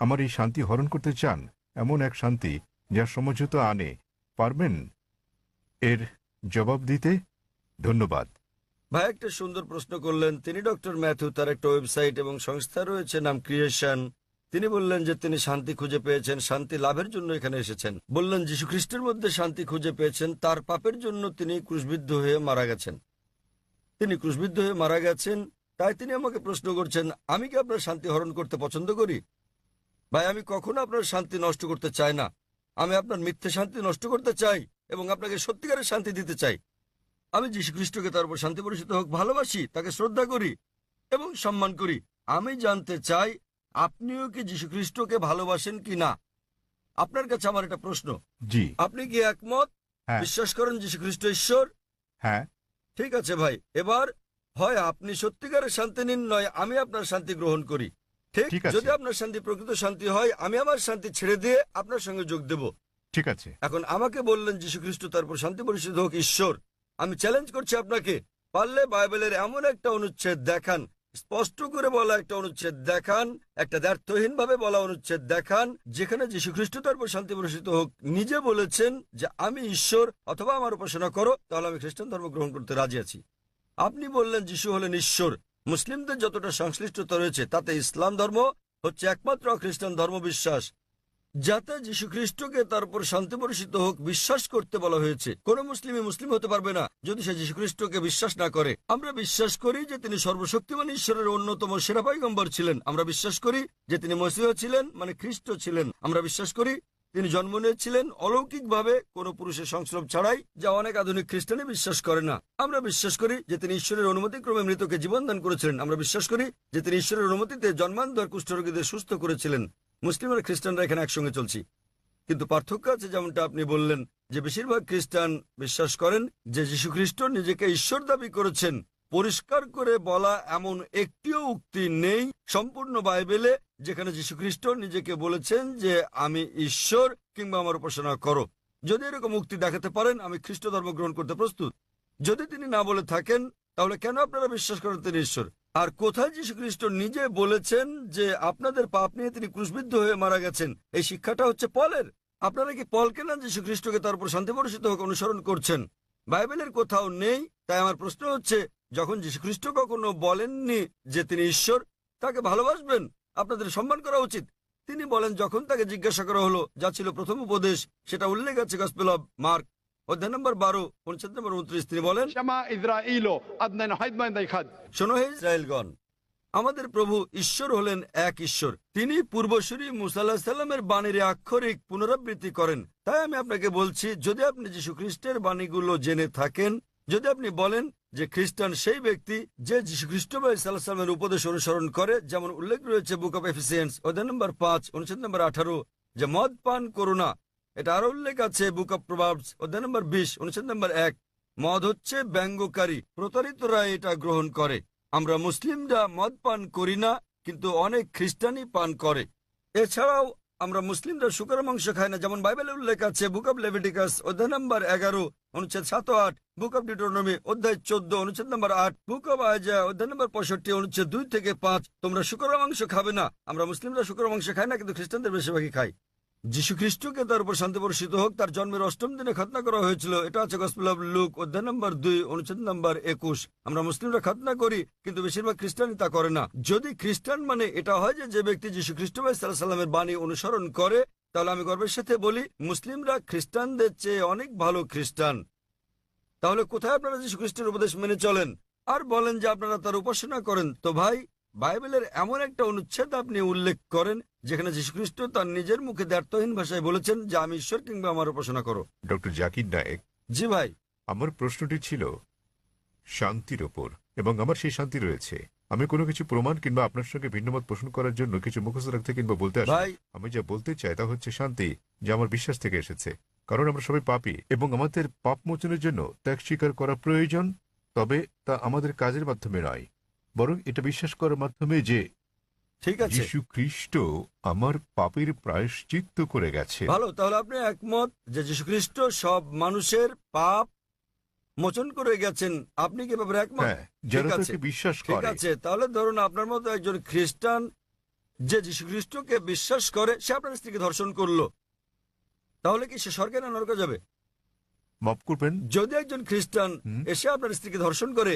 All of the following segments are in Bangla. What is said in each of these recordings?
আমার এই শান্তি হরণ করতে চান, এমন এক শান্তি যা সমঝোতা আনে, পারবেন এর জবাব দিতে? ধন্যবাদ। ভাই একটা সুন্দর প্রশ্ন করলেন। তিনি ডক্টর ম্যাথু, তার একটা ওয়েবসাইট এবং সংস্থা রয়েছে নাম ক্রিয়েশন। তিনি বললেন যে তিনি শান্তি খুঁজে পেয়েছেন, শান্তি লাভের জন্য এখানে এসেছেন। বললেন যীশু খ্রিস্টের মধ্যে শান্তি খুঁজে পেয়েছেন, তার পাপের জন্য তিনি ক্রুশবিদ্ধ হয়ে মারা গেছেন। তিনি ক্রুশবিদ্ধ হয়ে মারা গেছেন, তাই তিনি আমাকে প্রশ্ন করছেন আমি কি আপনার শান্তি হরণ করতে পছন্দ করি? ভাই আমি কখনো আপনার শান্তি নষ্ট করতে চাই না। আমি আপনার মিথ্যে শান্তি নষ্ট করতে চাই এবং আপনাকে সত্যিকারের শান্তি দিতে চাই। আমি যীশু খ্রিস্টকে তার উপর শান্তি বর্ষিত হোক ভালোবাসি, তাকে শ্রদ্ধা করি এবং সম্মান করি। আমি জানতে চাই আপনিও কি যীশু খ্রিস্টকে ভালোবাসেন কি না। আপনার কাছে আমার একটা প্রশ্ন, জি। আপনি কি একমত? হ্যাঁ। বিশ্বাস করেন যীশু খ্রিস্ট ঈশ্বর? হ্যাঁ। ঠিক আছে ভাই, এবার হয় আপনি সত্যিকারের শান্তি নিন, নয় আমি আপনার শান্তি গ্রহণ করি। ঠিক, ঠিক আছে। যদি আপনার শান্তি প্রকৃত শান্তি হয় আমি আমার শান্তি ছেড়ে দিয়ে আপনার সঙ্গে যোগ দেব। ঠিক আছে। এখন আমাকে বললেন যীশু খ্রিস্ট তারপর শান্তি পরিষদ হোক ঈশ্বর। আমি চ্যালেঞ্জ করছি আপনাকে, পারলে বাইবেলের এমন একটা অনুচ্ছেদ দেখান, স্পষ্ট করে বলা একটা অনুচ্ছেদ দেখান, একটা দ্ব্যর্থহীন ভাবে বলা অনুচ্ছেদ দেখান, যেখানে যীশু খ্রিস্ট তারপর শান্তি পরিষদ হোক নিজে বলেছেন যে আমি ঈশ্বর অথবা আমার উপাসনা করো, তাহলে আমি খ্রিস্টান ধর্ম গ্রহণ করতে রাজি আছি। আপনি বললেন যিশু হলেন ঈশ্বর। মুসলিমদের যতটা সংশ্লিষ্টতা রয়েছে তাতে ইসলাম ধর্ম হচ্ছে একমাত্র খ্রিস্টান ধর্ম বিশ্বাস যাতে যীশু খ্রিস্টকে তার উপর শান্তি বর্ষিত হোক বিশ্বাস করতে বলা হয়েছে। কোন মুসলিমই মুসলিম হতে পারবে না যদি সে যীশু খ্রিস্টকে বিশ্বাস না করে। আমরা বিশ্বাস করি যে তিনি সর্বশক্তিমান ঈশ্বরের অন্যতম সেরা পয়গম্বর ছিলেন। আমরা বিশ্বাস করি যে তিনি মসীহ ছিলেন, মানে খ্রিস্ট ছিলেন। আমরা বিশ্বাস করি তিনি জন্ম নিয়েছিলেন অলৌকিকভাবে, কোনো পুরুষের সংস্রব ছাড়াই, যা অনেক আধুনিক খ্রিস্টানে বিশ্বাস করে না। আমরা বিশ্বাস করি যে তিনি ঈশ্বরের অনুমতিক্রমে মৃতকে জীবন দান করেছিলেন। আমরা বিশ্বাস করি যে তিনি ঈশ্বরের অনুমতিতে জন্মান্ধ কুষ্ঠরোগীদের সুস্থ করেছিলেন। মুসলিম আর খ্রিস্টানরা এখানে একসঙ্গে চলছি, কিন্তু পার্থক্য আছে। যেমনটা আপনি বললেন যে বেশিরভাগ খ্রিস্টান বিশ্বাস করেন যে যীশু খ্রিস্ট নিজেকে ঈশ্বর দাবি করেছেন। পরিষ্কার করে বলা এমন একটিও উক্তি নেই সম্পূর্ণ বাইবেলে যেখানে যীশু খ্রিস্ট নিজেকে বলেছেন যে আমি ঈশ্বর কিংবা আমার উপাসনা করো। যদি এরকম উক্তি দেখাতে পারেন আমি খ্রিস্ট ধর্ম গ্রহণ করতে প্রস্তুত। যদি তিনি না বলে থাকেন তাহলে কেন আপনারা বিশ্বাস করেন তিনি ঈশ্বর? আর কোথায় যীশু খ্রিস্ট নিজে বলেছেন যে আপনাদের পাপ নিয়ে তিনি ক্রুশবিদ্ধ হয়ে মারা গেছেন? এই শিক্ষাটা হচ্ছে পলের। আপনারা কি পলকে না যীশু খ্রিস্টকে তার উপর শান্তি বর্ষিত হোক অনুসরণ করছেন? বাইবেলের কোথাও নেই। তাই আমার প্রশ্ন হচ্ছে, যখন যীশু খ্রিস্ট কখনো বলেননি যে তিনি ঈশ্বর, তাকে ভালোবাসবেন, আপনাদের সম্মান করা উচিত। তিনি বলেন যখন তাকে জিজ্ঞাসা করা হলো, যা ছিল প্রথম উপদেশ, সেটা উল্লেখ আছে গসপেল অব মার্ক অধ্যায় নম্বর 12 অনুচ্ছেদ নম্বর 29। তিনি বলেন, শোনো হে ইসরায়েলগণ, আমাদের প্রভু ঈশ্বর হলেন এক ঈশ্বর। তিনি পূর্বসূরি মুসা আলাইহিস সালামের বাণীর আক্ষরিক পুনরাবৃত্তি করেন। তাই আমি আপনাকে বলছি, যদি আপনি যীশু খ্রিস্টের বাণীগুলো জেনে থাকেন, যদি আপনি বলেন যে খ্রিস্টান সেই ব্যক্তি যে যীশু খ্রিস্ট সাল্লাল্লাহু আলাইহি উপদেশ অনুসরণ করে, যেমন উল্লেখ রয়েছে বুক অব এফিসিয়েন্স অধ্যায় নম্বর 5 অনুচ্ছেদ নম্বর 18, যে মদ পান করো না। এটা আরো উল্লেখ আছে বুক অব প্রভাবস অধ্যায় নম্বর 20 অনুচ্ছেদ নম্বর 1। মদ হচ্ছে ব্যঙ্গকারী, প্রতারিতরা এটা গ্রহণ করে। আমরা মুসলিমরা মদ পান করি না, কিন্তু অনেক খ্রিস্টানই পান করে। এছাড়াও আমরা মুসলিমরা শুকর মাংস খাই না, যেমন বাইবেলে উল্লেখ আছে বুক অব লেভিটিকাস অধ্যায় নম্বর 11 অনুচ্ছেদ 7 ও 8, বুক অব ডিউটেরোনমি অধ্যায় 14 অনুচ্ছেদ নম্বর 8, বুক অব আইজায়া অধ্যায় নম্বর 65 অনুচ্ছেদ 2 থেকে 5। তোমরা শুকর মাংস খাবে না। আমরা মুসলিমরা শুকর মাংস খাই না, কিন্তু খ্রিস্টানদের বেশিরভাগই খায়। যীশু খ্রিস্টকে তার উপর শান্তি বর্ষিত হোক তার জন্মের 8ম দিনে খতনা করা হয়েছিল। এটা আছে গসপেল অব লুক অধ্যায় নম্বর 2 অনুচ্ছেদ নম্বর 21। আমরা মুসলিমরা খতনা করি, কিন্তু বেশিরভাগ খ্রিস্টানই তা করে না। যদি খ্রিস্টান মানে এটা হয় যে ব্যক্তি যীশু খ্রিস্ট সাল্লাল্লাহু আলাইহি সাল্লামের বাণী অনুসরণ করে, তাহলে আমি গর্বের সাথে বলি মুসলিমরা খ্রিস্টানদের চেয়ে অনেক ভালো খ্রিস্টান। তাহলে কোথায় আপনারা যীশু খ্রিস্টের উপদেশ মেনে চলেন আর বলেন যে আপনারা তার উপাসনা করেন? তো ভাই, বাইবেলের এমন একটা অনুচ্ছেদ আপনি উল্লেখ করেন যেখানে যীশুখ্রিস্ট তার নিজের মুখে দ্ব্যর্থহীন ভাষায় বলেছেন যে আমি ঈশ্বর কিংবা আমার উপাসনা করো। ডক্টর জাকির নায়েক। জি ভাই। আমার প্রশ্নটি ছিল শান্তির ওপর, এবং আমার সেই শান্তি রয়েছে। আমি কোনো কিছু প্রমাণ কিংবা আপনার সঙ্গে ভিন্নমত পোষণ করার জন্য কিছু মুখস্থ রাখতে কিংবা বলতে আসি। আমি যা বলতে চাই তা হচ্ছে শান্তি যা আমার বিশ্বাস থেকে এসেছে। কারণ আমরা সবাই পাপী এবং আমাদের পাপ মোচনের জন্য ত্যাগ স্বীকার করা প্রয়োজন। তবে তা আমাদের কাজের মাধ্যমে নয়, বরং এটা বিশ্বাস করার মাধ্যমে যে ঠিক আছে, যীশু খ্রিস্ট আমার পাপের প্রায়শ্চিত্ত করে গেছে। ভালো, তাহলে আপনি একমত যে যীশু খ্রিস্ট সব মানুষের পাপ মোচন করে গেছেন। আপনি কি ব্যাপারে একমত? যারা তাকে বিশ্বাস করে। ঠিক আছে, তাহলে ধরুন আপনার মতো একজন খ্রিস্টান যে যীশু খ্রিস্টকে বিশ্বাস করে সে আপনার স্ত্রীকে ধর্ষণ করলো, তাহলে কি সে স্বর্গে না নরকে যাবে? মাফ করবেন। যদি একজন খ্রিস্টান হুম। এসে আপনার স্ত্রীকে ধর্ষণ করে,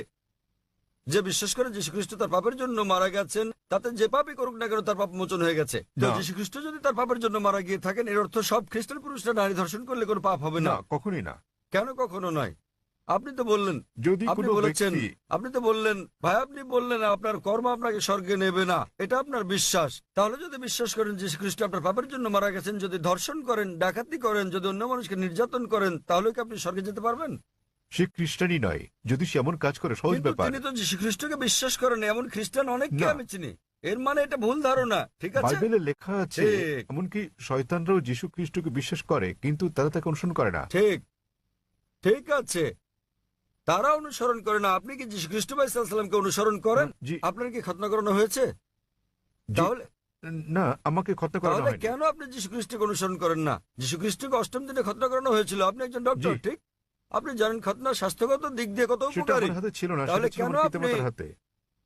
যে বিশ্বাস করে যীশু খ্রিস্ট তার পাপের জন্য মারা গেছেন, তাতে যে পাপই করুক না কেন তার পাপ মোচন হয়ে গেছে। তো না। যীশু খ্রিস্ট যদি তার পাপের জন্য মারা গিয়ে থাকেন, এর অর্থ সব খ্রিস্টান পুরুষরা নারী ধর্ষণ করলে কোনো পাপ হবে না, না? কখনোই না। কেন কখনো নয়? আপনি তো বললেন, যদি আপনি কোনো বলেছেন, ব্যক্তি আপনি তো বললেন ভাই, আপনি বললেন আপনার কর্ম আপনাকে স্বর্গে নেবে না, এটা আপনার বিশ্বাস। তাহলে যদি বিশ্বাস করেন যীশু খ্রিস্ট আপনার পাপের জন্য মারা গেছেন, যদি ধর্ষণ করেন, ডাকাতি করেন, যদি অন্য মানুষকে নির্যাতন করেন, তাহলে কি আপনি স্বর্গে যেতে পারবেন? সে খ্রিস্টানই নয়, যদি সে এমন কাজ করে, সহজ কিন্তু ব্যাপার। তিনি তো যীশু খ্রিস্টকে বিশ্বাস করেন, এমন খ্রিস্টান অনেককে না। আমি চিনি। এর মানে এটা ভুল ধারণা, ঠিক আছে? বাইবেলে লেখা আছে, ঠিক। এমনকি শয়তানরাও যীশু খ্রিস্টকে বিশ্বাস করে, কিন্তু তারা তাকে অনুসরণ করে না। ঠিক, ঠিক আছে, তারা অনুসরণ করে না। আপনি কি যীশু খ্রিস্ট ভাই সাল্লামকে অনুসরণ করেন? জি। আপনার কি খতনা করানো হয়েছে? জি। তাহলে না, আমাকে খতনা করানো তাহলে হয়নি। কেন আপনি যীশু খ্রিস্টকে অনুসরণ করেন না? যীশু খ্রিস্টকে অষ্টম দিনে খতনা করানো হয়েছিল। আপনি একজন ডক্টর, জি। ঠিক? আপনি জানেন খতনা স্বাস্থ্যগত দিক দিয়ে কত সেটা উপকারী। আমার হাতে ছিল না, তাহলে সেটা ছিল কেন আমার আপনি, পিতামাতার হাতে।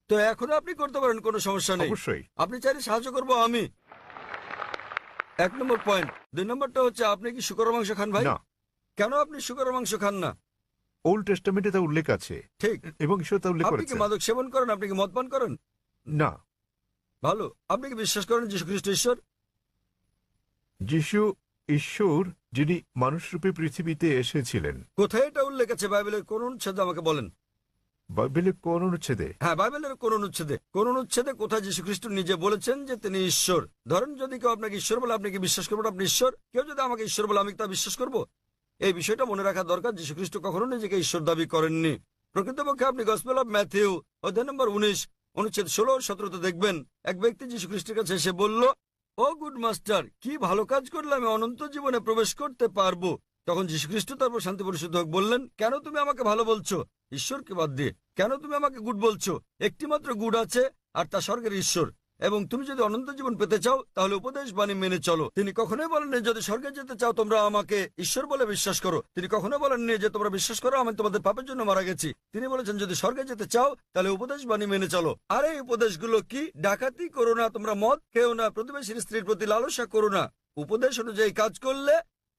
তো এখনো আপনি করতে পারেন, কোনো সমস্যা নেই। অবশ্যই। আপনি চাইলে সাহায্য করবো আমি। 1 নম্বর পয়েন্ট। 2 নম্বরটা হচ্ছে, আপনি কি শুকরের মাংস খান ভাই? না, কেন আপনি শুকরের মাংস খান না? ওল্ড টেস্টামেন্টে তা উল্লেখ আছে, ঠিক। এবং ঈশ্বর তা উল্লেখ আপনি কি করেছে। মাদক সেবন করেন? আপনি কি মদ পান করেন? না। ভালো। আপনি কি বিশ্বাস করেন যীশু খ্রিস্ট ঈশ্বর? যিশু ঈশ্বর, যিনি মানুষরূপে পৃথিবীতে এসেছিলেন। কোথায় এটা উল্লেখ আছে বাইবেলের কোন অনুচ্ছেদে আমাকে বলেন? বাইবেলে কোন অনুচ্ছেদে? হ্যাঁ, বাইবেলের কোন অনুচ্ছেদে? কোন অনুচ্ছেদে কোথায় যীশু খ্রিস্ট নিজে বলেছেন যে তিনি ঈশ্বর? ধরেন যদি কেউ আপনাকে ঈশ্বর বলে, আপনি কি বিশ্বাস করবেন আপনি ঈশ্বর? কেউ যদি আমাকে ঈশ্বর বলে, আমি কি তা বিশ্বাস করব? এই বিষয়টা মনে রাখা দরকার। যীশু খ্রিস্ট কখনো নিজেকে ঈশ্বর দাবি করেননি। প্রকৃতপক্ষে আপনি গসপেল অফ ম্যাথিউ অধ্যায় নম্বর 19 অনুচ্ছেদ 16 ও 17 দেখবেন, এক ব্যক্তি যীশু খ্রিস্টের কাছে এসে বলল, ও গুড মাস্টার, কি ভালো কাজ করলে আমি অনন্ত জীবনে প্রবেশ করতে পারবো? তখন যীশু খ্রিস্ট তারপর শান্তি পরিশুদ্ধ হোক বললেন, কেন তুমি আমাকে ভালো বলছো ঈশ্বরকে বাদ দিয়ে? কেন তুমি আমাকে গুড বলছো? একটি মাত্র গুড আছে, আর তা স্বর্গের ঈশ্বর। এবং তুমি যদি অনন্ত জীবন পেতে চাও, তাহলে উপদেশ বাণী মেনে চলো। তিনি কখনোই বলেননি যদি স্বর্গে যেতে চাও তোমরা আমাকে ঈশ্বর বলে বিশ্বাস করো। তিনি কখনো বলেননি যে তোমরা বিশ্বাস করো আমি তোমাদের পাপের জন্য মারা গেছি। তিনি বলেছেন যদি স্বর্গে যেতে চাও তাহলে উপদেশ বাণী মেনে চলো। আর এই উপদেশগুলো কি? ডাকাতি করো না, তোমরা মদ খেও না, প্রতিবেশীর স্ত্রীর প্রতি লালসা করো না। উপদেশ অনুযায়ী কাজ করলে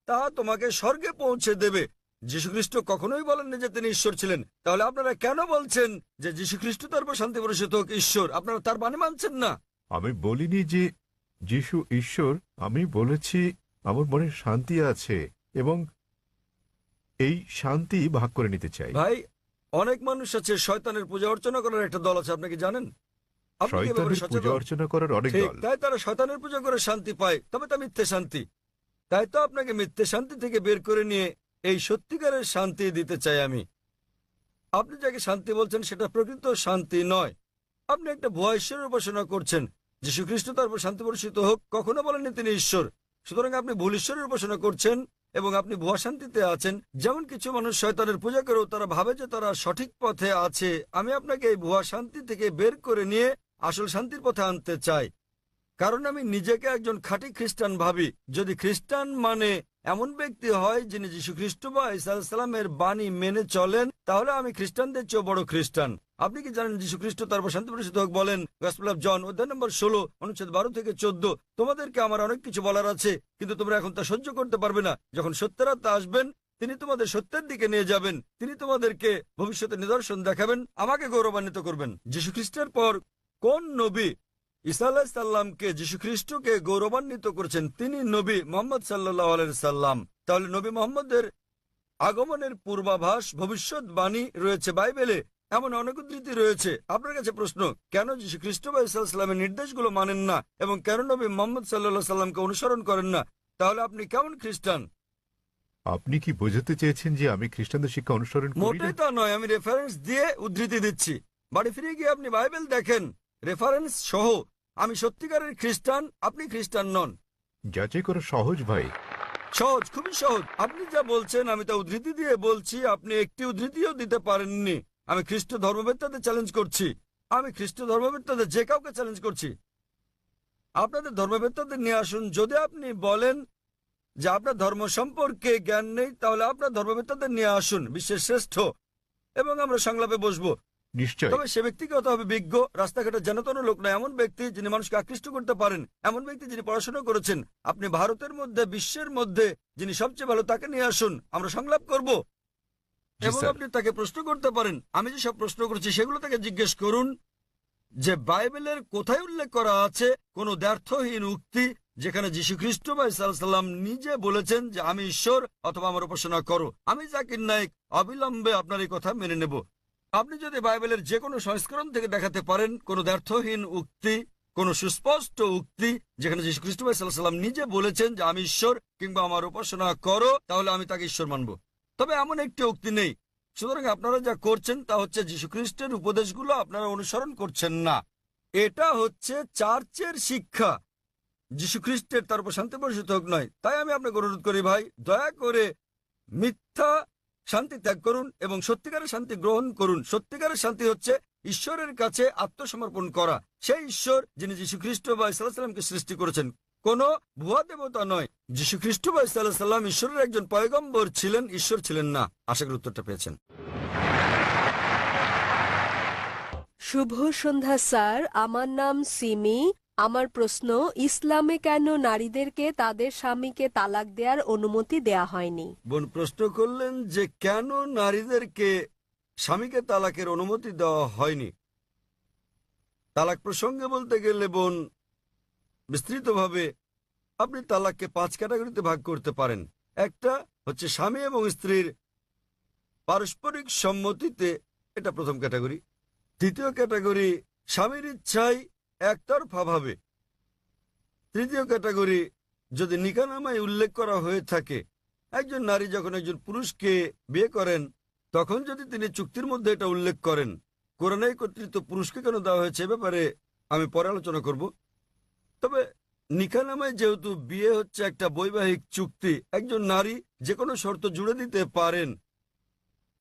তা তোমাকে স্বর্গে পৌঁছে দেবে। যীশুখ্রিস্ট কখনোই বলেননি যে তিনি ঈশ্বর ছিলেন। তাহলে আপনারা কেন বলছেন যে যীশুখ্রিস্ট তারপর শান্তি বর্ষিত হোক ঈশ্বর? আপনারা তার বাণী মানছেন না। আমি বলিনি যে যিশু ঈশ্বর, আমি বলেছি আমার মনে শান্তি আছে এবং এই শান্তি ভাগ করে নিতে চাই। ভাই, অনেক মানুষ আছে, শয়তানের পূজা অর্চনা করার একটা দল আছে, আপনি কি জানেন? আপনি কি এ ব্যাপারে শয়তানের পূজা সচেতন? অর্চনা করার অনেক ঠিক, দল। তাই তারা শয়তানের পূজা করে শান্তি পায়, তবে তা মিথ্যে শান্তি। তাই তো আপনাকে মিথ্যে শান্তি থেকে বের করে নিয়ে এই সত্যিকারের শান্তি দিতে চাই আমি। আপনি যাকে শান্তি বলছেন সেটা প্রকৃত শান্তি নয়। আপনি একটা ভুয়া ঈশ্বরের উপাসনা করছেন। যীশু খ্রিস্ট তারপর শান্তি বর্ষিত হোক কখনো বলেননি তিনি ঈশ্বর। সুতরাং আপনি ভুল ঈশ্বরের উপাসনা করছেন এবং আপনি ভুয়া শান্তিতে আছেন। যেমন কিছু মানুষ শয়তানের পূজা করেও তারা ভাবে যে তারা সঠিক পথে আছে। আমি আপনাকে এই ভুয়া শান্তি থেকে বের করে নিয়ে আসল শান্তির পথে আনতে চাই, কারণ আমি নিজেকে একজন খাঁটি খ্রিস্টান ভাবি। যদি খ্রিস্টান মানে এমন ব্যক্তি হয় যিনি যীশু খ্রিস্ট বা ঈসা আলাইহিস সালামের বাণী মেনে চলেন, তাহলে আমি খ্রিস্টানদের চেয়েও বড় খ্রিস্টান। আপনি কি জানেন যীশু খ্রিস্ট তারপর শান্তি পরিশুদ্ধ হোক বলেন, গসপেল অফ জন অধ্যায় নম্বর 16 অনুচ্ছেদ 12 থেকে 14, তোমাদেরকে আমার অনেক কিছু বলার আছে, কিন্তু তোমরা এখন তা সহ্য করতে পারবে না। যখন সত্যের আত্মা আসবেন তিনি তোমাদের সত্যের দিকে নিয়ে যাবেন। তিনি তোমাদেরকে ভবিষ্যতের নিদর্শন দেখাবেন, আমাকে গৌরবান্বিত করবেন। যীশু খ্রিস্টের পর কোন নবী ঈসা আলাইহিস সালামকে যীশু খ্রিস্টকে গৌরবান্বিত করেছেন? তিনি নবী মুহাম্মদ সাল্লাল্লাহু আলাইহি সাল্লাম। তাহলে নবী মুহাম্মদের আগমনের পূর্বাভাস, ভবিষ্যৎবাণী রয়েছে বাইবেলে। এমন অনেক উদ্ধৃতি রয়েছে। আপনার কাছে প্রশ্ন, কেন যীশু খ্রিস্ট বা ঈসা আলাইহিস সালামের নির্দেশগুলো মানেন না এবং কেন নবী মুহাম্মদ সাল্লাল্লাহু আলাইহি সাল্লামকে অনুসরণ করেন না? তাহলে আপনি কেমন খ্রিস্টান? আপনি কি বোঝাতে চেয়েছেন যে আমি খ্রিস্টানদের শিক্ষা অনুসরণ করি না? মোটেই তা নয়, আমি রেফারেন্স দিয়ে উদ্ধৃতি দিচ্ছি। বাড়ি ফিরে গিয়ে আপনি বাইবেল দেখেন রেফারেন্স সহ। আমি সত্যিকারের খ্রিস্টান, আপনি খ্রিস্টান নন। যাচাই করা সহজ ভাই। সহজ, খুবই সহজ। আপনি যা বলছেন আমি তা উদ্ধৃতি দিয়ে বলছি, আপনি একটি উদ্ধৃতিও দিতে পারেননি। আমি খ্রিস্ট ধর্মবেত্তাদের চ্যালেঞ্জ করছি। আমি খ্রিস্ট ধর্মবেত্তাদের যে কাউকে চ্যালেঞ্জ করছি। আপনাদের ধর্মবেত্তাদের নিয়ে আসুন। যদি আপনি বলেন যে আপনার ধর্ম সম্পর্কে জ্ঞান নেই, তাহলে আপনার ধর্মবেত্তাদের নিয়ে আসুন, বিশ্বের শ্রেষ্ঠ, এবং আমরা সংলাপে বসবো। নিশ্চয়। তবে সে ব্যক্তিকে হতে হবে বিজ্ঞ, রাস্তাঘাটে জানাতন লোক নয়, এমন ব্যক্তি যিনি মানুষকে আকৃষ্ট করতে পারেন, এমন ব্যক্তি যিনি পড়াশোনা করেছেন। আপনি ভারতের মধ্যে, বিশ্বের মধ্যে যিনি সবচেয়ে ভালো তাকে নিয়ে আসুন, আমরা সংলাপ করব। জি এবং স্যার। আপনি তাকে প্রশ্ন করতে পারেন, আমি যে সব প্রশ্ন করছি সেগুলো তাকে জিজ্ঞেস করুন যে বাইবেলের কোথায় উল্লেখ করা আছে কোন দ্ব্যর্থহীন উক্তি যেখানে যীশু খ্রিস্ট বা ঈসা আলাইহিস সালাম নিজে বলেছেন যে আমি ঈশ্বর অথবা আমার উপাসনা করো। আমি জাকির নায়েক অবিলম্বে আপনার এই কথা মেনে নেব। আপনি যদি বাইবেলের যে কোনো সংস্করণ থেকে দেখাতে পারেন কোন দ্ব্যর্থহীন উক্তি, কোন সুস্পষ্ট উক্তি যেখানে যীশু খ্রিস্ট বা ঈসা আলাইহিস সালাম নিজে বলেছেন যে আমি ঈশ্বর কিংবা আমার উপাসনা করো, তাহলে আমি তাকে ঈশ্বর মানব। তবে এমন একটি উক্তি নেই। সুতরাং আপনারা যা করছেন তা হচ্ছে যীশু খ্রিস্টের উপদেশগুলো আপনারা অনুসরণ করছেন না। এটা হচ্ছে চার্চের শিক্ষা, যীশু খ্রিস্টের তার উপর শান্তি বর্ষিত হোক নয়। তাই আমি আপনাকে অনুরোধ করি ভাই, দয়া করে মিথ্যা শান্তি ত্যাগ করুন এবং সত্যিকারের শান্তি গ্রহণ করুন। সত্যিকারের শান্তি হচ্ছে ঈশ্বরের কাছে আত্মসমর্পণ করা, সেই ঈশ্বর যিনি যীশু খ্রিস্ট বা ঈসা আলাইহিস সালামকে সৃষ্টি করেছেন, কোনো ভুয়া দেবতা নয়। যীশু খ্রিস্ট বা ঈসা আলাইহিস সালাম ঈশ্বরের একজন পয়গম্বর ছিলেন, ঈশ্বর ছিলেন না। আশা করি উত্তরটা পেয়েছেন। শুভ সন্ধ্যা স্যার, আমার নাম সিমি। আমার প্রশ্ন, ইসলামে কেন নারীদেরকে তাদের স্বামীকে তালাক দেওয়ার অনুমতি দেয়া হয়নি? বোন প্রশ্ন করলেন যে কেন নারীদেরকে স্বামীকে তালাকের অনুমতি দেওয়া হয়নি। তালাক প্রসঙ্গে বলতে গেলে বোন, বিস্তৃতভাবে আপনি তালাককে 5 ক্যাটাগরিতে ভাগ করতে পারেন। একটা হচ্ছে স্বামী এবং স্ত্রীর পারস্পরিক সম্মতিতে, এটা প্রথম ক্যাটাগরি। দ্বিতীয় ক্যাটাগরি স্বামীর ইচ্ছায় একতরফাভাবে। তৃতীয় ক্যাটাগরি যদি নিকাহনামায় উল্লেখ করা হয়ে থাকে, একজন নারী যখন একজন পুরুষকে বিয়ে করেন তখন যদি তিনি চুক্তির মধ্যে এটা উল্লেখ করেন। কোরআনে কর্তৃত্ব পুরুষকে কেন দেওয়া হয়েছে এ ব্যাপারে আমি পরে আলোচনা করব। তবে নিকাহনামায় যেহেতু বিয়ে হচ্ছে একটা বৈবাহিক চুক্তি, একজন নারী যে কোনো শর্ত জুড়ে দিতে পারেন,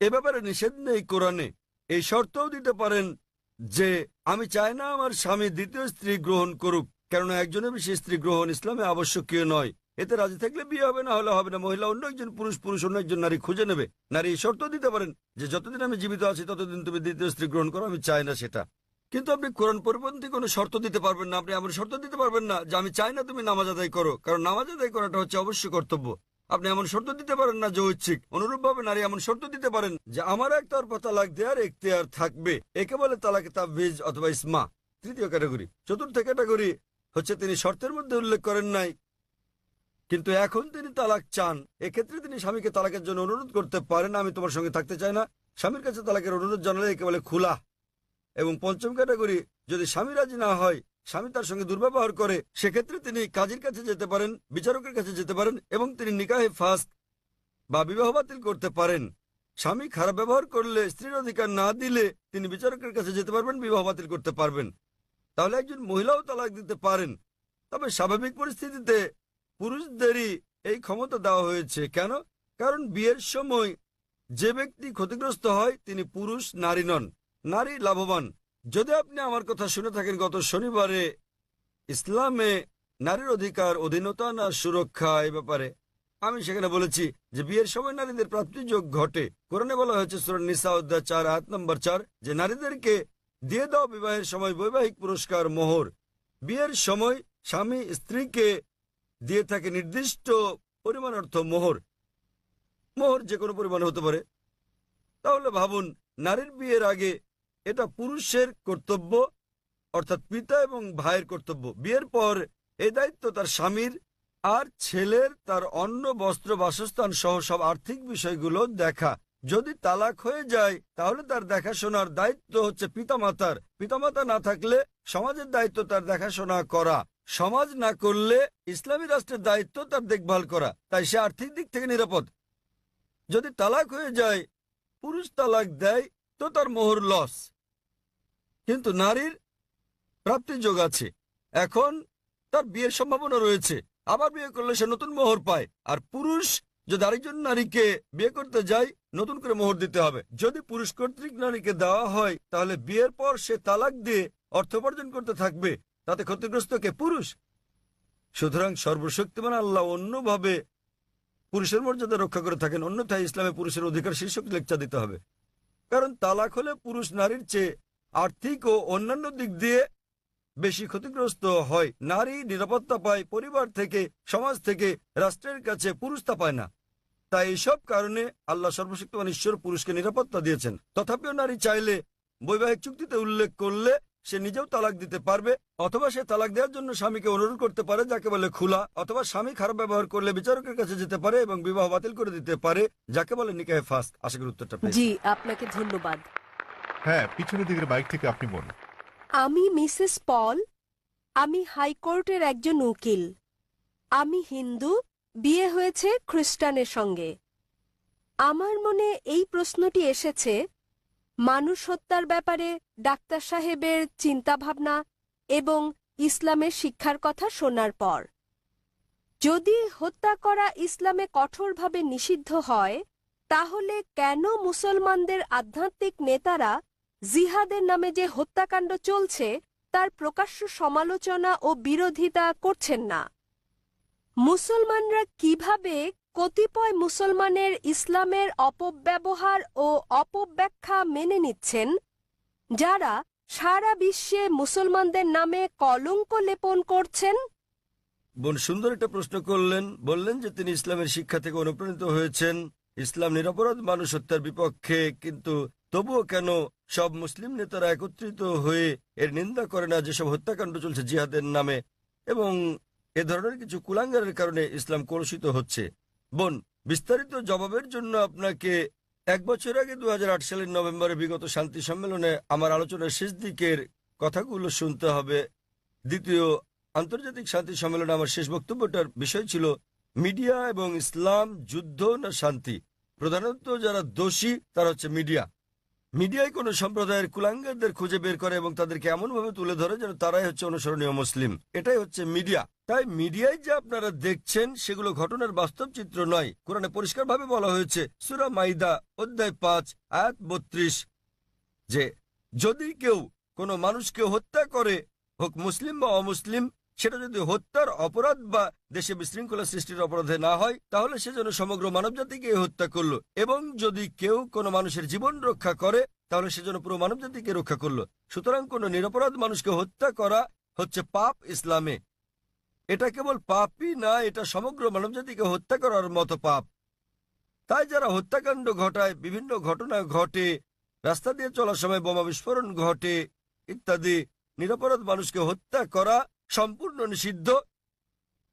এ ব্যাপারে নিষেধ নেই কোরআনে। এই শর্তও দিতে পারেন যে আমি চাই না আমার স্বামী দ্বিতীয় স্ত্রী গ্রহণ করুক, কেননা একজনের বেশি স্ত্রী গ্রহণ ইসলামে আবশ্যকীয় নয়। এতে রাজি থাকলে বিয়ে হবে, না হলে হবে না। মহিলা অন্য একজন পুরুষ, পুরুষ অন্য একজন নারী খুঁজে নেবে। নারী এই শর্ত দিতে পারেন যে যতদিন আমি জীবিত আছি ততদিন তুমি দ্বিতীয় স্ত্রী গ্রহণ করো, আমি চাই না সেটা। কিন্তু আপনি কোরআন পরিপন্থী কোনো শর্ত দিতে পারবেন না। আপনি এমন শর্ত দিতে পারবেন না যে আমি চাই না তুমি নামাজ আদায় করো, কারণ নামাজ আদায় করাটা হচ্ছে অবশ্য কর্তব্য। আপনি এমন শর্ত দিতে পারেন না যে ঐচ্ছিক। অনুরূপভাবে নারী এমন শর্ত দিতে পারেন যে আমার একতরফা তালাক দেওয়ার এখতিয়ার থাকবে। একে বলে তালাকে তাবীজ অথবা ইসমা। তৃতীয় ক্যাটাগরি। চতুর্থ ক্যাটাগরি হচ্ছে তিনি শর্তের মধ্যে উল্লেখ করেন নাই, কিন্তু এখন তিনি তালাক চান। এক্ষেত্রে তিনি স্বামীকে তালাকের জন্য অনুরোধ করতে পারেন, আমি তোমার সঙ্গে থাকতে চাই না। স্বামীর কাছে তালাকের অনুরোধ জানালে একে বলে খুলা। এবং পঞ্চম ক্যাটাগরি, যদি স্বামী রাজি না হয়, স্বামী তার সঙ্গে দুর্ব্যবহার করে, সেক্ষেত্রে তিনি কাজীর কাছে যেতে পারেন, বিচারকের কাছে যেতে পারেন এবং তিনি নিকাহে ফাস্ক বা বিবাহ বাতিল করতে পারেন। স্বামী খারাপ ব্যবহার করলে, স্ত্রীর অধিকার না দিলে তিনি বিচারকের কাছে যেতে পারবেন, বিবাহ বাতিল করতে পারবেন। তাহলে একজন মহিলাও তালাক দিতে পারেন। তবে স্বাভাবিক পরিস্থিতিতে পুরুষদেরই এই ক্ষমতা দেওয়া হয়েছে। কেন? কারণ বিয়ের সময় যে ব্যক্তি ক্ষতিগ্রস্ত হয় তিনি পুরুষ, নারী নন। নারী লাভবান। যদি আপনি আমার কথা শুনে থাকেন, গত শনিবারে ইসলামে নারীর অধিকার, অধীনতা না সুরক্ষা এই ব্যাপারে আমি সেখানে বলেছি যে বিয়ের সময় নারীদের প্রাপ্তিযোগ ঘটে। কোরআনে বলা হয়েছে সূরা নিসা অধ্যায় 4 আয়াত নম্বর 4 যে নারীদেরকে দিয়ে দাও বিবাহের সময় বৈবাহিক পুরস্কার, মোহর। বিয়ের সময় স্বামী স্ত্রীকে দিয়ে থাকে নির্দিষ্ট পরিমাণ অর্থ মোহর। মোহর যে কোনো পরিমাণ হতে পারে। তাহলে ভাবুন, নারীর বিয়ের আগে এটা পুরুষের কর্তব্য, অর্থাৎ পিতা এবং ভাইয়ের কর্তব্য। বিয়ের পর এই দায়িত্ব তার স্বামীর, আর ছেলের তার অন্ন, বস্ত্র, বাসস্থান সহ সব আর্থিক বিষয়গুলো দেখা। যদি তালাক হয়ে যায় তাহলে তার দেখাশোনার দায়িত্ব হচ্ছে পিতামাতার। পিতামাতা না থাকলে সমাজের দায়িত্ব তার দেখাশোনা করা। সমাজ না করলে ইসলামী রাষ্ট্রের দায়িত্ব তার দেখভাল করা। তাই সে আর্থিক দিক থেকে নিরাপদ। যদি তালাক হয়ে যায়, পুরুষ তালাক দেয়, তো তার মোহর লস, কিন্তু নারীর প্রাপ্তিযোগ আছে। এখন তার বিয়ের সম্ভাবনা রয়েছে, আবার বিয়ে করলে সে নতুন মোহর পায়। আর পুরুষ যদি আরেকজন নারীকে বিয়ে করতে যায়, নতুন করে মোহর দিতে হবে। যদি পুরুষ কর্তৃক নারীকে দেওয়া হয়, তাহলে বিয়ের পর সে তালাক দিয়ে অর্থ উপার্জন করতে থাকবে। তাতে ক্ষতিগ্রস্ত কে? পুরুষ। সুতরাং সর্বশক্তিমান আল্লাহ অন্যভাবে পুরুষের মর্যাদা রক্ষা করে থাকেন। অন্যথায় ইসলামে পুরুষের অধিকার শীর্ষক লেকচার দিতে হবে। কারণ তালাক হলে পুরুষ নারীর চেয়ে আর্থিক ও অন্যান্য দিক দিয়ে বেশি ক্ষতিগ্রস্ত হয়। নারী নিরাপত্তা পায় পরিবার থেকে, সমাজ থেকে, রাষ্ট্রের কাছে, পুরুষ তা পায় না। তাই এইসব কারণে আল্লাহ সর্বশক্তিমান ঈশ্বর পুরুষকে নিরাপত্তা দিয়েছেন। তথাপিও নারী চাইলে বৈবাহিক চুক্তিতে উল্লেখ করলে সে নিজেও তালাক দিতে পারবে, অথবা সে তালাক দেওয়ার জন্য স্বামীকে অনুরোধ করতে পারে, যাকে বলে খুলা, অথবা স্বামী খারাপ ব্যবহার করলে বিচারকের কাছে যেতে পারে এবং বিবাহ বাতিল করে দিতে পারে, যাকে বলে নিকাহে ফাস্ক। আশা করি উত্তরটা পেয়েছেন। জি, আপনাকে ধন্যবাদ। হ্যাঁ, পিছনের দিকের বাইক থেকে আপনি বলুন। আমি মিসেস পল। আমি হাইকোর্টের একজন উকিল। আমি হিন্দু, বিয়ে হয়েছে খ্রিস্টানের সঙ্গে। আমার মনে এই প্রশ্নটি এসেছে মানুষ হত্যার ব্যাপারে ডাক্তার সাহেবের চিন্তাভাবনা এবং ইসলামের শিক্ষার কথা শোনার পর। যদি হত্যা করা ইসলামে কঠোরভাবে নিষিদ্ধ হয়, তাহলে কেন মুসলমানদের আধ্যাত্মিক নেতারা জিহাদের নামে যে হত্যাকাণ্ড চলছে তার প্রকাশ্য সমালোচনা ও বিরোধিতা করছেন না? মুসলমানরা কিভাবে কতিপয় মুসলমানের ইসলামের অপব্যবহার ও অপব্যাখ্যা মেনে নিচ্ছেন, যারা সারা বিশ্বে মুসলমানদের নামে কলঙ্ক লেপন করছেন? বোন সুন্দর একটা প্রশ্ন করলেন। বললেন যে তিনি ইসলামের শিক্ষা থেকে অনুপ্রাণিত হয়েছেন, ইসলাম নিরপরাধ মানুষ হত্যার বিপক্ষে, কিন্তু তবুও কেন সব মুসলিম নেতারা একত্রিত হয়ে এর নিন্দা করে না যেসব হত্যাকাণ্ড চলছে জিহাদের নামে, এবং এ ধরনের কিছু কুলাঙ্গারের কারণে ইসলাম কলুষিত হচ্ছে? বোন, বিস্তারিত জবাবের জন্য আপনাকে 1 বছর আগে 2008 সালের নভেম্বরে বিগত শান্তি সম্মেলনে আমার আলোচনার শেষ দিকের কথাগুলো শুনতে হবে। দ্বিতীয় আন্তর্জাতিক শান্তি সম্মেলনে আমার শেষ বক্তব্যটার বিষয় ছিল মিডিয়া এবং ইসলাম, যুদ্ধ না শান্তি। প্রধানত যারা দোষী তারা হচ্ছে মিডিয়া। মিডিয়ায় কোনো সম্প্রদায়ের কুলাঙ্গারদের খুঁজে বের করে এবং তাদেরকে এমনভাবে তুলে ধরে যেন তারাই হচ্ছে অনুসরণীয় মুসলিম। এটাই হচ্ছে মিডিয়া। তাই মিডিয়ায় যে আপনারা দেখছেন সেগুলো ঘটনার বাস্তব চিত্র নয়। কোরআনে পরিষ্কারভাবে বলা হয়েছে, সূরা মাইদা অধ্যায় 5 আয়াত 32, যে যদি কেউ কোনো মানুষকে হত্যা করে, হোক মুসলিম বা অমুসলিম, সেটা যদি হত্যার অপরাধ বা দেশে বিশৃঙ্খলা সৃষ্টির অপরাধে না হয়, তাহলে সে যেন সমগ্র মানবজাতিকে হত্যা করলো। এবং যদি কেউ কোনো মানুষের জীবন রক্ষা করে, তাহলে সে যেন পুরো মানবজাতিকে রক্ষা করলো। সুতরাং কোনো নিরপরাধ মানুষকে হত্যা করা হচ্ছে পাপ ইসলামে। এটা কেবল পাপই না, এটা সমগ্র মানবজাতিকে হত্যা করার মতো পাপ। তাই যারা হত্যাকাণ্ড ঘটায়, বিভিন্ন ঘটনা ঘটে, রাস্তা দিয়ে চলার সময় বোমা বিস্ফোরণ ঘটে ইত্যাদি, নিরপরাধ মানুষকে হত্যা করা সম্পূর্ণ নিষিদ্ধ।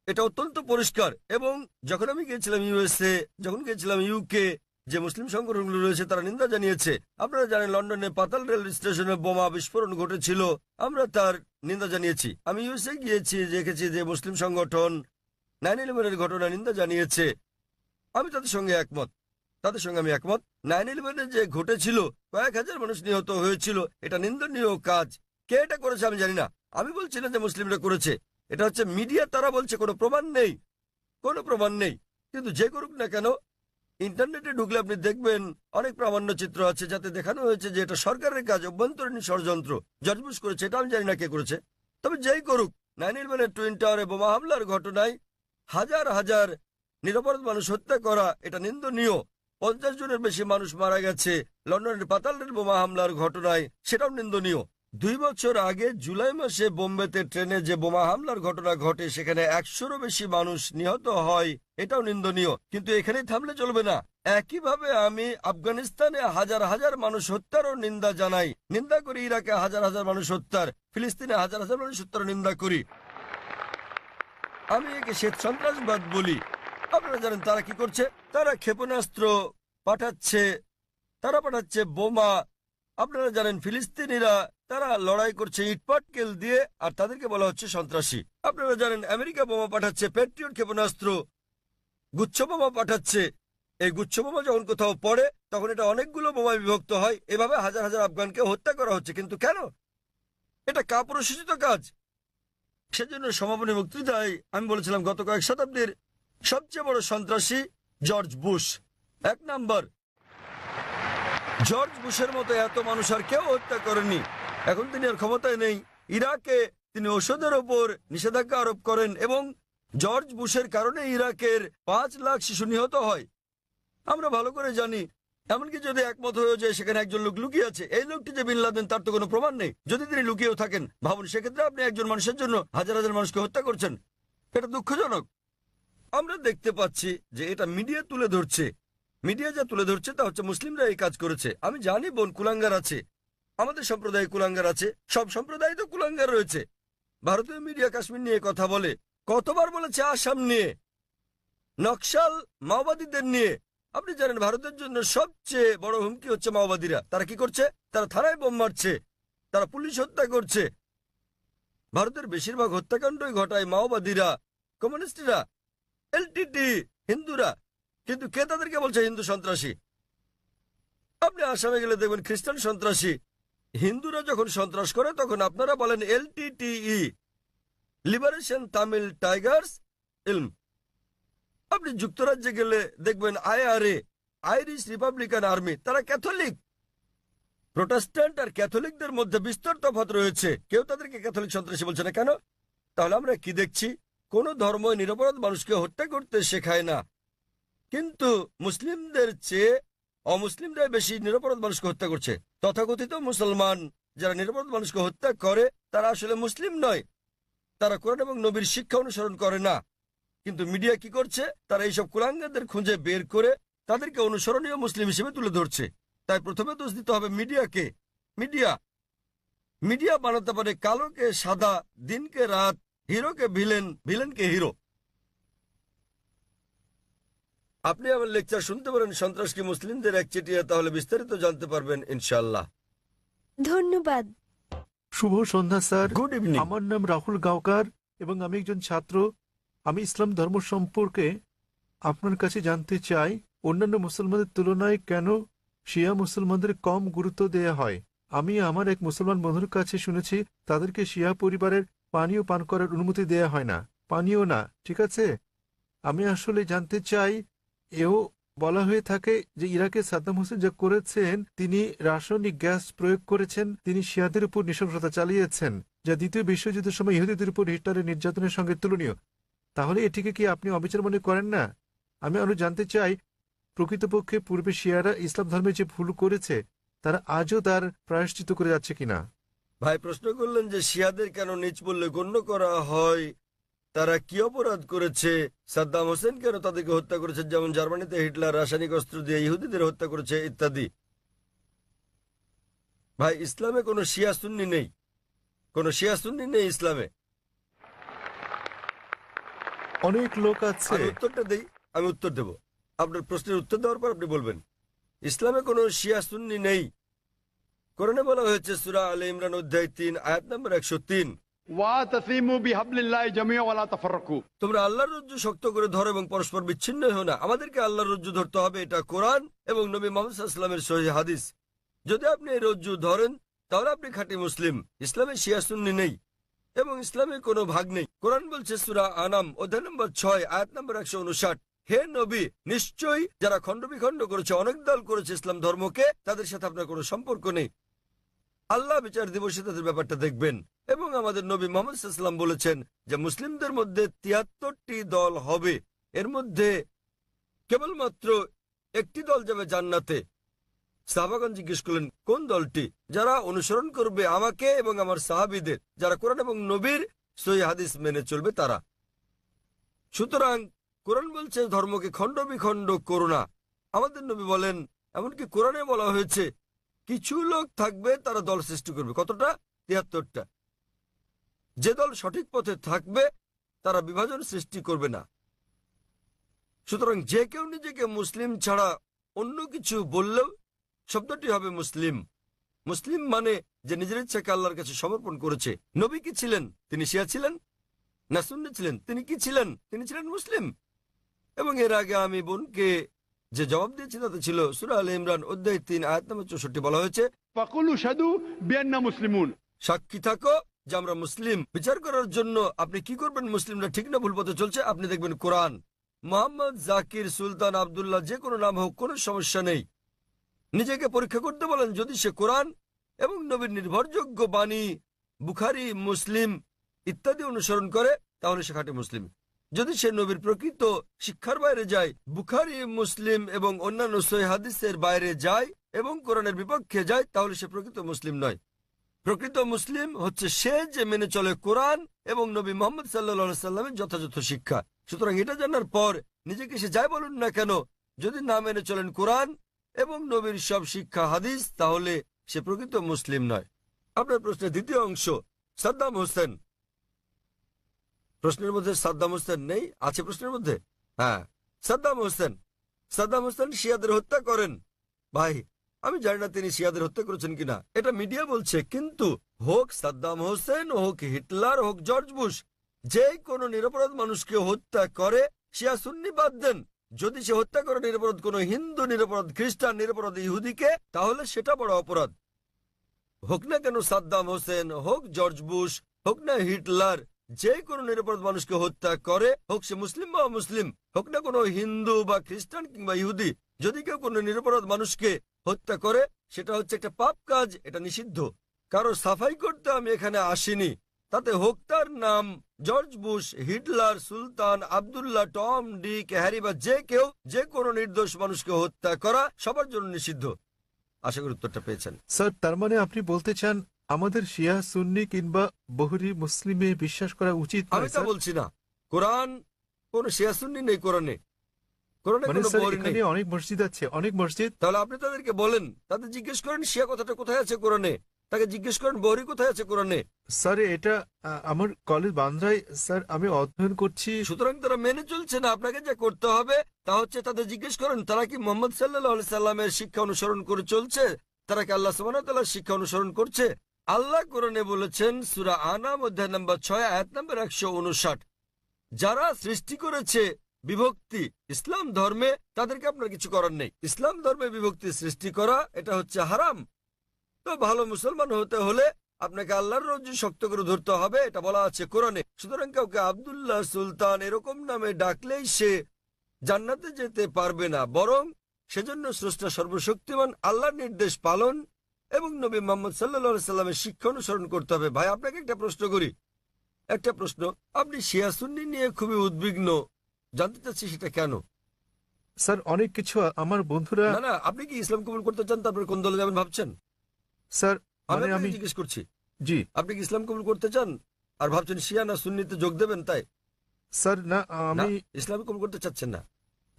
এটা অত্যন্ত পরিষ্কার। এবং যখন আমি গিয়েছিলাম ইউএসএ, যখন গিয়েছিলাম ইউকে, যে মুসলিম সংগঠনগুলো রয়েছে তারা নিন্দা জানিয়েছে। আপনারা জানেন লন্ডনে পাতাল রেল স্টেশনে বোমা বিস্ফোরণ ঘটেছিল, আমরা তার নিন্দা জানিয়েছি। আমি ইউএসএ গিয়েছি, দেখেছি যে মুসলিম সংগঠন 9/11-এর ঘটনা নিন্দা জানিয়েছে। আমি তাদের সঙ্গে একমত, তাদের সঙ্গে আমি একমত। 9/11-এ যে ঘটেছিল, কয়েক হাজার মানুষ নিহত হয়েছিল, এটা নিন্দনীয় কাজ। কে এটা করেছে আমি জানি না, আমি বলছি না যে মুসলিমরা করেছে, এটা হচ্ছে মিডিয়া। তারা বলছে কোনো প্রমাণ নেই, কোনো প্রমাণ নেই। কিন্তু যে করুক না কেন, ইন্টারনেটে ঢুকলে আপনি দেখবেন অনেক প্রামাণ্য চিত্র আছে যাতে দেখানো হয়েছে যে এটা সরকারের কাজ, অভ্যন্তরীণ ষড়যন্ত্র। জর্জ বুশ করেছে, এটা আমি জানি না কে করেছে। তবে যেই করুক, 9/11-এর টুইন টাওয়ারে বোমা হামলার ঘটনায় হাজার হাজার নিরপরাধ মানুষ হত্যা করা, এটা নিন্দনীয়। 50 জনের বেশি মানুষ মারা গেছে লন্ডনের পাতাল রেল বোমা হামলার ঘটনায়, সেটাও নিন্দনীয়। 2 বছর আগে জুলাই মাসে বোম্বেতে ট্রেনে যে বোমা হামলার ঘটনা ঘটে, সেখানে 100-রও বেশি মানুষ নিহত হয়, এটাও নিন্দনীয়। কিন্তু এখানেই থামলে চলবে না। একইভাবে আমি আফগানিস্তানে হাজার হাজার মানুষ হত্যারও নিন্দা জানাই, নিন্দা করি। ইরাকে হাজার হাজার মানুষ হত্যার, ফিলিস্তিনে হাজার হাজার মানুষ হত্যার নিন্দা করি। আমি একে শ্বেত সন্ত্রাসবাদ বলি। আপনারা জানেন তারা কি করছে? তারা ক্ষেপণাস্ত্র পাঠাচ্ছে, তারা পাঠাচ্ছে বোমা। আপনারা জানেন ফিলিস্তিনিরা তারা লড়াই করছে ইটপাটকেল দিয়ে, আর তাদেরকে বলা হচ্ছে সন্ত্রাসী। আপনারা জানেন আমেরিকা বোমা পাঠাচ্ছে, প্যাট্রিয়ট ক্ষেপণাস্ত্র, গুচ্ছ বোমা পাঠাচ্ছে। এই গুচ্ছ বোমা যখন কোথাও পড়ে, তখন এটা অনেকগুলো বোমায় বিভক্ত হয়। এভাবে হাজার হাজার আফগানকে হত্যা করা হচ্ছে। কিন্তু কেন? এটা কাপুরুষোচিত কাজ। সেজন্য সমাপনী বক্তৃতায় আমি বলেছিলাম গত কয়েক শতাব্দীর সবচেয়ে বড় সন্ত্রাসী জর্জ বুশ। 1 নাম্বার। জর্জ বুশের মতো এত মানুষ আর কেউ হত্যা করেনি। এখন তিনি আর ক্ষমতায় নেই। ইরাকে তিনি ওষুধের ওপর নিষেধাজ্ঞা আরোপ করেন এবং জর্জ বুশের কারণে ইরাকের 5 লাখ শিশু নিহত হয়। আমরা ভালো করে জানি এমনকি যদি একমত হয়েও যায় সেখানে একজন লোক লুকিয়ে আছে, এই লোকটি যে বিন লাদেন তার তো কোনো প্রমাণ নেই। যদি তিনি লুকিয়েও থাকেন, ভাবুন সেক্ষেত্রে আপনি একজন মানুষের জন্য হাজার হাজার মানুষকে হত্যা করছেন। এটা দুঃখজনক। আমরা দেখতে পাচ্ছি যে এটা মিডিয়া তুলে ধরছে। মিডিয়া যা তুলে ধরছে তা হচ্ছে মুসলিমরা এই কাজ করেছে। আমি জানি বোন, কুলাঙ্গার আছে, আমাদের সম্প্রদায়ে কুলাঙ্গার আছে, সব সম্প্রদায় তো কুলাঙ্গার রয়েছে। ভারতীয় মিডিয়া কাশ্মীর নিয়ে কথা বলে, কতবার বলেছে আসাম নিয়ে, নকশাল মাওবাদীদের নিয়ে। আপনি জানেন ভারতের জন্য সবচেয়ে বড় হুমকি হচ্ছে মাওবাদীরা। তারা কি করছে? তারা থানায় বোম মারছে, তারা পুলিশ হত্যা করছে। ভারতের বেশিরভাগ হত্যাকাণ্ডই ঘটায় মাওবাদীরা, কমিউনিস্টরা, এলটিটি, হিন্দুরা। কিন্তু কে তাদেরকে বলছে হিন্দু সন্ত্রাসী? আপনি আসামে গেলে দেখবেন খ্রিস্টান সন্ত্রাসী। হিন্দুরা যখন সন্ত্রাস করে তখন আপনারা বলেন এলটিটিই, লিবারেশন তামিল টাইগার্স ইলম। আপনি যুক্তরাজ্যে গেলে দেখবেন আইআরএ, আইরিশ রিপাবলিকান আর্মি, তারা ক্যাথলিক। প্রোটেস্ট্যান্ট আর ক্যাথলিকদের মধ্যে বিস্তর তফাৎ রয়েছে। কেউ তাদেরকে ক্যাথলিক সন্ত্রাসী বলছে না কেন? তাহলে আমরা কি দেখছি? কোন ধর্ম নিরপরাধ মানুষকে হত্যা করতে শেখায় না, কিন্তু মুসলিমদের চেয়ে অমুসলিমরাই বেশি নিরপরাধ মানুষকে হত্যা করছে। তথাকথিত মুসলমান যারা নিরপরাধ মানুষকে হত্যা করে তারা আসলে মুসলিম নয়, তারা কোরআন এবং নবীর শিক্ষা অনুসরণ করে না। কিন্তু মিডিয়া কি করছে? তারা এইসব কুলাঙ্গারদের খুঁজে বের করে তাদেরকে অনুসরণীয় মুসলিম হিসেবে তুলে ধরছে। তাই প্রথমে দোষ দিতে হবে মিডিয়াকে। মিডিয়া মিডিয়া বানাতে পারে কালোকে সাদা, দিনকে রাত, হিরোকে ভিলেন, ভিলেনকে হিরো। আপনি আমার লেকচার শুনতে পারেন সন্ত্রাস কি মুসলিমদের একচেটিয়া, তাহলে বিস্তারিত জানতে পারবেন ইনশাআল্লাহ। ধন্যবাদ। শুভ সন্ধ্যা স্যার। Good evening. আমার নাম রাহুল গাওকার এবং আমি একজন ছাত্র। আমি ইসলাম ধর্ম সম্পর্কে আপনার কাছে জানতে চাই, অন্যান্য মুসলমানদের তুলনায় কেন শিয়া মুসলমানদের কম গুরুত্ব দেয়া হয়। আমি আমার এক মুসলমান বন্ধুর কাছে শুনেছি তাদেরকে শিয়া পরিবারের পানীয় পান করার অনুমতি দেয়া হয় না। পানীয় না, ঠিক আছে? আমি আসলে জানতে চাই, এও বলা হয়ে থাকে যে ইরাকে সাদ্দাম হোসেন যা করেছেন, তিনি রাসায়নিক গ্যাস প্রয়োগ করেছেন, তিনি শিয়াদের উপর নৃশংসতা চালিয়েছেন, যা দ্বিতীয় বিশ্বযুদ্ধের সময় ইহুদিদের উপর হিটলারের নির্যাতনের সঙ্গে তুলনীয়। তাহলে এটিকে কি আপনি অবিচার মনে করেন না? আমি আরো জানতে চাই, প্রকৃতপক্ষে পূর্বে শিয়ারা ইসলাম ধর্মে যে ভুল করেছে তারা আজও তার প্রায়শ্চিত্ত করে যাচ্ছে কিনা। ভাই প্রশ্ন করলেন যে শিয়াদের কেন নিচ বললে গণ্য করা হয়, তারা কি অপরাধ করেছে, সাদ্দাম হোসেন কেন তাদেরকে হত্যা করেছে, যেমন জার্মানিতে হিটলার রাসায়নিক অস্ত্র দিয়ে ইহুদিদের হত্যা করেছে ইত্যাদি। ভাই ইসলামে কোনো শিয়া সুন্নি নেই, কোনো শিয়া সুন্নি নেই ইসলামে। অনেক লোক আছে। আমি উত্তরটা দেই, আমি উত্তর দেব। আপনার প্রশ্নের উত্তর দেওয়ার পর আপনি বলবেন। ইসলামে কোনো শিয়া সুন্নি নেই। কোরআনে বলা হয়েছে সূরা আলে ইমরান অধ্যায় 3 আয়াত নম্বর 103, ওয়াতাসিমু বিহাবলিল্লাহি জামিআ ওয়া লা তাফাররাকু। তোমরা আল্লাহর রজ্জু শক্ত করে ধরো এবং পরস্পর বিচ্ছিন্ন হও না। আমাদেরকে আল্লাহর রজ্জু ধরতে হবে, এটা কোরআন এবং নবী মুহাম্মদ সাল্লাল্লাহু আলাইহি ওয়াসাল্লামের সহিহ হাদিস। যদি আপনি এই রজ্জু ধরেন তাহলে আপনি খাঁটি মুসলিম। ইসলামে শিয়া সুন্নি নেই এবং ইসলামে কোনো ভাগ নেই। কোরআন বলছে সূরা আনাম অধ্যায় নম্বর 6 আয়াত নম্বর 159, হে নবী, নিশ্চয়ই যারা খণ্ড বিখণ্ড করেছে, অনেক দল করেছে ইসলাম ধর্মকে, তাদের সাথে আপনার কোনো সম্পর্ক নেই। আল্লাহ বিচার দিবসে তাদের ব্যাপারটা দেখবেন। এবং আমাদের নবী মুহাম্মদ সাল্লাল্লাহু আলাইহি ওয়াসাল্লাম বলেছেন যে মুসলিমদের মধ্যে 73টি দল হবে, এর মধ্যে কেবলমাত্র একটি দল যাবে জান্নাতে। সাহাবাগণ জিজ্ঞেস করলেন কোন দলটি? যারা অনুসরণ করবে আমাকে এবং আমার সাহাবীদের, যারা কোরআন এবং নবীর সহিহ হাদিস মেনে চলবে তারা। সুতরাং কোরআন বলছে ধর্মকে খণ্ড বিখণ্ড করো না। আমাদের নবী বলেন, এমনকি কোরআনে বলা হয়েছে কিছু লোক থাকবে তারা দল সৃষ্টি করবে। কতটা? 73টা। যে দল সঠিক পথে থাকবে তারা বিভাজন সৃষ্টি করবে না। সুতরাং যে কেউ নিজেকে মুসলিম ছাড়া অন্য কিছু বললেও শব্দটি হবে মুসলিম। মুসলিম মানে যে নিজের ইচ্ছাকে আল্লাহর কাছে সমর্পণ করেছে। নবী কি ছিলেন? তিনি শিয়া ছিলেন না সুন্নি ছিলেন? তিনি কি ছিলেন? তিনি ছিলেন মুসলিম। এবং এর আগে আমি বোনকে যে জবাব দিয়েছি তাতে ছিল সূরা আলে ইমরান অধ্যায় 3 আয়াত নম্বর 64 বলা হয়েছে, ফাকুলু শাদু বিআন্না মুসলিমুন। সাক্ষী থাকো যে আমরা মুসলিম। বিচার করার জন্য আপনি কি করবেন মুসলিমরা ঠিক না ভুল পথে চলছে? আপনি দেখবেন কোরআন। মোহাম্মদ, জাকির, সুলতান, আব্দুল্লাহ, যে কোনো নাম হোক, কোনো সমস্যা নেই। নিজেকে পরীক্ষা করতে বলেন, যদি সে কোরআন এবং নবীর নির্ভরযোগ্য বাণী বুখারী, মুসলিম ইত্যাদি অনুসরণ করে তাহলে সে খাঁটি মুসলিম। যদি সে নবীর প্রকৃত শিক্ষার বাইরে যায়, বুখারী, মুসলিম এবং অন্যান্য সহিহ হাদিসের বাইরে যায় এবং কোরআনের বিপক্ষে যায়, তাহলে সে প্রকৃত মুসলিম নয়। প্রকৃত মুসলিম হচ্ছে সে যে মেনে চলে কোরআন এবং নবী মোহাম্মদ সাল্লাল্লাহু সাল্লামের যথাযথ শিক্ষা। সুতরাং এটা জানার পর নিজেকে সে যাই বলুন না কেন, যদি না মেনে চলেন কোরআন এবং নবীর সব শিক্ষা হাদিস, তাহলে সে প্রকৃত মুসলিম নয়। আপনার প্রশ্নের দ্বিতীয় অংশ, সাদ্দাম হোসেন। প্রশ্নের মধ্যে সাদ্দাম হোসেন নেই, আছে প্রশ্নের মধ্যে? হ্যাঁ, সাদ্দাম হোসেন। সাদ্দাম হোসেন শিয়াদের হত্যা করেন। ভাই, আমি জানি না তিনি শিয়াদের হত্যা করেছেন কিনা, এটা মিডিয়া বলছে, কিন্তু হোক সাদ্দাম হোসেন, হোক হিটলার, হোক জর্জ বুশ, যে কোনো নিরপরাধ মানুষকে হত্যা করে, শিয়া সুন্নি বাদ দেন, যদি সে হত্যা করে নিরপরাধ কোনো হিন্দু, নিরপরাধ খ্রিস্টান, নিরপরাধ ইহুদিকে, তাহলে সেটা বড় অপরাধ। হোক না কেন সাদ্দাম হোসেন, হোক জর্জ বুশ, হোক না হিটলার, যে কোনো নিরপরাধ মানুষকে হত্যা করে, হোক সে মুসলিম বা মুসলিম, হোক না কোনো হিন্দু বা খ্রিস্টান কিংবা ইহুদি, যদি কেউ কোনো নিরপরাধ মানুষকে হত্যা করে, সেটা হচ্ছে একটা পাপ কাজ, এটা নিষিদ্ধ। কারো সাফাই করতে আমি এখানে আসিনি, তাতে হোক তার নাম জর্জ বুশ, হিটলার, সুলতান, আব্দুল্লাহ, টম, ডিক, হ্যারি বা যে কেউ, যে কোনো নির্দোষ মানুষকে হত্যা করা সবার জন্য নিষিদ্ধ। আশা করি উত্তরটা পেয়েছেন। স্যার, তার মানে আপনি বলতে চান আমাদের শিয়া, সুন্নি কিংবা বহুরি মুসলিমে বিশ্বাস করা উচিত আমি নয়, তা স্যার? বলছি না। কোরআন কোন শিয়া সুন্নি নেই, কোরআনে মানে কোনো স্যার, বহরি নেই। এখানে অনেক মসজিদ আছে, অনেক মসজিদ। তাহলে আপনি তাদেরকে বলেন, তাদের জিজ্ঞেস করেন শিয়া কথাটা কোথায় আছে কোরআনে, তাকে জিজ্ঞেস করেন বহরি কোথায় আছে কোরআনে। স্যার, এটা আমার কলেজ বান্দ্রায়, স্যার, আমি অধ্যয়ন করছি। সুতরাং তারা মেনে চলছে না। আপনাকে যা করতে হবে তা হচ্ছে তাদের জিজ্ঞেস করেন তারা কি মোহাম্মদ সাল্লাল্লাহু আলাইহি সাল্লামের শিক্ষা অনুসরণ করে চলছে, তারা কি আল্লাহ সুবহানাহু ওয়া তাআলার শিক্ষা অনুসরণ করছে। আল্লাহ কোরআনে বলেছেন, সূরা আনাম অধ্যায় নম্বর 6 আয়াত নম্বর 159, যারা সৃষ্টি করেছে বিভক্তি ইসলাম ধর্মে, তাদেরকে আপনার কিছু করার নেই। ইসলাম ধর্মে বিভক্তি সৃষ্টি করা এটা হচ্ছে হারাম। তো ভালো মুসলমান হতে হলে আপনাকে আল্লাহর রজ্জু শক্ত করে ধরতে হবে, এটা বলা আছে কোরআনে। সুতরাং কাউকে আব্দুল্লাহ, সুলতান এরকম নামে ডাকলেই সে জান্নাতে যেতে পারবে না, বরং সেজন্য স্রষ্টা সর্বশক্তিমান আল্লাহর নির্দেশ পালন এবং নবী মুহাম্মদ সাল্লাল্লাহু আলাইহি সাল্লামের শিক্ষা অনুসরণ করতে হবে। ভাই, আপনাকে একটা প্রশ্ন করি, একটা প্রশ্ন। আপনি শিয়া সুন্নি নিয়ে খুবই উদ্বিগ্ন, জানতে চাচ্ছি সেটা কেন? স্যার, অনেক কিছু আমার বন্ধুরা। না না, আপনি কি ইসলাম কবুল করতে চান, তারপরে কোন দলে যাবেন ভাবছেন? স্যার, আমি মানে আপনাকে আমি জিজ্ঞেস করছি, জি আপনি কি ইসলাম কবুল করতে চান আর ভাবছেন শিয়া না সুন্নিতে যোগ দেবেন? তাই স্যার, না, না, আমি ইসলাম কবুল করতে চাচ্ছেন না।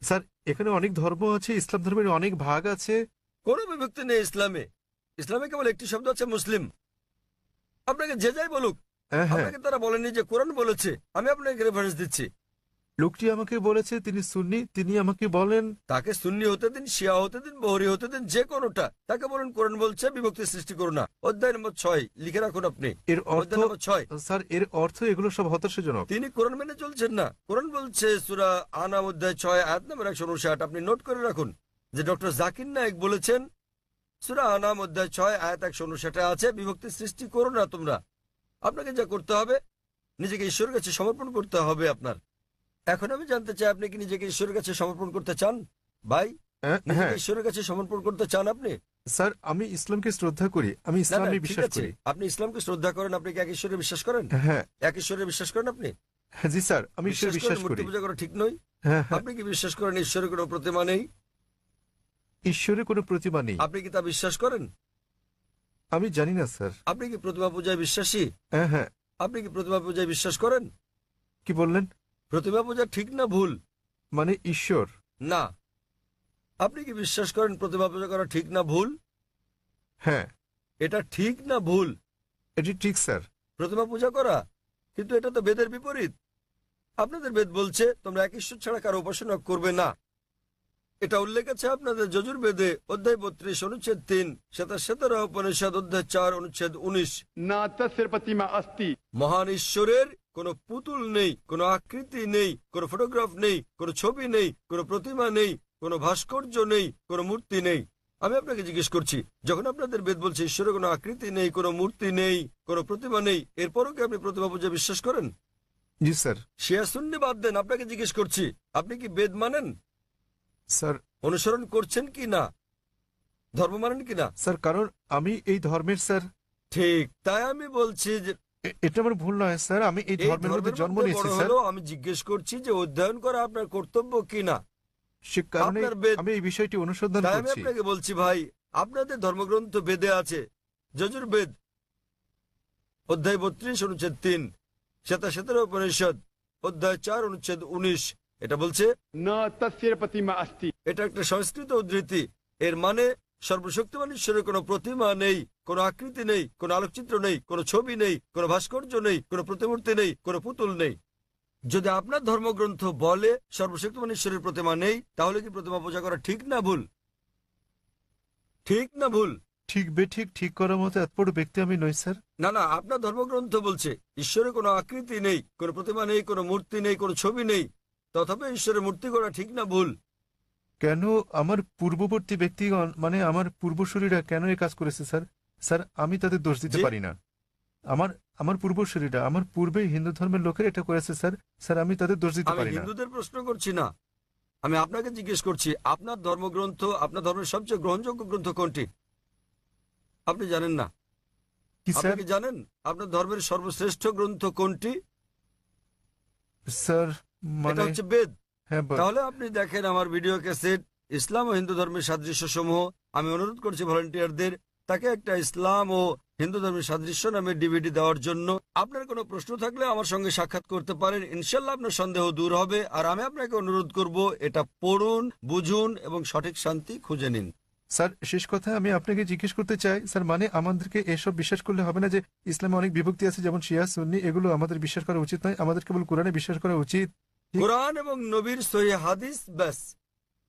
স্যার, এখানে অনেক ধর্ম আছে, ইসলাম ধর্মের অনেক ভাগ আছে। কোনো বিভক্তি নেই ইসলামে। ইসলামে কেবল একটি শব্দ আছে, মুসলিম। আপনাকে যে যাই বলুক, হ্যাঁ, হ্যাঁ, আপনাকে তারা বলেনি যে কোরআন বলেছে। আমি আপনাকে রেফারেন্স দিচ্ছি। লোকটি আমাকে বলেছে তিনি সুন্নি, তিনি আমাকে বলেন। তাকে সুন্নি হতে দিন, শিয়া হতে দিন, বহরি হতে দিন, যে কোনোটা। তাকে বলুন কোরআন বলছে বিভক্তি সৃষ্টি করো না। অধ্যায় নম্বর 6 লিখে রাখুন আপনি, এর অর্থ, অধ্যায় নম্বর 6। স্যার, এর অর্থ এগুলো সব হতাশাজনক। তিনি কোরআন মেনে চলছেন না। কোরআন বলছে সূরা আনাম অধ্যায় 6 আয়াত নম্বর 159, আপনি নোট করে রাখুন যে ডক্টর জাকির নায়েক বলেছেন, সূরা আনাম অধ্যায় 6 আয়াত 159 আছে, বিভক্তি সৃষ্টি করো না তোমরা। আপনাকে যা করতে হবে, নিজেকে ঈশ্বরের কাছে সমর্পণ করতে হবে আপনার। এখন আমি জানতে চাই, আপনি কি নিজেকে ঈশ্বরের কাছে সমর্পণ করতে চান? ভাই, হ্যাঁ, নিজেকে ঈশ্বরের কাছে সমর্পণ করতে চান আপনি? স্যার, আমি ইসলামকে শ্রদ্ধা করি, আমি না, না, ইসলামে ঠিক বিশ্বাস আছে। করি। আপনি ইসলামকে শ্রদ্ধা করেন, আপনি কি এক ঈশ্বরে বিশ্বাস করেন? হ্যাঁ, এক ঈশ্বরে বিশ্বাস করেন আপনি? হ্যাঁ, জি স্যার, আমি ঈশ্বরে বিশ্বাস করি। মূর্তি পূজা করা ঠিক নয়। হ্যাঁ, হ্যাঁ, আপনি কি বিশ্বাস করেন ঈশ্বরের কোনো প্রতিমা নেই? ঈশ্বরের কোনো প্রতিমা নেই। আপনি কি তা বিশ্বাস করেন? আমি জানি না স্যার। আপনি কি প্রতিমা পূজায় বিশ্বাসী? হ্যাঁ, হ্যাঁ, আপনি কি প্রতিমা পূজায় বিশ্বাস করেন? কি বললেন? প্রতিমা পূজা ঠিক না ভুল? মানে ঈশ্বর? না। আপনি কি বিশ্বাস করেন প্রতিমা পূজা করা ঠিক না ভুল? হ্যাঁ, এটা ঠিক না ভুল? এটি ঠিক স্যার। প্রতিমা পূজা করা, কিন্তু এটা তো বেদের বিপরীত। আপনাদের বেদ বলছে তোমরা এক ঈশ্বর ছাড়া কারো উপাসনা করবে না। এটা উল্লেখ আছে আপনাদের যজুর্বেদে অধ্যায় 32 অনুচ্ছেদ 3, শ্বেতাশ্বেতার উপনিষদ অধ্যায় 4 অনুচ্ছেদ 19। न तस्य प्रतिमा अस्ति মহান ঈশ্বরের কোনো পুতুল নেই, কোনো আকৃতি নেই, কোনো ফটোগ্রাফ নেই, কোনো ছবি নেই, কোনো প্রতিমা নেই, কোনো ভাস্কর্য নেই, কোনো মূর্তি নেই। আমি আপনাকে জিজ্ঞেস করছি, যখন আপনাদের বেদ বলছে ঈশ্বরের কোনো আকৃতি নেই, কোনো মূর্তি নেই, কোনো প্রতিমা নেই, এরপরও কি আপনি প্রতিমা পূজা বিশ্বাস করেন? জি স্যার। শিয়া সুন্নি বাদ দেন, আপনাকে জিজ্ঞেস করছি, আপনি কি বেদ মানেন? স্যার, অনুসরণ করছেন কি না? ধর্ম মানেন কি না? স্যার, কারণ আমি এই ধর্মের স্যার। ঠিক, তাই আমি বলছি যে এটা আমার ভুল নয় স্যার, আমি এই এই ধর্মের মধ্যে জন্ম মধ্যে নিয়েছি বড় স্যার। হলেও আমি জিজ্ঞেস করছি যে অধ্যয়ন করা আপনার কর্তব্য কিনা। সে কারণে আপনার বেদ, আমি এই বিষয়টি অনুসন্ধান তাই আমি করছি। আপনাকে বলছি ভাই, আপনাদের ধর্মগ্রন্থ বেদে আছে, যজুর্বেদ অধ্যায় 32 অনুচ্ছেদ 3, শ্বেতাশ্বেতার উপনিষদ অধ্যায় 4 অনুচ্ছেদ 19, এটা বলছে, न तस्य प्रतिमा अस्ति। এটা একটা সংস্কৃত উদ্ধৃতি। এর মানে সর্বশক্তিমান ঈশ্বরের কোনো প্রতিমা নেই, কোনো আকৃতি নেই, কোনো আলোকচিত্র নেই, কোনো ছবি নেই, কোনো ভাস্কর্য নেই, কোনো প্রতিমূর্তি নেই, কোনো পুতুল নেই। যদি আপনার ধর্মগ্রন্থ বলে সর্বশক্তিমান ঈশ্বরের প্রতিমা নেই, তাহলে কি প্রতিমা পূজা করা ঠিক না ভুল? ঠিক না ভুল? ঠিক বেঠিক ঠিক করার মতো এত বড় ব্যক্তি আমি নই স্যার। না না, আপনার ধর্মগ্রন্থ বলছে ঈশ্বরের কোনো আকৃতি নেই, কোনো প্রতিমা নেই, কোনো মূর্তি নেই, কোনো ছবি নেই, তথাপি ঈশ্বরের মূর্তি করা ঠিক না ভুল? কেন আমার পূর্ববর্তী ব্যক্তিগণ মানে আমার পূর্বসূরীরা কেন এই কাজ করেছে স্যার? স্যার আমি তাদের দোষ দিতে জি? পারি না। আমার আমার পূর্বসূরীরা, আমার পূর্বে হিন্দু ধর্মের লোকের এটা করেছে স্যার। স্যার আমি তাদের দোষ দিতে আমি পারি না। হিন্দুদের প্রশ্ন করছি না, আমি আপনাকে জিজ্ঞেস করছি আপনার ধর্মগ্রন্থ, আপনার ধর্মের সবচেয়ে গ্রহণযোগ্য গ্রন্থ কোনটি? আপনি জানেন না? কি আপনি স্যার? কি জানেন আপনার ধর্মের সর্বশ্রেষ্ঠ গ্রন্থ কোনটি? স্যার এটা মানে হচ্ছে বেদ। হ্যাঁ তাহলে আপনি দেখেন আমার ভিডিও ক্যাসেট ইসলাম ও হিন্দু ধর্মের সাদৃশ্য সমূহ। আমি অনুরোধ করছি ভলান্টিয়ারদের তাকে একটা ইসলাম ও হিন্দু ধর্মের সাদৃশ্য নামে ডিভিডি দেওয়ার জন্য। আপনার কোনো প্রশ্ন থাকলে আমার সঙ্গে সাক্ষাৎ করতে পারেন, ইনশাল্লাহ আপনার সন্দেহ দূর হবে। আর আমি আপনাকে অনুরোধ করব এটা পড়ুন, বুঝুন এবং সঠিক শান্তি খুঁজে নিন। স্যার শেষ কথা আমি আপনাকে জিজ্ঞেস করতে চাই স্যার, মানে আমাদেরকে এসব বিশ্বাস করলে হবে না যে ইসলামে অনেক বিভক্তি আছে, যেমন শিয়া সুন্নি, এগুলো আমাদের বিশ্বাস করা উচিত নয়, আমাদের কেবল কোরআনে বিশ্বাস করা উচিত। ঠিক। কোরআন এবং নবীর সহিহ হাদিস ব্যাস।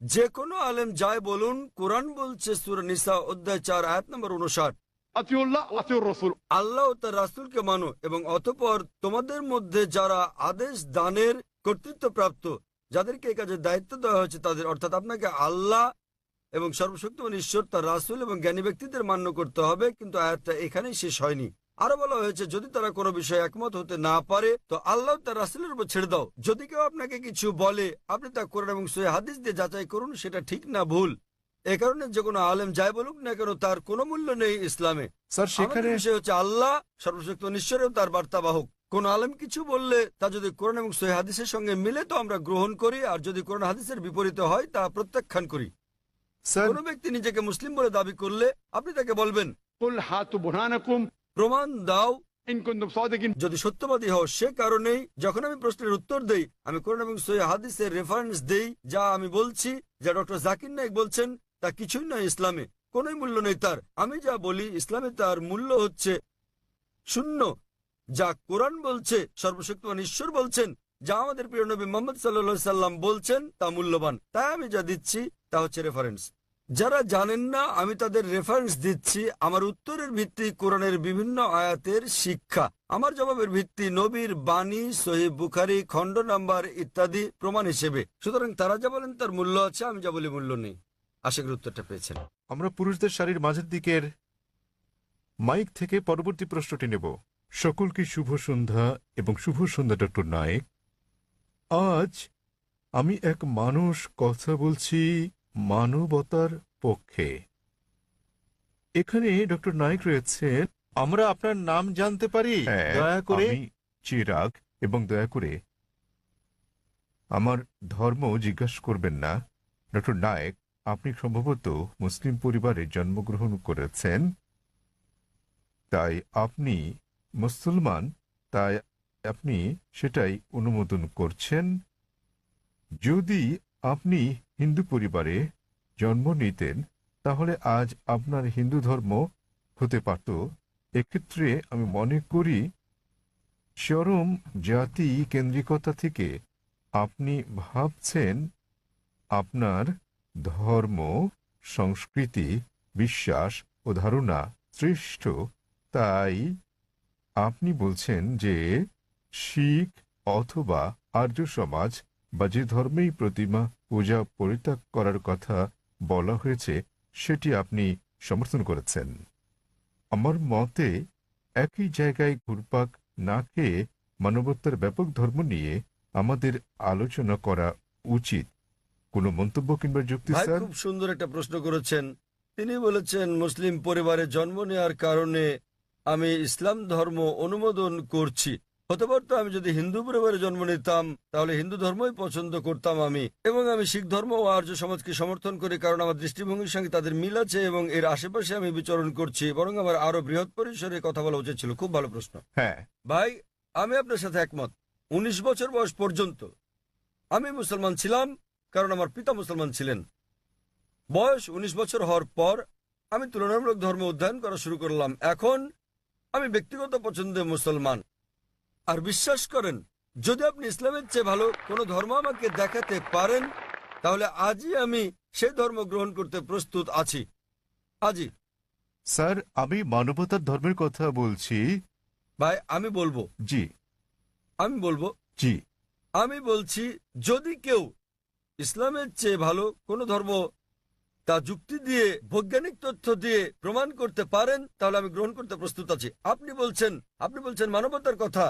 যে কোনো আলেম যায় বলুন, কোরআন বলছে সূরা নিসা অধ্যায় 4 আয়াত নম্বর 59, अतिउल्लाह अतिउर रसूल। আল্লাহ ও তার রাসূলকে মানো এবং অতঃপর তোমাদের মধ্যে যারা আদেশ দানের কর্তৃত্বপ্রাপ্ত, যাদেরকে এই কাজের দায়িত্ব দেওয়া হয়েছে তাদের, অর্থাৎ আপনাকে আল্লাহ এবং সর্বশক্তিমান ঈশ্বর, তার রাসূল এবং জ্ঞানী ব্যক্তিদের মান্য করতে হবে। কিন্তু আয়াতটা এখানেই শেষ হয়নি, আরো বলা হয়েছে যদি তারা কোনো বিষয়ে একমত হতে না পারে তো আল্লাহ তার রাসূলের উপর ছেড়ে দাও। যদি কেউ আপনাকে কিছু বলে আপনি তা কোরআন এবং সহিহ হাদিস দিয়ে যাচাই করুন সেটা ঠিক না ভুল। এ কারণে যে কোনো আলেম যাই বলুক না কেন তার কোনো মূল্য নেই ইসলামে। স্যার আমাদের সেখানে বিষয় হচ্ছে আল্লাহ সর্বশক্তিমান ঈশ্বরেও তার বার্তাবাহক। কোন আলেম কিছু বললে তা যদি কোরআন এবং সহিহ হাদিসের সঙ্গে মিলে তো আমরা গ্রহণ করি, আর যদি কোরআন হাদিসের বিপরীতে হয় তা প্রত্যাখ্যান করি। স্যার কোন ব্যক্তি নিজেকে মুসলিম বলে দাবি করলে আপনি তাকে বলবেন कुल हाथु बुरहानकुम প্রমাণ দাও इन कुंतुम सादिकिन। যদি সত্যবাদী হও। সে কারণেই যখন আমি প্রশ্নের উত্তর দেই আমি কোরআন এবং সহিহ হাদিসের রেফারেন্স দেই। যা আমি বলছি, যা ডক্টর জাকির নায়েক বলছেন, তা কিছুই নয় ইসলামে, কোনোই মূল্য নেই তার। আমি যা বলি ইসলামে তার মূল্য হচ্ছে শূন্য। যা কোরআন বলছে, সর্বশক্তিমান ঈশ্বর বলছেন, যা আমাদের প্রিয় নবী মুহাম্মদ সাল্লাল্লাহু সাল্লাম বলছেন তা মূল্যবান। তাই আমি যা দিচ্ছি তা হচ্ছে রেফারেন্স। যারা জানেন না আমি তাদের রেফারেন্স দিচ্ছি। আমার উত্তরের ভিত্তি কোরআনের বিভিন্ন আয়াতের শিক্ষা, আমার জবাবের ভিত্তি নবীর বাণী, সহিহ বুখারী খণ্ড নাম্বার ইত্যাদি প্রমাণ হিসেবে। সুতরাং তারা যা বলেন তার মূল্য আছে, আমি যা বলি মূল্য নেই। আশা করি উত্তরটা পেয়েছেন। আমরা পুরুষদের শাড়ির মাঝের দিকের মাইক থেকে পরবর্তী প্রশ্নটি নেব। সকলকে শুভ সন্ধ্যা এবং শুভ সন্ধ্যা ডক্টর নায়েক। আজ আমি এক মানুষ কথা বলছি মানবতার পক্ষে। এখানে ডক্টর নায়েক রয়েছেন। আমরা আপনার নাম জানতে পারি হ্যাঁ, দয়া করে? আমি চিরাগ, এবং দয়া করে আমার ধর্ম জিজ্ঞাসা করবেন না। ডক্টর নায়েক, আপনি সম্ভবত মুসলিম পরিবারে জন্মগ্রহণ করেছেন, তাই আপনি মুসলমান, তাই আপনি সেটাই অনুমোদন করছেন। যদি আপনি হিন্দু পরিবারে জন্ম নিতেন তাহলে আজ আপনার হিন্দু ধর্ম হতে পারত। এক্ষেত্রে আমি মনে করি চরম জাতি কেন্দ্রিকতা থেকে আপনি ভাবছেন আপনার ধর্ম, সংস্কৃতি, বিশ্বাস ও ধারণা শ্রেষ্ঠ। তাই আপনি বলছেন যে শিখ অথবা আর্য সমাজ বা যে ধর্মেই প্রতিমা পূজা পরিত্যাগ করার কথা বলা হয়েছে সেটি আপনি সমর্থন করেছেন। আমার মতে একই জায়গায় ঘুরপাক না খেয়ে মানবতার ব্যাপক ধর্ম নিয়ে আমাদের আলোচনা করা উচিত। কোনো মন্তব্য কিংবা যুক্তি ভাই স্যার? খুব সুন্দর একটা প্রশ্ন করেছেন। তিনি বলেছেন মুসলিম পরিবারে জন্ম নেওয়ার কারণে আমি ইসলাম ধর্ম অনুমোদন করছি। হতে পারতো আমি যদি হিন্দু পরিবারে জন্ম নিতাম তাহলে হিন্দু ধর্মই পছন্দ করতাম আমি, এবং আমি শিখ ধর্ম ও আর্য সমাজকে সমর্থন করি, কারণ আমার দৃষ্টিভঙ্গির সঙ্গে তাদের মিল আছে এবং এর আশেপাশে আমি বিচরণ করছি। বরং আমার আরো বৃহৎ পরিসরে কথা বলা উচিত ছিল। খুব ভালো প্রশ্ন হ্যাঁ, ভাই। আমি আপনার সাথে একমত। 19 বছর বয়স পর্যন্ত আমি মুসলমান ছিলাম, কারণ আমার পিতা মুসলমান ছিলেন। বয়স 19 বছর হওয়ার পর আমি তুলনামূলক ধর্ম অধ্যয়ন করা শুরু করলাম। এখন আমি ব্যক্তিগত পছন্দে মুসলমান। আর বিশ্বাস করেন, যদি আপনি ইসলামের চেয়ে ভালো কোনো ধর্ম আমাকে দেখাতে পারেন, তাহলে আজই আমি সেই ধর্ম গ্রহণ করতে প্রস্তুত আছি। আজই। স্যার, আমি মানবতার ধর্মের কথা বলছি। ভাই আমি বলবো জি জি আমি বলছি, যদি কেউ ইসলামের চেয়ে ভালো কোনো ধর্ম তা যুক্তি দিয়ে, বৈজ্ঞানিক তথ্য দিয়ে প্রমাণ করতে পারেন, তাহলে আমি গ্রহণ করতে প্রস্তুত আছি। আপনি বলছেন মানবতার কথা।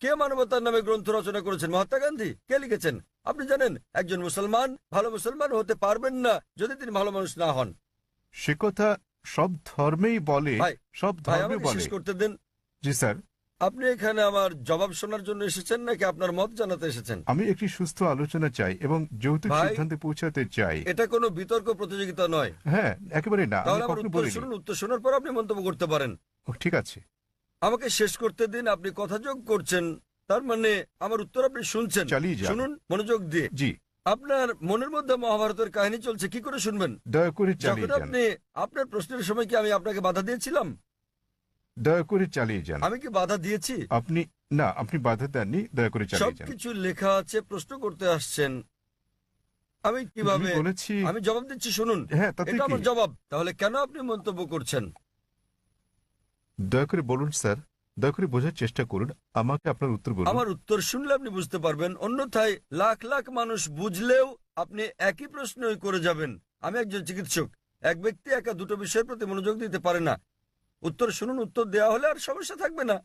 কে মানবতার নামে গ্রন্থ রচনা করেছেন? মহাত্মা গান্ধী। কে লিখেছেন? আপনি জানেন একজন মুসলমান ভালো মুসলমান হতে পারবেন না যদি তিনি ভালো মানুষ না হন। সে কথা সব ধর্মেই বলে, ভাই, সব ভাই ধর্মে আমাকে বলে। শেষ করতে দেন। জি স্যার, আপনি এখানে আমার জবাব শোনার জন্য এসেছেন নাকি আপনার মত জানাতে এসেছেন? আমি একটি সুস্থ আলোচনা চাই এবং যৌতুক ভাই, সিদ্ধান্তে পৌঁছাতে চাই। এটা কোনো বিতর্ক প্রতিযোগিতা নয়। হ্যাঁ, একেবারে না, আমি তাহলে আমার কখনো উত্তর বলিনি। শুনুন, উত্তর শোনার পর আপনি মন্তব্য করতে পারেন। ও, ঠিক আছে। আমাকে শেষ করতে দিন। আপনি কথা যোগ করছেন, তার মানে আমার উত্তর আপনি শুনছেন। চালিয়ে যান। শুনুন মনোযোগ দিয়ে। জি, আপনার মনের মধ্যে মহাভারতের কাহিনী চলছে, কি করে শুনবেন? দয়া করে যখন চালিয়ে যান। আপনি আপনার প্রশ্নের সময় কি আমি আপনাকে বাধা দিয়েছিলাম? দয়া করে চালিয়ে যান। আমি কি বাধা দিয়েছি? আপনি বাধা দেননি, দয়া করে চালিয়ে যান। সবকিছু লেখা আছে, প্রশ্ন করতে আসছেন, আমি কিভাবে? আমি বলেছি। আমি জবাব দিচ্ছি, শুনুন। হ্যাঁ, তাতে এটা কি? আমার জবাব। তাহলে কেন আপনি মন্তব্য করছেন? দয়া করে বলুন স্যার, দয়া করে বোঝার চেষ্টা করুন, আমাকে আপনার উত্তর বলুন। আমার উত্তর শুনলে আপনি বুঝতে পারবেন, অন্যথায় লাখ লাখ মানুষ বুঝলেও আপনি একই প্রশ্নই করে যাবেন। আমি একজন চিকিৎসক। এক ব্যক্তি একা দুটো বিষয়ের প্রতি মনোযোগ দিতে পারে না। উত্তর শুনুন, উত্তর দেওয়া হলে আর সমস্যা থাকবে না।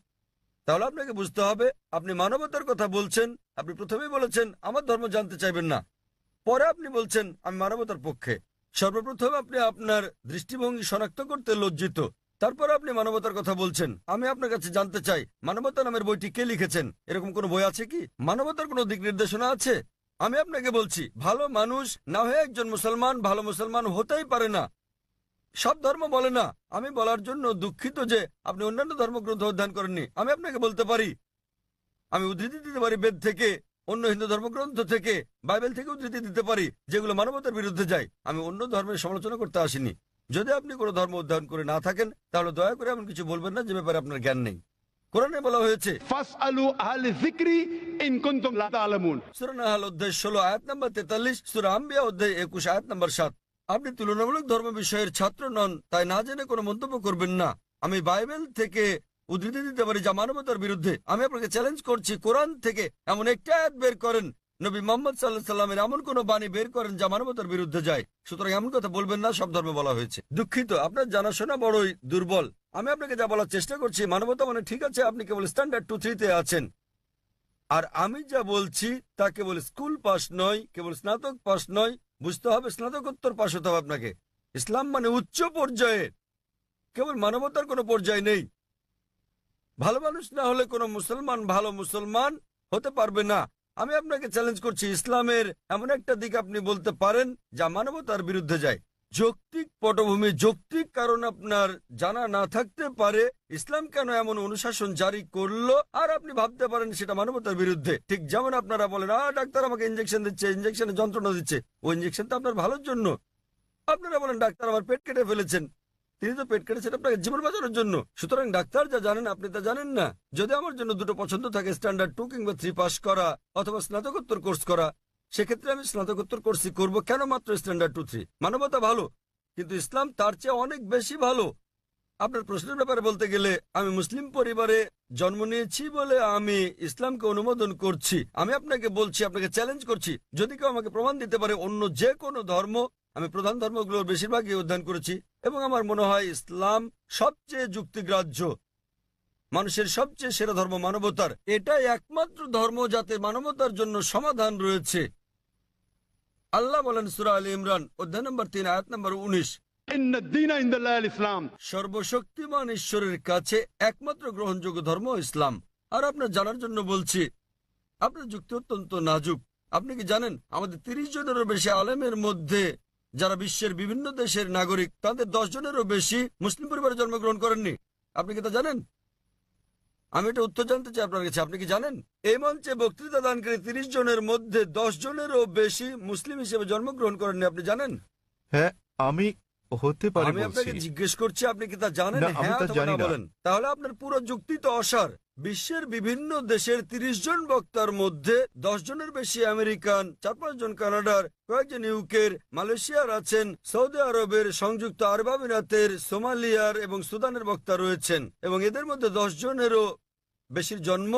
তাহলে আপনাকে বুঝতে হবে, আপনি মানবতার কথা বলছেন। আপনি প্রথমেই বলেছেন আমার ধর্ম জানতে চাইবেন না, পরে আপনি বলছেন আমি মানবতার পক্ষে। সর্বপ্রথম আপনি আপনার দৃষ্টিভঙ্গি শনাক্ত করতে লজ্জিত, তারপর আপনি মানবতার কথা বলছেন। আমি আপনার কাছে জানতে চাই, মানবতা নামের বইটি কে লিখেছেন? এরকম কোনো বই আছে কি? মানবতার কোনো দিক নির্দেশনা আছে? আমি আপনাকে বলছি, ভালো মানুষ না হয়ে একজন মুসলমান ভালো মুসলমান হতেই পারে না। সব ধর্ম বলে না। আমি বলার জন্য দুঃখিত যে আপনি অন্যান্য ধর্মগ্রন্থ অধ্যয়ন করেননি। আমি আপনাকে বলতে পারি, আমি উদ্ধৃতি দিতে পারি বেদ থেকে, অন্য হিন্দু ধর্মগ্রন্থ থেকে, বাইবেল থেকে উদ্ধৃতি দিতে পারি, যেগুলো মানবতার বিরুদ্ধে যায়। আমি অন্য ধর্মের সমালোচনা করতে আসিনি। যদি আপনি কোনো ধর্ম অধ্যয়ন করে না থাকেন, তাহলে দয়া করে এমন কিছু বলবেন না যে ব্যাপারে আপনার জ্ঞান নেই। কোরআনে বলা হয়েছে, ফাসআলু আহলে যিকরি ইন কুনতুম লা তা'লামুন। সূরা নাহল অধ্যায় 16 আয়াত নাম্বার 43, সূরা আম্বিয়া অধ্যায় 21 আয়াত নাম্বার 7। আপনি তুলনামূলক ধর্ম বিষয়ের ছাত্র নন, তাই না জেনে কোনো মন্তব্য করবেন না। আমি বাইবেল থেকে উদ্ধৃতি দিতে পারি যা মানবতার বিরুদ্ধে। আমি আপনাকে চ্যালেঞ্জ করছি, কোরআন থেকে এমন একটা আয়াত বের করেন, নবী মুহাম্মদ সাল্লাল্লাহু আলাইহি সাল্লামের এমন কোন বাণী বের করেন যা মানবতার বিরুদ্ধে যায়। সুতরাং এমন কথা বলবেন না সব ধর্মে বলা হয়েছে। দুঃখিত, আপনার জানাশোনা বড়ই দুর্বল। আমি আপনাকে যা বলার চেষ্টা করছি, মানবতা মানে ঠিক আছে, আপনি কেবল স্ট্যান্ডার্ড 2-3 তে আছেন। আর আমি যা বলছি তা কেবল স্কুল পাস নয়, কেবল স্নাতক পাস নয়, বুঝতে হবে স্নাতকোত্তর পাস হতে হবে আপনাকে। ইসলাম মানে উচ্চ পর্যায়ে, কেবল মানবতার কোনো পর্যায় নেই। ভালো মানুষ না হলে কোনো মুসলমান ভালো মুসলমান হতে পারবে না। আমি আপনাকে চ্যালেঞ্জ করছি, ইসলামের এমন একটা দিক আপনি বলতে পারেন যা মানবতার বিরুদ্ধে যায়। যৌক্তিক পটভূমি, যৌক্তিক কারণ আপনার জানা না থাকতে পারে ইসলাম কেন এমন অনুশাসন জারি করলো, আর আপনি ভাবতে পারেন সেটা মানবতার বিরুদ্ধে। ঠিক যেমন আপনারা বলেন, ডাক্তার আমাকে ইঞ্জেকশন দিচ্ছে, ইঞ্জেকশনে যন্ত্রণা দিচ্ছে, ওই ইঞ্জেকশন তো আপনার ভালোর জন্য। আপনারা বলেন ডাক্তার আমার পেট কেটে ফেলেছেন, তিনি তো পেট কেটেছেন আপনাকে জীবন বাঁচানোর জন্য। সুতরাং ডাক্তার যা জানেন আপনি তা জানেন না। যদি আমার জন্য দুটো পছন্দ থাকে, স্ট্যান্ডার্ড 2 কিংবা 3 পাস করা অথবা স্নাতকোত্তর কোর্স করা, সেক্ষেত্রে আমি স্নাতকোত্তর কোর্সই করব। কেন মাত্র স্ট্যান্ডার্ড 2-3? মানবতা ভালো, কিন্তু ইসলাম তার চেয়ে অনেক বেশি ভালো। আপনার প্রশ্নের ব্যাপারে বলতে গেলে, আমি মুসলিম পরিবারে জন্ম নিয়েছি বলে আমি ইসলামকে অনুমোদন করছি। আমি আপনাকে বলছি, আপনাকে চ্যালেঞ্জ করছি, যদি কেউ আমাকে প্রমাণ দিতে পারে অন্য যে কোনো ধর্ম, আমি প্রধান ধর্মগুলোর বেশিরভাগই অধ্যয়ন করেছি এবং আমার মনে হয় ইসলাম সবচেয়ে যুক্তিগ্রাহ্য, মানুষের সবচেয়ে সেরা ধর্ম মানবতার। এটাই একমাত্র ধর্ম যাতে মানবতার জন্য সমাধান রয়েছে। আল্লাহ বলেন সূরা আলে ইমরান অধ্যায় নম্বর 3 আয়াত নম্বর 19, इन दीन इंदल्लाह इस्लाम। সর্বশক্তিমান ঈশ্বরের কাছে একমাত্র গ্রহণযোগ্য ধর্ম ইসলাম। আর আপনার জানার জন্য বলছি, আপনার যুক্তি অত্যন্ত নাজুক। আপনি কি জানেন আমাদের 30 জনেরও বেশি আলেমের মধ্যে যারা বিশ্বের বিভিন্ন দেশের নাগরিক, তাদের 10 জনেরও বেশি মুসলিম পরিবারে জন্মগ্রহণ করেননি? আপনি কি তা জানেন? আমি এটা উত্তর জানতে চাই আপনার কাছে, আপনি কি জানেন এই মঞ্চে বক্তৃতা দানকারী 30 জনের মধ্যে 10 জনেরও বেশি মুসলিম হিসেবে জন্মগ্রহণ করেননি? আপনি জানেন? হ্যাঁ, আমি হতে পারি আমি আপনাকে বলছি। জিজ্ঞেস করছি, আপনি কি তা জানেন? না, আমি হ্যাঁ তা অথবা জানি না না। বলেন। তাহলে আপনার পুরো যুক্তি তো অসার। বিশ্বের বিভিন্ন দেশের 30 জন বক্তার মধ্যে 10 জনের বেশি আমেরিকান, 4-5 জন কানাডার, কয়েকজন ইউকের, মালয়েশিয়ার আছেন, সৌদি আরবের, সংযুক্ত আরব আমিরাতের, সোমালিয়ার এবং সুদানের বক্তা রয়েছেন, এবং এদের মধ্যে 10 জনেরও বেশির জন্ম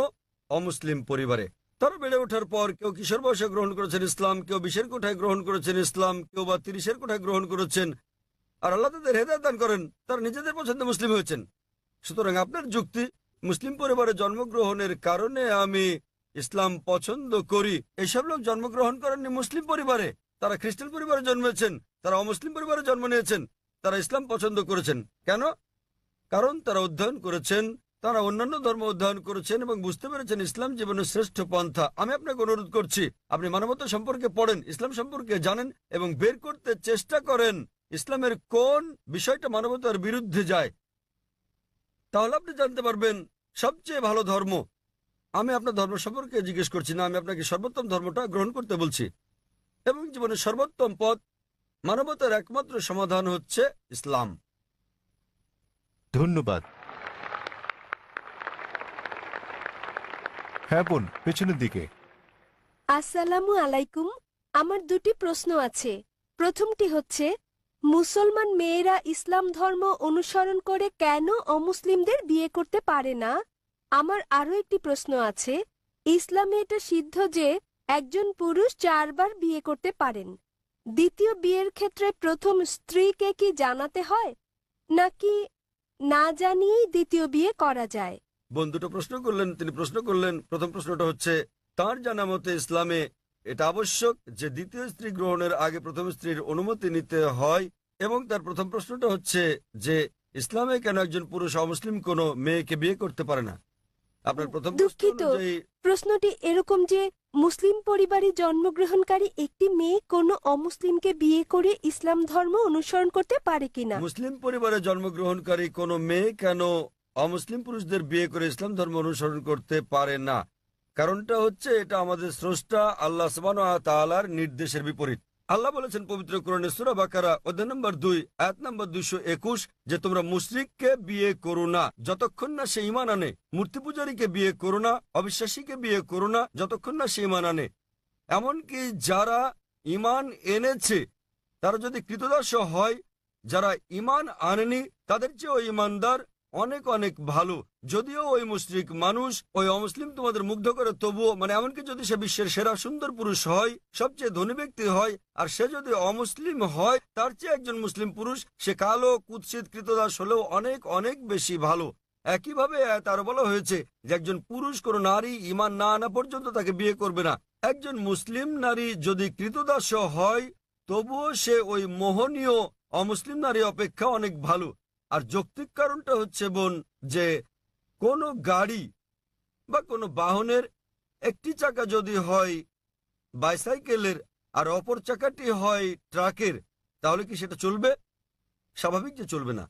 অমুসলিম পরিবারে। তারা বেড়ে ওঠার পর কেউ কিশোর বয়সে গ্রহণ করেছেন ইসলাম, কেউ 20-এর কোঠায় গ্রহণ করেছেন ইসলাম, কেউ বা 30-এর কোঠায় গ্রহণ করেছেন। আর আল্লাহ তাদের হেদায়েত দান করেন, তারা নিজেদের পছন্দে মুসলিম হয়েছেন। সুতরাং আপনার যুক্তি, মুসলিম পরিবারে জন্মগ্রহণের কারণে আমি ইসলাম পছন্দ করি, এসব লোক জন্মগ্রহণ করেননি মুসলিম পরিবারে। তারা খ্রিস্টান পরিবারে জন্মেছেন, তারা অমুসলিম পরিবারে জন্ম নিয়েছেন, তারা ইসলাম পছন্দ করেছেন। কেন? কারণ তারা অধ্যয়ন করেছেন, তারা অন্যান্য ধর্ম অধ্যয়ন করেছেন এবং বুঝতে পেরেছেন ইসলাম জীবনের শ্রেষ্ঠ পন্থা। আমি আপনাকে অনুরোধ করছি, আপনি মানবতা সম্পর্কে পড়েন, ইসলাম সম্পর্কে জানেন এবং বের করতে চেষ্টা করেন ইসলামের কোন বিষয়টা মানবতার বিরুদ্ধে যায়। তাহলে আপনি জানতে পারবেন সবচেয়ে ভালো ধর্ম। আমি আপনার ধর্ম সম্পর্কে জিজ্ঞেস করছি না, আমি আপনাকে সর্বোত্তম ধর্মটা গ্রহণ করতে বলছি। এবং জীবনের সর্বোত্তম পথ, মানবতার একমাত্র সমাধান হচ্ছে ইসলাম। ধন্যবাদ। হ্যাঁ বোন, পেছনের দিকে। আসসালামু আলাইকুম। আমার দুটি প্রশ্ন আছে। প্রথমটি হচ্ছে, মুসলমান মেয়েরা ইসলাম ধর্ম অনুসরণ করে কেন অমুসলিমদের বিয়ে করতে পারে না? আমার আরো একটি প্রশ্ন আছে, ইসলামে এটা সিদ্ধ যে একজন পুরুষ 4 বার বিয়ে করতে পারেন। দ্বিতীয় বিয়ের ক্ষেত্রে প্রথম স্ত্রীকে কি জানাতে হয়, নাকি না জানিয়েই দ্বিতীয় বিয়ে করা যায়? বোন দুটো প্রশ্ন করলেন, তিনি প্রশ্ন করলেন, প্রথম প্রশ্নটা হচ্ছে তার জানা মতে ইসলামে এটা আবশ্যক যে দ্বিতীয় স্ত্রী গ্রহণের আগে প্রথম স্ত্রীর অনুমতি নিতে হয়। এবং তার প্রথম প্রশ্নটা হচ্ছে যে ইসলামে কেন একজন পুরুষ অমুসলিম কোনো মেয়েকে বিয়ে করতে পারে না। আপনার প্রথম প্রশ্ন দুঃখিত, অনুযায়ী প্রশ্নটি এরকম যে মুসলিম পরিবারে জন্মগ্রহণকারী একটি মেয়ে কোনো অমুসলিমকে বিয়ে করে ইসলাম ধর্ম অনুসরণ করতে পারে কিনা। মুসলিম পরিবারে জন্মগ্রহণকারী কোনো মেয়ে কেন অমুসলিম পুরুষদের বিয়ে করে ইসলাম ধর্ম অনুসরণ করতে পারে না? কারণটা হচ্ছে এটা আমাদের স্রষ্টা আল্লাহ সুবহানাহু ওয়া তাআলার নির্দেশের বিপরীত। আল্লাহ বলেছেন পবিত্র কোরআনে সূরা বাকারা অধ্যায় নম্বর 2 আয়াত নম্বর 221 যে তোমরা মুশরিককে বিয়ে করো না যতক্ষণ না সে ঈমান আনে, মূর্তি পূজারীকে বিয়ে করো না, অবিশ্বাসীকে বিয়ে করো না যতক্ষণ না সে ঈমান আনে। এমনকি যারা ঈমান এনেছে তারা যদি কৃতদাস হয়, যারা ঈমান আনেনি তাদের চেয়ে ওই ঈমানদার অনেক অনেক ভালো। যদিও ওই মুশরিক মানুষ, ওই অমুসলিম তোমাদের মুগ্ধ করে, তবুও এমনকি যদি সে বিশ্বের সেরা সুন্দর পুরুষ হয়, সবচেয়ে ধনী ব্যক্তি হয়, আর সে যদি অমুসলিম হয় তার চেয়ে একজন মুসলিম পুরুষ, সে কালো কুৎসিত কৃতদাস হলেও অনেক অনেক বেশি ভালো। একইভাবে তার বলা হয়েছে যে একজন পুরুষ কোনো নারী ঈমান না আনা পর্যন্ত তাকে বিয়ে করবে না। একজন মুসলিম নারী যদি কৃতদাস হয় তবুও সে ওই মোহনীয় অমুসলিম নারী অপেক্ষা অনেক ভালো। আর যৌক্তিক কারণটা হচ্ছে বোন যে কোনো গাড়ি বা কোনো বাহনের একটি চাকা যদি হয় বাইসাইকেলের আর অপর চাকাটি হয় ট্রাকের, তাহলে কি সেটা চলবে? স্বাভাবিক যে চলবে না।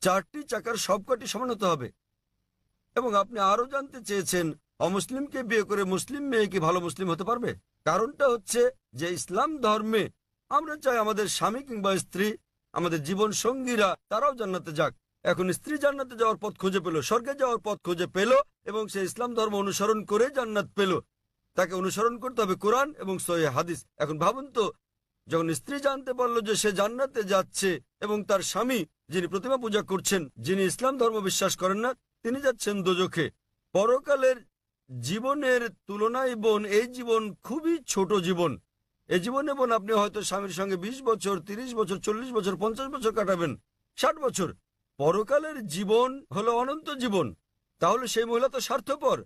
4টি চাকার সবকটি সমান হতে হবে। এবং আপনি আরো জানতে চেয়েছেন অমুসলিমকে বিয়ে করে মুসলিম মেয়ে কি ভালো মুসলিম হতে পারবে? কারণটা হচ্ছে যে ইসলাম ধর্মে আমরা চাই আমাদের স্বামী কিংবা স্ত্রী, আমাদের জীবন সঙ্গীরা তারাও জান্নাতে যাক। এখন স্ত্রী জান্নাতে যাওয়ার পথ খুঁজে পেল, স্বর্গে যাওয়ার পথ খুঁজে পেল এবং সে ইসলাম ধর্ম অনুসরণ করে জান্নাত পেল। তাকে অনুসরণ করতে হবে কোরআন এবং সহিহ হাদিস। এখন ভাবুন তো, যখন স্ত্রী জানতে পারলো যে সে জান্নাতে যাচ্ছে এবং তার স্বামী যিনি প্রতিমা পূজা করছেন, যিনি ইসলাম ধর্ম বিশ্বাস করেন না, তিনি যাচ্ছেন দোজখে। পরকালের জীবনের তুলনায় বোন এই জীবন খুবই ছোট জীবন। এই জীবনে বোন আপনি হয়তো স্বামীর সঙ্গে 20 বছর, 30 বছর, 40 বছর, 50 বছর কাটাবেন, 60 বছর। পরকালের জীবন হলো অনন্ত জীবন। তাহলে সেই মহিলা তো স্বার্থপর।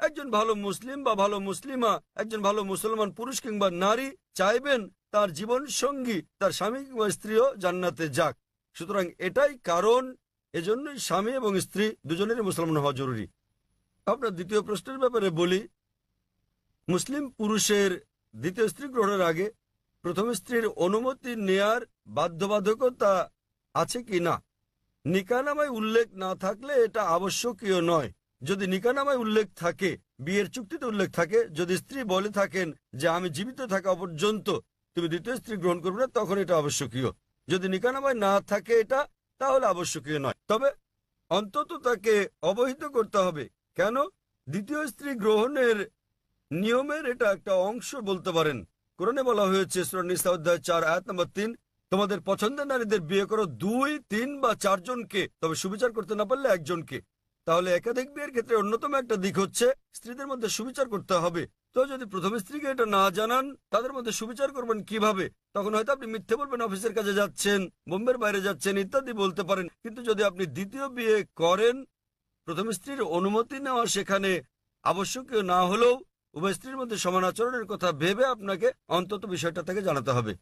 একজন ভালো মুসলিম বা ভালো মুসলিমা, একজন ভালো মুসলমান পুরুষ কিংবা নারী চাইবেন তার জীবন সঙ্গী, তার স্বামী কিংবা স্ত্রীও জান্নাতে যাক। সুতরাং এটাই কারণ, এজন্যই স্বামী এবং স্ত্রী দুজনেরই মুসলমান হওয়া জরুরি। আপনার দ্বিতীয় প্রশ্নের ব্যাপারে বলি, মুসলিম পুরুষের দ্বিতীয় স্ত্রী গ্রহণের আগে প্রথম স্ত্রীর অনুমতি নেয়ার বাধ্যবাধকতা আছে কি না। নিকাহনামায় উল্লেখ না থাকলে এটা আবশ্যকীয় নয়। যদি নিকাহনামায় উল্লেখ থাকে, বিয়ের চুক্তিতে উল্লেখ থাকে, যদি স্ত্রী বলে থাকেন যে আমি জীবিত থাকা পর্যন্ত তুমি দ্বিতীয় স্ত্রী গ্রহণ করবে না, তখন এটা আবশ্যকীয়। যদি নিকাহনামায় না থাকে এটা, তাহলে আবশ্যকীয় নয়। তবে অন্তত তাকে অবহিত করতে হবে। কেন? দ্বিতীয় স্ত্রী গ্রহণের নিয়মের এটা একটা অংশ বলতে পারেন। কোরআনে বলা হয়েছে সূরা নিসা অধ্যায় 4 আয়াত নম্বর 3, তোমাদের পছন্দের নারীদের বিয়ে করো 2, 3 বা 4 জনকে, তবে সুবিচার করতে না পারলে একজনকে। তাহলে একাধিক বিয়ের ক্ষেত্রে অন্যতম একটা দিক হচ্ছে স্ত্রীদের মধ্যে সুবিচার করতে হবে। তো যদি প্রথম স্ত্রীকে এটা না জানান, তাদের মধ্যে সুবিচার করবেন কিভাবে? তখন হয়তো আপনি মিথ্যে বলবেন, অফিসের কাজে যাচ্ছেন, বোম্বের বাইরে যাচ্ছেন ইত্যাদি বলতে পারেন। কিন্তু যদি আপনি দ্বিতীয় বিয়ে করেন, প্রথম স্ত্রীর অনুমতি নেওয়া সেখানে আবশ্যকীয় না হলেও উভয় স্ত্রীর মধ্যে সমান আচরণের কথা ভেবে আপনাকে অন্তত বিষয়টা থেকে জানাতে হবে।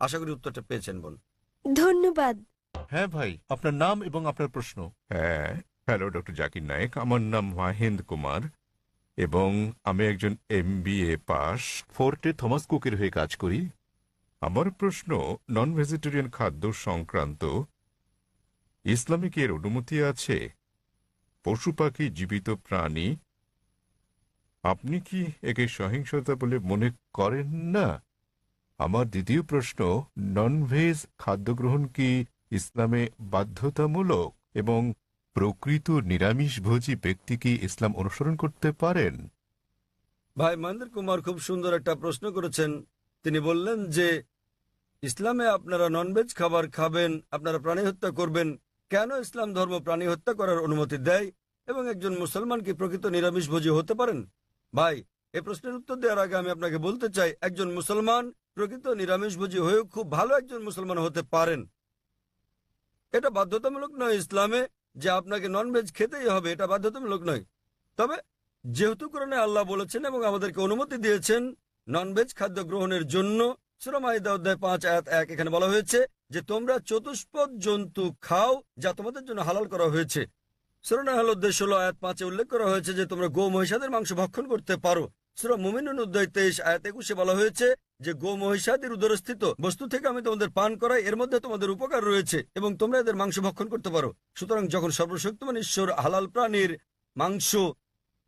আশা করি উত্তরটা পেয়েছেন বোন। ধন্যবাদ। হ্যাঁ ভাই, আপনার নাম এবং আপনার প্রশ্ন। হ্যাঁ, হ্যালো ডক্টর জাকির নায়েক, আমার নাম মাহেন্দ্র কুমার এবং আমি একজন MBA পাস, ফোর্টে থমাস কুকের হয়ে কাজ করি। আমার প্রশ্ন নন ভেজিটেরিয়ান খাদ্য সংক্রান্ত। ইসলামে কি এর অনুমতি আছে? পশু পাখি জীবিত প্রাণী, আপনি কি একে সহিংসতা বলে মনে করেন না? আমার দ্বিতীয় প্রশ্ন, নন ভেজ খাদ্য গ্রহণ কি ইসলামে বাধ্যতামূলক এবং প্রকৃত নিরামিষভোজী ব্যক্তি কি ইসলাম অনুসরণ করতে পারেন? ভাই মহেন্দ্র কুমার খুব সুন্দর একটা প্রশ্ন করেছেন। তিনি বললেন যে ইসলামে আপনারা ননভেজ খাবার খাবেন, আপনারা প্রাণী হত্যা করবেন। কেন ইসলাম ধর্ম প্রাণী হত্যা করার অনুমতি দেয় এবং একজন মুসলমান কি প্রকৃত নিরামিষভোজী হতে পারেন? ভাই, এই প্রশ্নের উত্তর দেওয়ার আগে আমি আপনাকে বলতে চাই, একজন মুসলমান প্রকৃত নিরামিষভোজী হয়েও খুব ভালো একজন মুসলমান হতে পারেন। এটা বাধ্যতামূলক নয় ইসলামে যে আপনাকে ননভেজ খেতেই হবে, এটা বাধ্যতামূলক নয়। তবে যেহেতু কোরআনে আল্লাহ বলেছেন এবং আমাদেরকে অনুমতি দিয়েছেন ননভেজ খাদ্য গ্রহণের জন্য, সূরা মাইদা অধ্যায় 5 আয়াত 1 এখানে বলা হয়েছে যে তোমরা চতুষ্পদ জন্তু খাও যা তোমাদের জন্য হালাল করা হয়েছে। সূরা নাহল অধ্যায় 16 আয়াত 5 উল্লেখ করা হয়েছে যে তোমরা গো মহিষাদের মাংস ভক্ষণ করতে পারো। সূরা মুমিনুন অধ্যায় 23 আয়াত 21 বলা হয়েছে যে গো মহিষাদের উদরস্থিত বস্তু থেকে আমি তোমাদের পান করাই, এর মধ্যে তোমাদের উপকার রয়েছে এবং তোমরা এদের মাংস ভক্ষণ করতে পারো। সুতরাং যখন সর্বশক্তিমান ঈশ্বর হালাল প্রাণীর মাংস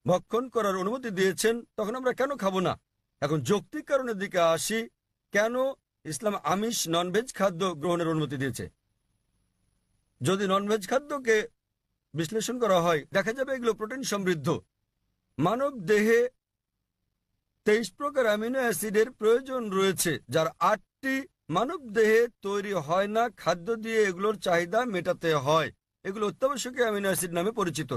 ভক্ষণ করার অনুমতি দিয়েছেন, তখন আমরা কেন খাবো না? এখন যৌক্তিক কারণের দিকে আসি, কেন ইসলাম আমিষ ননভেজ খাদ্য গ্রহণের অনুমতি দিয়েছে। যদি ননভেজ খাদ্যকে বিশ্লেষণ করা হয়, দেখা যাবে এগুলো প্রোটিন সমৃদ্ধ। মানব দেহে 23 প্রকার অ্যামিনো অ্যাসিডের প্রয়োজন রয়েছে, যার 8টি মানব দেহে তৈরি হয় না, খাদ্য দিয়ে এগুলোর চাহিদা মেটাতে হয়। এগুলো অত্যাবশ্যকীয় অ্যামিনো অ্যাসিড নামে পরিচিত।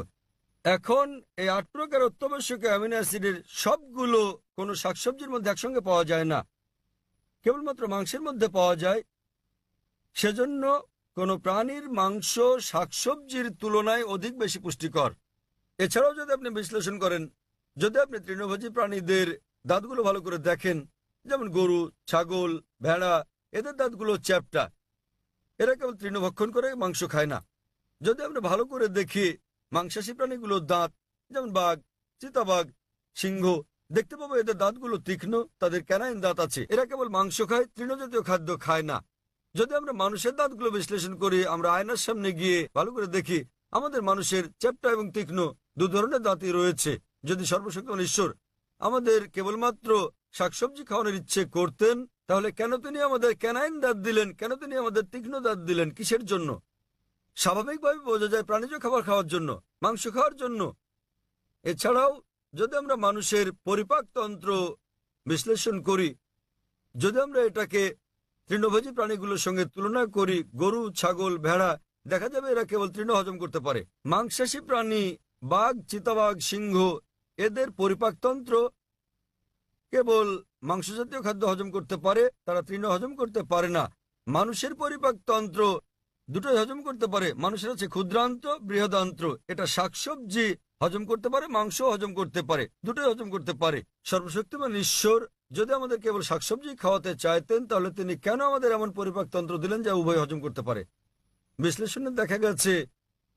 এখন এই 8 প্রকার অত্যাবশ্যকীয় অ্যামিনো অ্যাসিডের সবগুলো কোনো শাকসবজির মধ্যে একসঙ্গে পাওয়া যায় না, কেবলমাত্র মাংসের মধ্যে পাওয়া যায়। সেজন্য কোনো প্রাণীর মাংস শাকসবজির তুলনায় অধিক বেশি পুষ্টিকর। এছাড়াও যদি আপনি বিশ্লেষণ করেন, যদি আপনি তৃণভোজী প্রাণীদের দাঁতগুলো ভালো করে দেখেন, যেমন গরু, ছাগল, ভেড়া, এদের দাঁতগুলো চ্যাপ্টা, এরা কেবল তৃণভক্ষণ করে মাংস খায় না। যদি আমরা ভালো করে দেখি মাংসাশী প্রাণীগুলোর দাঁত, যেমন বাঘ, চিতাবাঘ, সিংহ, দেখতে পাবো এদের দাঁতগুলো তীক্ষ্ণ, তাদের ক্যানাইন দাঁত আছে। এরা কেবল মাংস খায়, তৃণজাতীয় খাদ্য খায় না। যদি আমরা মানুষের দাঁতগুলো বিশ্লেষণ করি, আমরা আয়নার সামনে গিয়ে ভালো করে দেখি, আমাদের মানুষের চ্যাপ্টা এবং তীক্ষ্ণ 2 ধরনের দাঁতই রয়েছে। যদি সর্বশক্তিমান ঈশ্বর আমাদের কেবলমাত্র শাকসবজি খাওয়ানোর ইচ্ছে করতেন, তাহলে কেন তিনি আমাদের ক্যানাইন দাঁত দিলেন? কেন তিনি আমাদের তীক্ষ্ণ দাঁত দিলেন? কিসের জন্য? স্বাভাবিকভাবে বোঝা যায় প্রাণীজ খাবার খাওয়ার জন্য, মাংস খাওয়ার জন্য। এছাড়াও যদি আমরা মানুষের পরিপাকতন্ত্র বিশ্লেষণ করি, যদি আমরা এটাকে তৃণভোজী প্রাণীগুলোর সঙ্গে তুলনা করি, গরু, ছাগল, ভেড়া, দেখা যাবে এরা কেবল তৃণ হজম করতে পারে। মাংসাশী প্রাণী বাঘ, চিতাবাঘ, সিংহ, এদের পরিপাকতন্ত্র কেবল মাংসজাতীয় খাদ্য হজম করতে পারে, তারা তৃণ হজম করতে পারে না। মানুষের পরিপাকতন্ত্র দুটোই হজম করতে পারে। মানুষের আছে ক্ষুদ্রান্ত, বৃহদান্ত্র। এটা শাকসবজি হজম করতে পারে, মাংস হজম করতে পারে, দুটোই হজম করতে পারে। সর্বশক্তিমান ঈশ্বর যদি আমাদের কেবল শাকসবজি খাওয়াতে চাইতেন, তাহলে তিনি কেন আমাদের এমন পরিপাকতন্ত্র দিলেন যা উভয় হজম করতে পারে? বিশ্লেষণে দেখা গেছে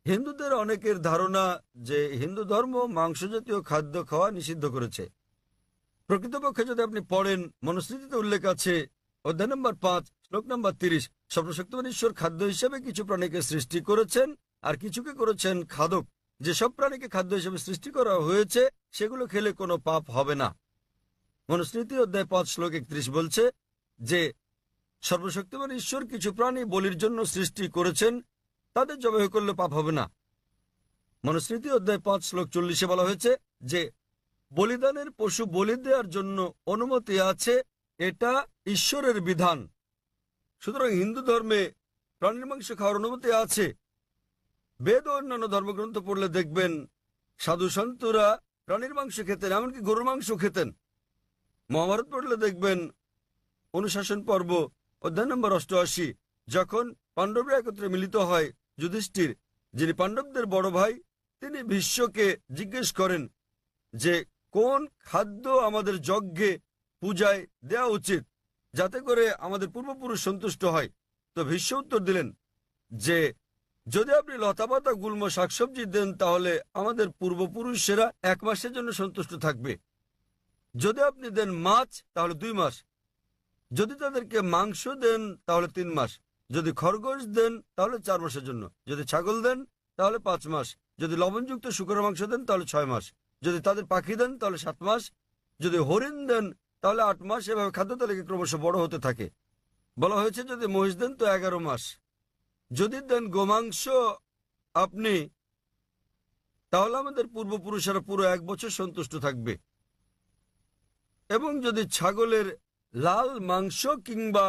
হিন্দুদের অনেকের ধারণা যে হিন্দু ধর্ম মাংস জাতীয় খাদ্য খাওয়া নিষিদ্ধ করেছে। প্রকৃতপক্ষে যদি আপনি পড়েন, মনুস্মৃতিতে উল্লেখ আছে অধ্যায় নম্বর 5 শ্লোক নম্বর 30, সর্বশক্তিমান ঈশ্বর খাদ্য হিসেবে কিছু প্রাণীকে সৃষ্টি করেছেন আর কিছুকে করেছেন খাদক। যেসব প্রাণীকে খাদ্য হিসেবে সৃষ্টি করা হয়েছে সেগুলো খেলে কোনো পাপ হবে না। মনুস্মৃতি অধ্যায় 5 শ্লোক 31 বলছে যে সর্বশক্তিমান ঈশ্বর কিছু প্রাণী বলির জন্য সৃষ্টি করেছেন, তাদের জবাই করলে পাপ হবে না। মনুস্মৃতি অধ্যায় 5 শ্লোক 40 বলা হয়েছে যে বলিদানের পশু বলি দেওয়ার জন্য অনুমতি আছে, এটা ঈশ্বরের বিধান। সুতরাং হিন্দু ধর্মে প্রাণীর মাংস খাওয়ার অনুমতি আছে। বেদ ও অন্যান্য ধর্মগ্রন্থ পড়লে দেখবেন সাধু সন্তরা প্রাণীর মাংস খেতেন, এমনকি গরুর মাংস খেতেন। মহাভারত পড়লে দেখবেন অনুশাসন পর্ব অধ্যায় নম্বর 88, যখন পাণ্ডবরা একত্রে মিলিত হয়, যুধিষ্ঠির যিনি পাণ্ডবদের বড় ভাই, তিনি ভীষ্মকে জিজ্ঞেস করেন যে কোন খাদ্য আমাদের যজ্ঞে পূজায় দেওয়া উচিত যাতে করে আমাদের পূর্বপুরুষ সন্তুষ্ট হয়। তো ভীষ্ম উত্তর দিলেন যে যদি আপনি লতাপাতা গুল্ম শাকসবজি দেন তাহলে আমাদের পূর্বপুরুষেরা 1 মাসের জন্য সন্তুষ্ট থাকবে। যদি আপনি দেন মাছ তাহলে 2 মাস, যদি তাদেরকে মাংস দেন তাহলে 3 মাস, যদি খরগোশ দেন তাহলে 4 মাসের জন্য, যদি ছাগল দেন তাহলে 5 মাস, যদি লবণযুক্ত শুকরের মাংস দেন তাহলে 6 মাস, যদি তাদের পাখি দেন তাহলে 7 মাস, যদি হরিণ দেন তাহলে 8 মাস। এভাবে খাদ্য তালিকা ক্রমশ বড় হতে থাকে। বলা হয়েছে যদি মহিষ দেন তো 11 মাস, যদি দেন গোমাংস আপনি তাহলে আমাদের পূর্বপুরুষেরা পুরো 1 বছর সন্তুষ্ট থাকবে। এবং যদি ছাগলের লাল মাংস কিংবা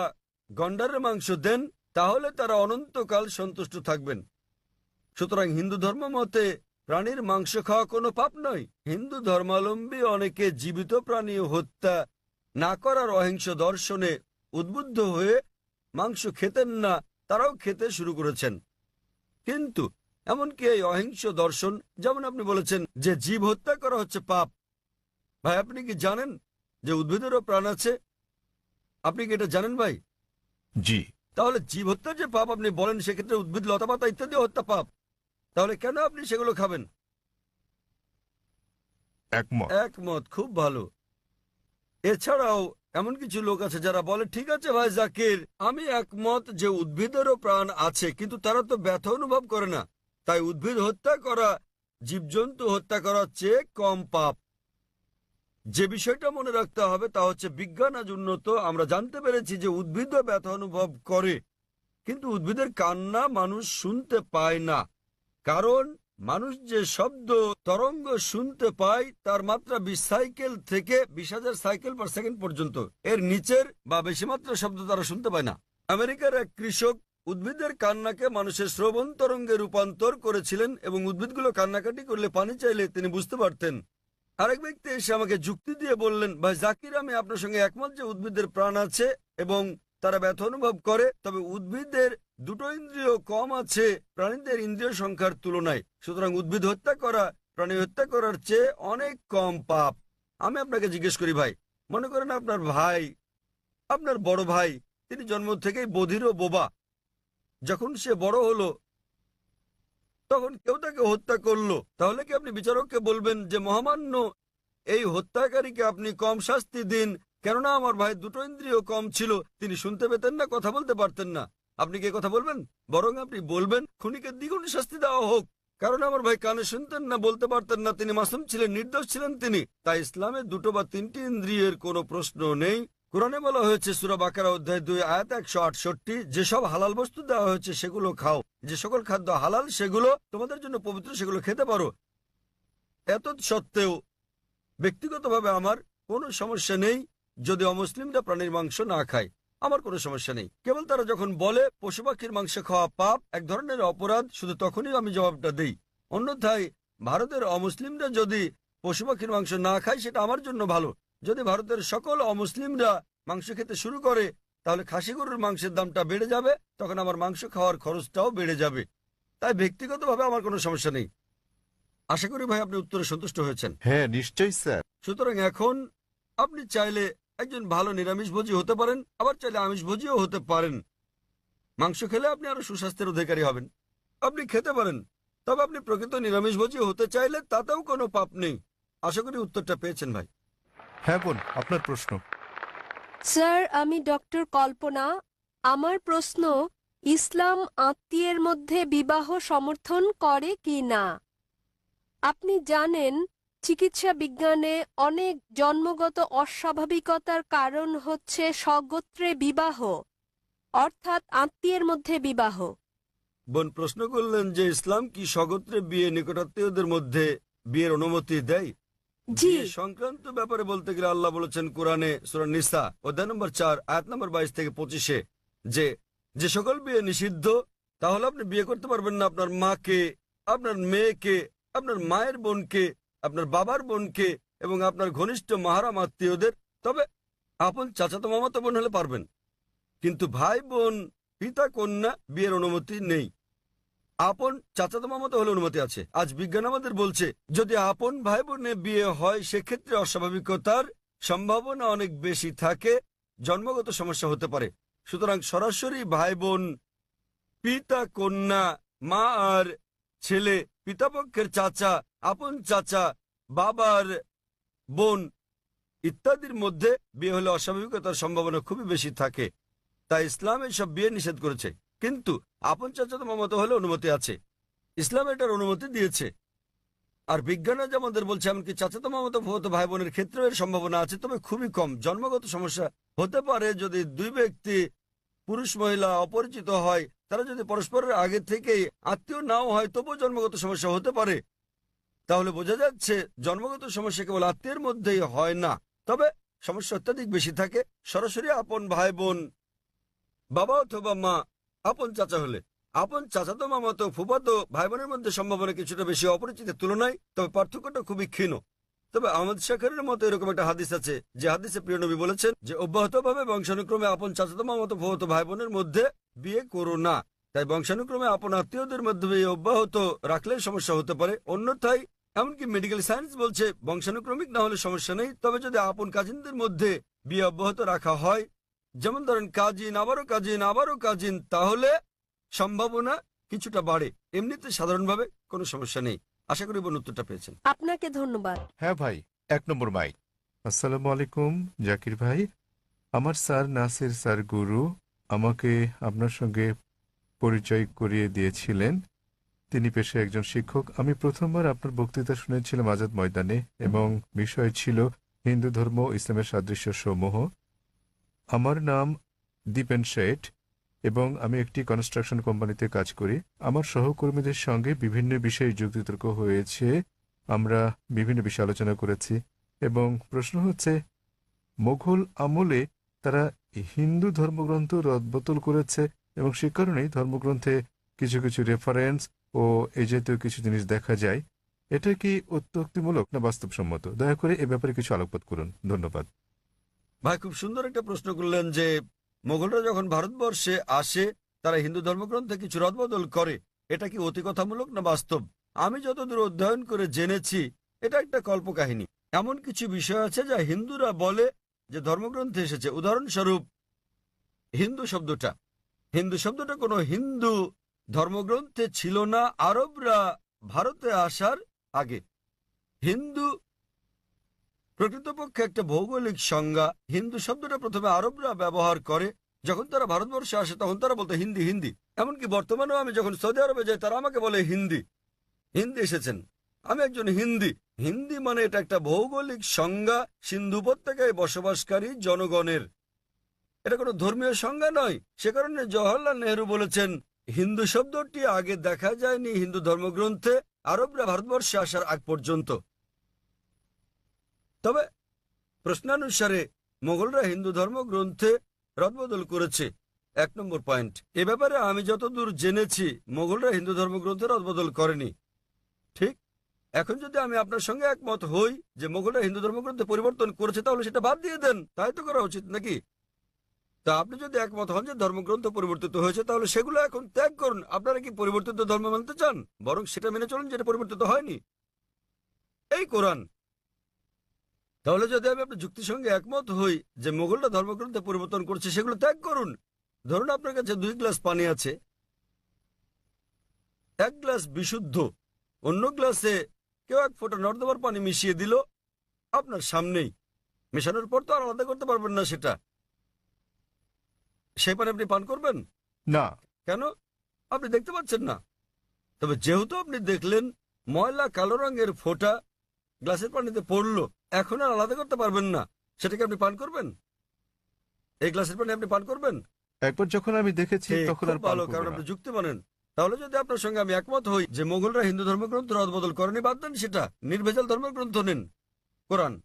গন্ডারের মাংস দেন তাহলে তারা অনন্তকাল সন্তুষ্ট থাকবেন। সুতরাং হিন্দু ধর্ম মতে প্রাণীর মাংস খাওয়া কোনো পাপ নয়। হিন্দু ধর্মাবলম্বী অনেকে জীবিত প্রাণী হত্যা না করার অহিংস দর্শনে উদ্বুদ্ধ হয়ে মাংস খেতেন না, তারাও খেতে শুরু করেছেন। কিন্তু এমনকি এই অহিংস দর্শন, যেমন আপনি বলেছেন যে জীব হত্যা করা হচ্ছে পাপ, ভাই আপনি কি জানেন যে উদ্ভিদেরও প্রাণ আছে? আপনি কি এটা জানেন ভাই? জি। তাহলে জীব হত্যা যে পাপ আপনি বলেন, সেক্ষেত্রে উদ্ভিদ লতাপাতা ইত্যাদি হত্যা পাপ, তাহলে কেন আপনি সেগুলো খাবেন? একমত। একমত, খুব ভালো। এছাড়াও এমন কিছু লোক আছে যারা বলে ঠিক আছে ভাই জাকির, আমি একমত যে উদ্ভিদেরও প্রাণ আছে, কিন্তু তারা তো ব্যথা অনুভব করে না, তাই উদ্ভিদ হত্যা করা জীবজন্তু হত্যা করার চেয়ে কম পাপ। যে বিষয়টা মনে রাখতে হবে তা হচ্ছে বিজ্ঞান আজ উন্নত, আমরা জানতে পেরেছি যে উদ্ভিদও ব্যথা অনুভব করে, কিন্তু উদ্ভিদের কান্না মানুষ শুনতে পায় না। কারণ মানুষ যে শব্দ তরঙ্গ শুনতে পায় তার মাত্রা 20 সাইকেল থেকে 20,000 সাইকেল পার সেকেন্ড পর্যন্ত, এর নিচের বা বেশি মাত্রা শব্দ তারা শুনতে পায় না। আমেরিকার এক কৃষক উদ্ভিদের কান্নাকে মানুষের শ্রবণ তরঙ্গে রূপান্তর করেছিলেন এবং উদ্ভিদগুলো কান্নাকাটি করলে পানি চাইলে তিনি বুঝতে পারতেন। আরেক ব্যক্তি এসে আমাকে যুক্তি দিয়ে বললেন, ভাই জাকির আমি আপনার সঙ্গে একমত যে উদ্ভিদের প্রাণ আছে এবং তারা ব্যথা অনুভব করে, তবে উদ্ভিদের 2টো ইন্দ্রিয় কম আছে প্রাণীদের ইন্দ্রিয় সংখ্যার তুলনায়। সুতরাং উদ্ভিদ হত্যা করা প্রাণী হত্যা করার চেয়ে অনেক কম পাপ। আমি আপনাকে জিজ্ঞেস করি ভাই, মনে করেন আপনার ভাই, আপনার বড় ভাই, তিনি জন্ম থেকেই বধির ও বোবা। যখন সে বড় হলো তখন কেউ তাকে হত্যা করলো, তাহলে কি আপনি বিচারককে বলবেন যে মহামান্য এই হত্যাকারীকে আপনি কম শাস্তি দিন, কেননা আমার ভাই 2টো ইন্দ্রিয় কম ছিল, তিনি শুনতে পেতেন না, কথা বলতে পারতেন না? আপনি কি কথা বলবেন? বরং আপনি বলবেন খুনিকে দ্বিগুণ শাস্তি দেওয়া হোক, কারণ আমার ভাই কানে শুনতেন না, বলতে পারতেন না, তিনি মাসুম ছিলেন, নির্দোষ ছিলেন তিনি। তাই ইসলামে 2টো বা 3টি ইন্দ্রিয়ের কোনো প্রশ্ন নেই। কোরআনে বলা হয়েছে সূরা বাকারা অধ্যায় 2 আয়াত 168, যেসব হালাল বস্তু দেওয়া হয়েছে সেগুলো খাও, যে সকল খাদ্য হালাল সেগুলো তোমাদের জন্য পবিত্র, সেগুলো খেতে পারো। এত সত্ত্বেও ব্যক্তিগতভাবে আমার কোনো সমস্যা নেই যদি অমুসলিমরা প্রাণীর মাংস না খায়, আমার কোনো সমস্যা নেই। কেবল তারা যখন বলে পশু পাখির মাংস খাওয়া পাপ, এক ধরনের অপরাধ, শুধু তখনই আমি জবাবটা দিই। অন্যথায় ভারতের অমুসলিমরা যদি পশু পাখির মাংস না খায় সেটা আমার জন্য ভালো। যদি ভারতের সকল অমুসলিমরা মাংস খেতে শুরু করে তাহলে খাসি গরুর মাংসের দামটা বেড়ে যাবে, তখন আমার মাংস খাওয়ার খরচটাও বেড়ে যাবে। তাই ব্যক্তিগতভাবে আমার কোনো সমস্যা নেই। আশা করি ভাই আপনি উত্তরে সন্তুষ্ট হয়েছেন। হ্যাঁ নিশ্চয়ই স্যার। সুতরাং এখন আপনি চাইলে একজন ভালো নিরামিষভোজী হতে পারেন, আবার চাইলে আমিষভোজীও হতে পারেন। মাংস খেলে আপনি আরো সুস্বাস্থ্যের অধিকারী হবেন। আপনি খেতে পারেন, তবে আপনি প্রকৃত নিরামিষভোজী হতে চাইলে তাতেও কোনো পাপ নেই। আশা করি উত্তরটা পেয়েছেন ভাই। হ্যাঁ বোন, আপনার প্রশ্ন। স্যার, আমি ডক্টর কল্পনা। আমার প্রশ্ন, ইসলাম আত্মীয়ের মধ্যে বিবাহ সমর্থন করে কি না? আপনি জানেন, চিকিৎসা বিজ্ঞানে অনেক জন্মগত অস্বাভাবিকতার কারণ হচ্ছে স্বগোত্রে বিবাহ, অর্থাৎ আত্মীয়ের মধ্যে বিবাহ। বোন প্রশ্ন করলেন যে ইসলাম কি স্বগোত্রে বিয়ে, নিকটাত্মীয়দের মধ্যে বিয়ের অনুমতি দেয়? জি। বিয়ে সংক্রান্ত ব্যাপারে বলতে গেলে আল্লাহ বলেছেন কোরআনে সূরা নিসা অধ্যায় নম্বর 4 আয়াত নম্বর 22 থেকে 25 যে যে সকল বিয়ে নিষিদ্ধ, তাহলে আপনি বিয়ে করতে পারবেন না আপনার মাকে, আপনার মেয়েকে, আপনার মায়ের বোনকে, আপনার বাবার বোনকে এবং আপনার ঘনিষ্ঠ মাহারাম আত্মীয়দের। তবে আপন চাচাতো মামাতো বোন হলে পারবেন, কিন্তু ভাই বোন, পিতা কন্যা বিয়ের অনুমতি নেই। আপন চাচাতো মামাতো হলে অনুমতি আছে। আজ বিজ্ঞান আমাদের বলছে যদি আপন ভাই বোনে বিয়ে হয় সেক্ষেত্রে অস্বাভাবিকতার সম্ভাবনা অনেক বেশি থাকে, জন্মগত সমস্যা হতে পারে। সুতরাং সরাসরি ভাই বোন, পিতা কন্যা, মা আর ছেলে, পিতাপক্ষের চাচা, আপন চাচা, বাবার বোন ইত্যাদির মধ্যে বিয়ে হলে অস্বাভাবিকতার সম্ভাবনা খুবই বেশি থাকে। তাই ইসলাম এসব বিয়ে নিষেধ করেছে, কিন্তু আপন চাচাতো মামাতো হলে অনুমতি আছে। ইসলাম এটার অনুমতি দিয়েছে। আর বিজ্ঞান আজ আমাদের বলছে এমনকি চাচাতো মামাতো ফুফাতো ভাই বোনের ক্ষেত্রেও এর সম্ভাবনা আছে, তবে খুবই কম। জন্মগত সমস্যা হতে পারে যদি দুই ব্যক্তি, পুরুষ মহিলা অপরিচিত হয়, তারা যদি পরস্পরের আগে থেকেই আত্মীয় নাও হয়, তবুও জন্মগত সমস্যা হতে পারে। তাহলে বোঝা যাচ্ছে জন্মগত সমস্যা কেবল আত্মীয়ের মধ্যেই হয় না, তবে সমস্যা অত্যাধিক বেশি থাকে সরাসরি আপন ভাই বোন, বাবা অথবা মা, আপন চাচা হলে। আপন চাচাতো মামাতো ফুফাতো ভাই বোনের মধ্যে সম্ভাবনা কিছুটা বেশি অপরিচিতের তুলনায়, তবে পার্থক্যটা খুবই ক্ষীণ। তবে আহমদ শাকরের মতো এরকম একটা হাদিস আছে, যে হাদিসে প্রিয় নবী বলেছেন যে অব্যাহতভাবে বংশানুক্রমে আপন চাচাতো মামাতো ফুফাতো ভাই বোনের মধ্যে বিয়ে করো না। তাই বংশানুক্রমে আপন আত্মীয়দের মধ্যে বিয়ে অব্যাহত রাখলে সমস্যা হতে পারে। অন্যথায় এমনকি মেডিকেল সায়েন্স বলছে বংশানুক্রমিক না হলে সমস্যা নেই, তবে যদি আপন কাজিনদের মধ্যে বিয়ে অব্যাহত রাখা হয়, যেমন ধরেন কাজিন আবারও কাজিন আবারও কাজিন, তাহলে সম্ভাবনা কিছুটা বাড়ে। এমনিতে সাধারণভাবে কোনো সমস্যা নেই। আশা করি বোন উত্তরটা পেয়েছেন। আপনাকে ধন্যবাদ। হ্যাঁ ভাই, 1 নম্বর মাইক। আসসালামু আলাইকুম জাকির ভাই। আমার স্যার নাসির স্যার গুরু আমাকে আপনার সঙ্গে পরিচয় করিয়ে দিয়েছিলেন। তিনি পেশায় একজন শিক্ষক। আমি প্রথমবার আপনার বক্তৃতা শুনেছিলাম আজাদ ময়দানে, এবং বিষয় ছিল হিন্দু ধর্ম ও ইসলামের সাদৃশ্য সমূহ। আমার নাম দীপেন শেঠ এবং আমি একটি কনস্ট্রাকশন কোম্পানিতে কাজ করি। আমার সহকর্মীদের সঙ্গে বিভিন্ন বিষয়ে যুক্তিতর্ক হয়েছে, আমরা বিভিন্ন বিষয়ে আলোচনা করেছি, এবং প্রশ্ন হচ্ছে মোঘল আমলে তারা হিন্দু ধর্মগ্রন্থ রদবদল করেছে, এবং সে কারণেই ধর্মগ্রন্থে কিছু কিছু রেফারেন্স ও এই জাতীয় কিছু জিনিস দেখা যায়। এটা কি অত্যুক্তিমূলক না বাস্তবসম্মত? দয়া করে এ ব্যাপারে কিছু আলোকপাত করুন, ধন্যবাদ। ভাই খুব সুন্দর একটা প্রশ্ন করলেন যে মোগলরা যখন ভারতবর্ষে আসে তারা হিন্দু ধর্মগ্রন্থে কিছু রদবদল করে, এটা কি অতিকথামূলক না বাস্তব? আমি যতদূর অধ্যয়ন করে জেনেছি এটা একটা কল্পকাহিনী। এমন কিছু বিষয় আছে যা হিন্দুরা বলে যে ধর্মগ্রন্থে এসেছে। উদাহরণস্বরূপ হিন্দু শব্দটা কোনো হিন্দু ধর্মগ্রন্থে ছিল না আরবরা ভারতে আসার আগে। হিন্দু প্রকৃতপক্ষে একটা ভৌগোলিক সংজ্ঞা। হিন্দু শব্দটা প্রথমে আরবরা ব্যবহার করে, যখন তারা ভারতবর্ষে আসে তখন তারা বলতো হিন্দি হিন্দি। এমনকি বর্তমানেও আমি যখন সৌদি আরবে যাই তারা আমাকে বলে হিন্দি হিন্দি এসেছেন, আমি একজন হিন্দি। হিন্দি মানে এটা একটা ভৌগোলিক সংজ্ঞা সিন্ধু উপত্যকায় বসবাসকারী জনগণের, এটা কোনো ধর্মীয় সংজ্ঞা নয়। সে কারণে জওহরলাল নেহরু বলেছেন হিন্দু শব্দটি আগে দেখা যায়নি হিন্দু ধর্মগ্রন্থে আরবরা ভারতবর্ষে আসার আগ পর্যন্ত। তবে প্রশ্নানুসারে মোগলরা হিন্দু ধর্মগ্রন্থে রদবদল করেছে। 1 নম্বর পয়েন্ট, এ ব্যাপারে আমি যতদূর জেনেছি মোগলরা হিন্দু ধর্মগ্রন্থে রদবদল করেনি। ঠিক, এখন যদি আমি আপনার সঙ্গে একমত হই যে মোগলরা হিন্দু ধর্মগ্রন্থে পরিবর্তন করেছে, তাহলে সেটা বাদ দিয়ে দেন, তাই তো করা উচিত নাকি? তা আপনি যদি একমত হন যে ধর্মগ্রন্থ পরিবর্তিত হয়েছে, তাহলে সেগুলো এখন ত্যাগ করুন। আপনারা কি পরিবর্তিত ধর্ম মানতে চান? বরং সেটা মেনে চলুন যেটা পরিবর্তিত হয়নি, এই কোরআন। তাহলে যদি আমি আপনার যুক্তির সঙ্গে একমত হই যে মোগলরা ধর্মগ্রন্থে পরিবর্তন করছে, সেগুলো ত্যাগ করুন। ধরুন আপনার কাছে 2 গ্লাস পানি আছে, এক গ্লাস বিশুদ্ধ, অন্য গ্লাসে কেউ 1 ফোঁটা নর্দমার পানি মিশিয়ে দিল আপনার সামনেই। মেশানোর পর তো আর আলাদা করতে পারবেন না সেটা, সেই পানি আপনি পান করবেন? না। কেন? আপনি দেখতে পাচ্ছেন না। তবে যেহেতু আপনি দেখলেন ময়লা কালো রঙের ফোঁটা গ্লাসের পানিতে পড়লো, এখন আর আলাদা করতে পারবেন না, সেটাকে আপনি পান করবেন? এই গ্লাসের পানি আপনি পান করবেন? একবার যখন আমি দেখেছি ঠিক, তখন আর খুব পান ভালো, করব কারণ না। আপনি যুক্তি মানেন। তাহলে যদি আপনার সঙ্গে আমি একমত হই যে মোগলরা হিন্দু ধর্মগ্রন্থ রদবদল করেনি, বাদ দেন সেটা, নির্ভেজাল ধর্মগ্রন্থ নিন, কোরআন।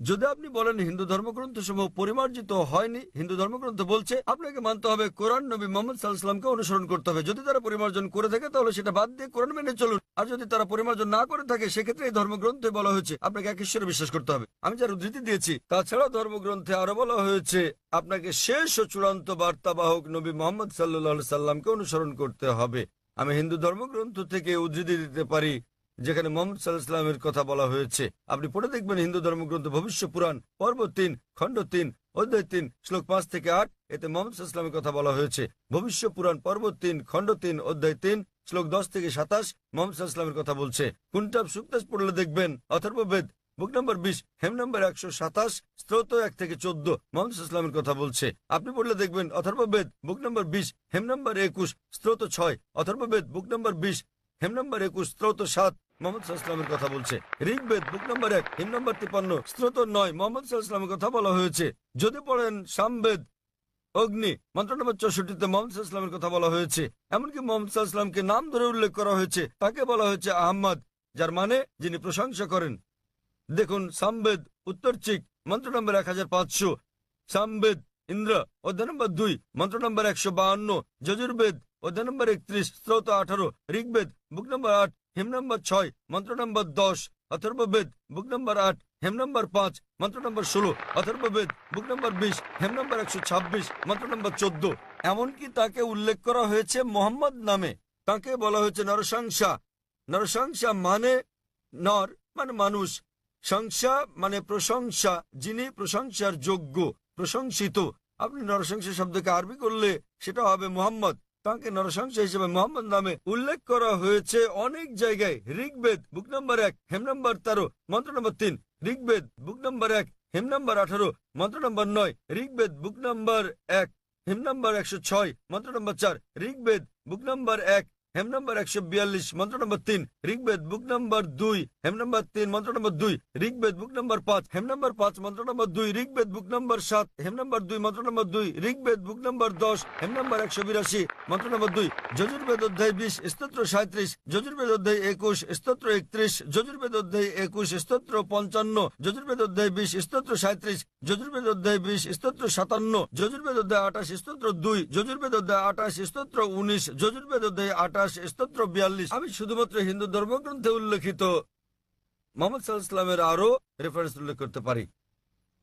যদি আপনি বলেন হিন্দু ধর্মগ্রন্থ সমূহ পরিমার্জিত হয়নি, হিন্দু ধর্মগ্রন্থ বলছে, আপনাকে মানতে হবে কোরআন, নবী মোহাম্মদ সাল্লাল্লাহু আলাইহি ওয়াসাল্লামকে অনুসরণ করতে হবে। যদি তারা পরিমার্জন করে থাকে তাহলে সেটা বাদ দিয়ে কোরআন মেনে চলুন, আর যদি তারা পরিমার্জন না করে থাকে সেক্ষেত্রে এই ধর্মগ্রন্থে বলা হয়েছে আপনাকে এক ঈশ্বরে বিশ্বাস করতে হবে। আমি যার উদ্ধৃতি দিয়েছি, তাছাড়া ধর্মগ্রন্থে আরো বলা হয়েছে আপনাকে শেষ ও চূড়ান্ত বার্তাবাহক নবী মোহাম্মদ সাল্লাল্লাহু আলাইহি সাল্লামকে অনুসরণ করতে হবে। আমি হিন্দু ধর্মগ্রন্থ থেকে উদ্ধৃতি দিতে পারি যেখানে মোহাম্মদ সাল্লাল্লাহু আলাইহি ওয়াসাল্লামের কথা বলা হয়েছে। আপনি পড়ে দেখবেন হিন্দু ধর্মগ্রন্থ ভবিষ্য পুরাণ পর্ব 3 খণ্ড 3 অধ্যায় 3 শ্লোক 5 থেকে 8, এতে মোহাম্মদ সাল্লাল্লাহু আলাইহি ওয়াসাল্লামের কথা বলা হয়েছে। ভবিষ্য পুরাণ পর্ব 3 খণ্ড 3 অধ্যায় 3 শ্লোক 10 থেকে 27 মোহাম্মদ সাল্লাল্লাহু আলাইহি ওয়াসাল্লামের কথা বলছে। কুনটাব সুক্তাস পড়লে দেখবেন অথর্ববেদ বুক নম্বর 20 হেম নম্বর 127 স্তোত্র 1 থেকে 14 মোহাম্মদ সাল্লাল্লাহু আলাইহি ওয়াসাল্লামের কথা বলছে। আপনি পড়লে দেখবেন অথর্ববেদ বুক নম্বর 20 হেম নম্বর 21 স্তোত্র 6, অথর্ববেদ বুক নম্বর 20 হেম নম্বর 21 স্তোত্র 7 মোহাম্মদ সাল্লাল্লাহু আলাইহি ওয়াসাল্লামের কথা বলছে। ঋগ্বেদ বুক নম্বর 1 হিম নম্বর 53 স্তোত্র 9 মোহাম্মদ সাল্লাল্লাহু আলাইহি ওয়াসাল্লামের কথা বলা হয়েছে। যদি পড়েন সামবেদ অগ্নি মন্ত্র নম্বর 64 মোহাম্মদ সাল্লাল্লাহু আলাইহি ওয়াসাল্লামের কথা বলা হয়েছে। এমনকি মোহাম্মদ সাল্লাল্লাহু আলাইহি ওয়াসাল্লামকে নাম ধরে উল্লেখ করা হয়েছে, তাকে বলা হয়েছে আহমদ, যার মানে যিনি প্রশংসা করেন। দেখুন সামবেদ উত্তরচিক মন্ত্র নম্বর 1500, সামবেদ ইন্দ্র অধ্যায় নম্বর 2 মন্ত্র নম্বর 152, যজুর্বেদ অধ্যায় নম্বর 31 স্তোত্র 18, ঋগ্বেদ বুক নম্বর 8 হেম নম্বর 6 মন্ত্র নম্বর 10, অথর্ববেদ বুক নম্বর 8 হেম নম্বর 5 মন্ত্র নম্বর 16, অথর্ববেদ বুক নম্বর 20 হেম নম্বর 126 মন্ত্র নম্বর 14। এমনকি তাকে উল্লেখ করা হয়েছে মোহাম্মদ নামে। তাকে বলা হয়েছে নরসংসা। নরসংসা মানে নর মানে মানুষ, সংসা মানে প্রশংসা, যিনি প্রশংসার যোগ্য, প্রশংসিত। আপনি নরসংসা শব্দকে আরবি করলে সেটা হবে মোহাম্মদ। তাকে নরসংসা হিসেবে মোহাম্মদ নামে উল্লেখ করা হয়েছে অনেক জায়গায়। ঋগ্বেদ বুক নম্বর 1 হেম নম্বর 13 মন্ত্র নম্বর 3, ঋগ্বেদ বুক নম্বর 1 হেম নম্বর 18 মন্ত্র নম্বর 9, ঋগ্বেদ বুক নম্বর 1 হেম নম্বর 106 মন্ত্র নম্বর 4, ঋগ্বেদ বুক নম্বর 1 হেম নম্বর 142 মন্ত্র নম্বর 3, ঋগ্বেদ বুক নম্বর 2 হেম নম্বর 3 মন্ত্র নম্বর 2, ঋগ্বেদ বুক নম্বর 5 হেম নম্বর 5 মন্ত্র নম্বর 2, ঋগ্বেদ বুক নম্বর 7 হেম নম্বর 2 মন্ত্র নম্বর 2, ঋগ্বেদ বুক নম্বর 10 হেম নম্বর 182 মন্ত্র নম্বর 2, যজুর্বেদ অধ্যায় 20 স্তোত্র 37, যজুর্বেদ অধ্যায় 21 স্তোত্র 31, যজুর্বেদ অধ্যায় 21 স্তোত্র 55, যজুর্বেদ অধ্যায় 20 স্তোত্র 37, যজুর্বেদ অধ্যায় 20 স্তোত্র 57, যজুর্বেদ অধ্যায় 28 স্তোত্র 2, যজুর্বেদ অধ্যায় 28 স্তোত্র 19, যজুর্বেদ অধ্যায় 28 স্তোত্র 42। আমি শুধুমাত্র হিন্দু ধর্মগ্রন্থে উল্লেখিত মোহাম্মদ সাল্লাল্লাহু আলাইহি ওয়াসাল্লামের আরো রেফারেন্স উল্লেখ করতে পারি।